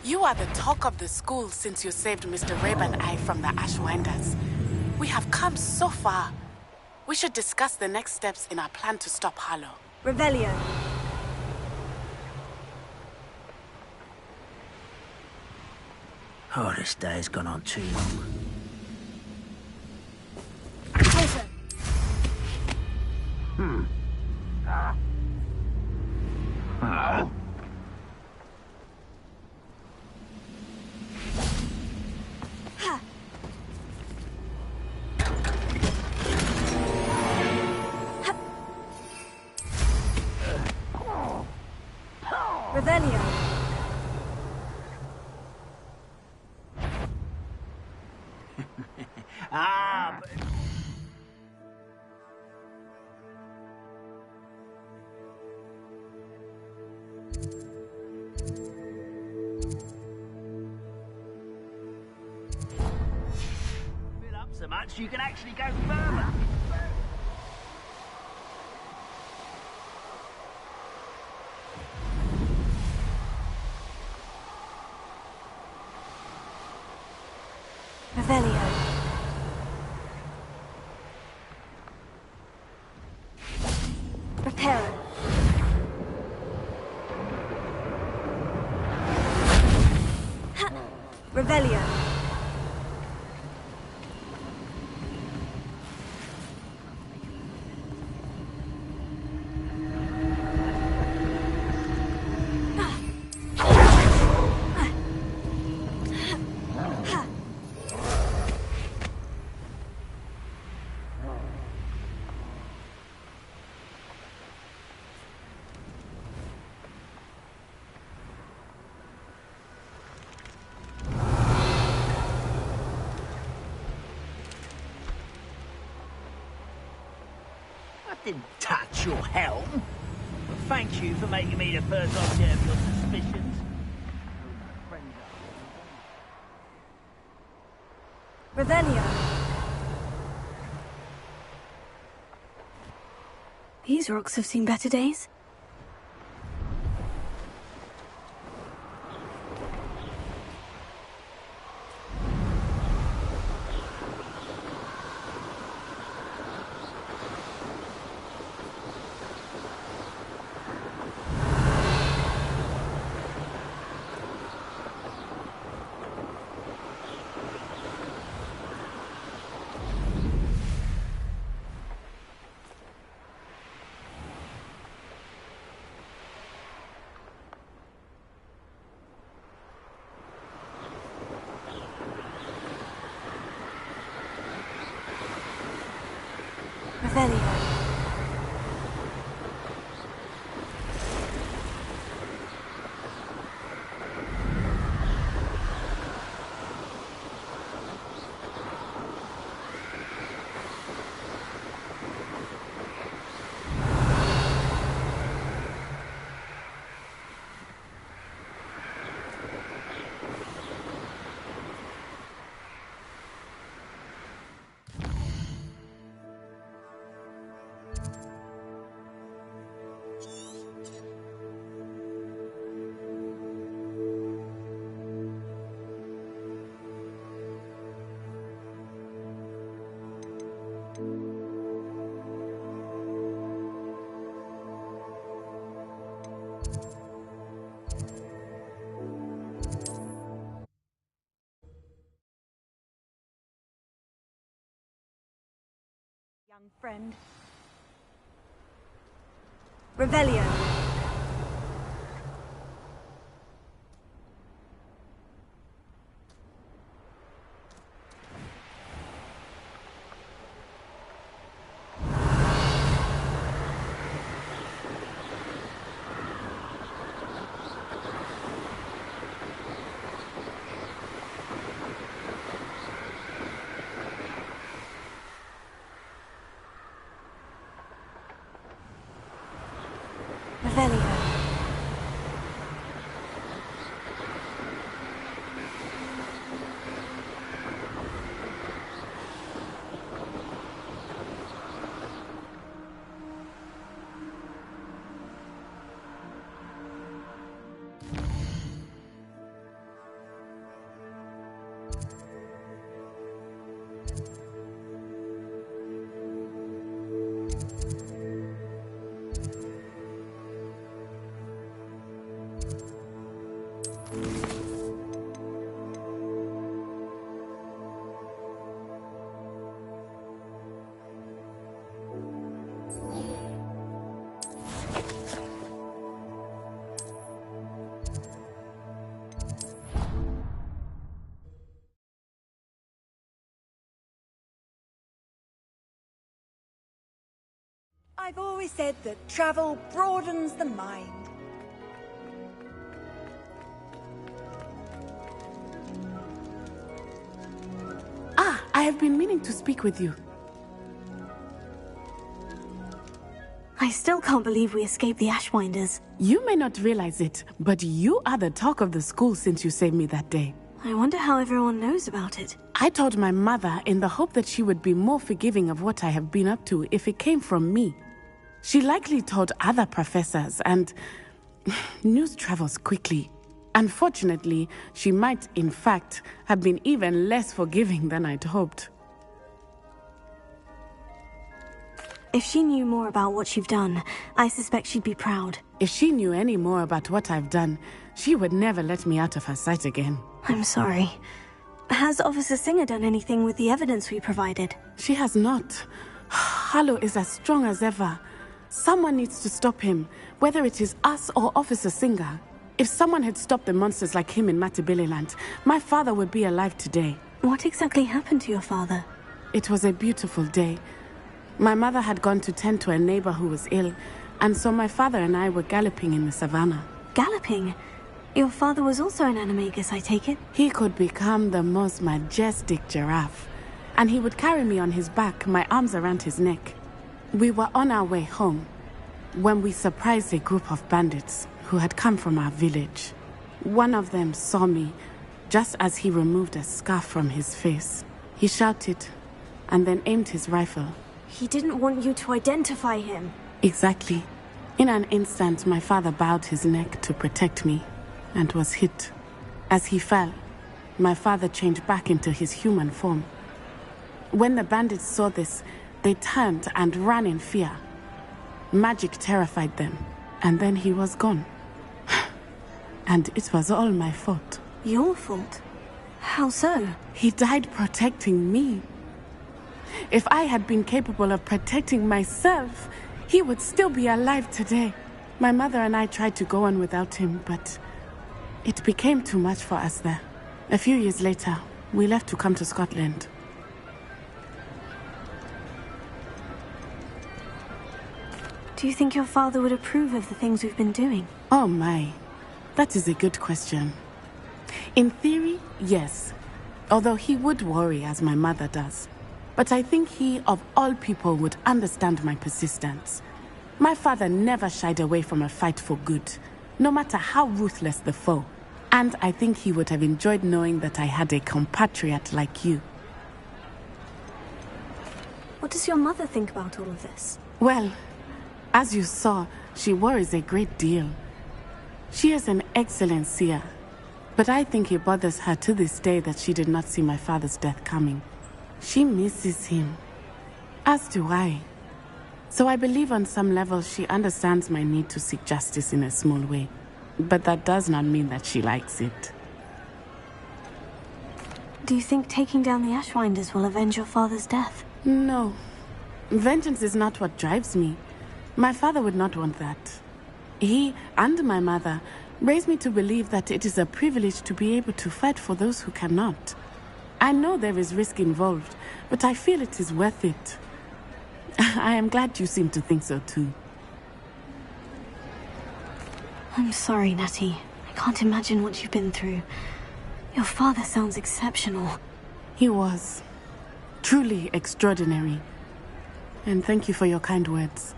You are the talk of the school since you saved Mr. Rabe and I from the Ashwinders. We have come so far. We should discuss the next steps in our plan to stop Harlow. Revelio. Oh, this day's gone on too long. Ah, but... Fill up so much you can actually go further. Revelio. Reparo. Revelio. Didn't touch your helm. Thank you for making me the first object of your suspicions. Revelio. These rocks have seen better days. Revelio. Young friend. Revelio. Revelio. I've always said that travel broadens the mind. Ah, I have been meaning to speak with you. I still can't believe we escaped the Ashwinders. You may not realize it, but you are the talk of the school since you saved me that day. I wonder how everyone knows about it. I told my mother in the hope that she would be more forgiving of what I have been up to if it came from me. She likely told other professors, and news travels quickly. Unfortunately, she might, in fact, have been even less forgiving than I'd hoped. If she knew more about what you've done, I suspect she'd be proud. If she knew any more about what I've done, she would never let me out of her sight again. I'm sorry. Has Officer Singer done anything with the evidence we provided? She has not. Harlow is as strong as ever. Someone needs to stop him, whether it is us or Officer Singer. If someone had stopped the monsters like him in Matabeleland, my father would be alive today. What exactly happened to your father? It was a beautiful day. My mother had gone to tend to a neighbor who was ill, and so my father and I were galloping in the savannah. Galloping? Your father was also an animagus, I take it? He could become the most majestic giraffe, and he would carry me on his back, my arms around his neck. We were on our way home when we surprised a group of bandits who had come from our village. One of them saw me just as he removed a scarf from his face. He shouted and then aimed his rifle. He didn't want you to identify him. Exactly. In an instant, my father bowed his neck to protect me and was hit. As he fell, my father changed back into his human form. When the bandits saw this, they turned and ran in fear. Magic terrified them, and then he was gone. And it was all my fault. Your fault? How so? He died protecting me. If I had been capable of protecting myself, he would still be alive today. My mother and I tried to go on without him, but it became too much for us there. A few years later, we left to come to Scotland. Do you think your father would approve of the things we've been doing? Oh my, that is a good question. In theory, yes. Although he would worry, as my mother does. But I think he, of all people, would understand my persistence. My father never shied away from a fight for good, no matter how ruthless the foe. And I think he would have enjoyed knowing that I had a compatriot like you. What does your mother think about all of this? Well, as you saw, she worries a great deal. She is an excellent seer, but I think it bothers her to this day that she did not see my father's death coming. She misses him, as do I. So I believe on some level she understands my need to seek justice in a small way. But that does not mean that she likes it. Do you think taking down the Ashwinders will avenge your father's death? No. Vengeance is not what drives me. My father would not want that. He and my mother raised me to believe that it is a privilege to be able to fight for those who cannot. I know there is risk involved, but I feel it is worth it. I am glad you seem to think so too. I'm sorry, Natty. I can't imagine what you've been through. Your father sounds exceptional. He was. Truly extraordinary. And thank you for your kind words.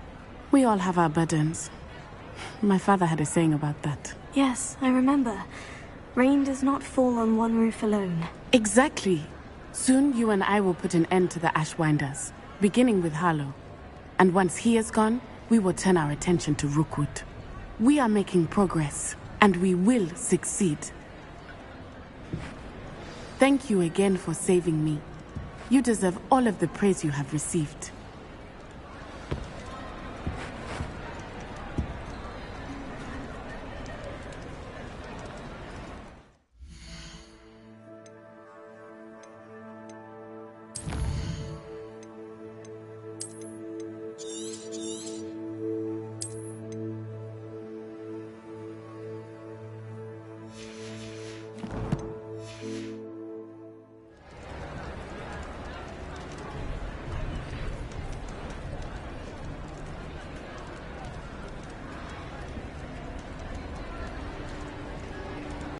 We all have our burdens. My father had a saying about that. Yes, I remember. Rain does not fall on one roof alone. Exactly. Soon you and I will put an end to the Ashwinders, beginning with Harlow. And once he is gone, we will turn our attention to Rookwood. We are making progress, and we will succeed. Thank you again for saving me. You deserve all of the praise you have received.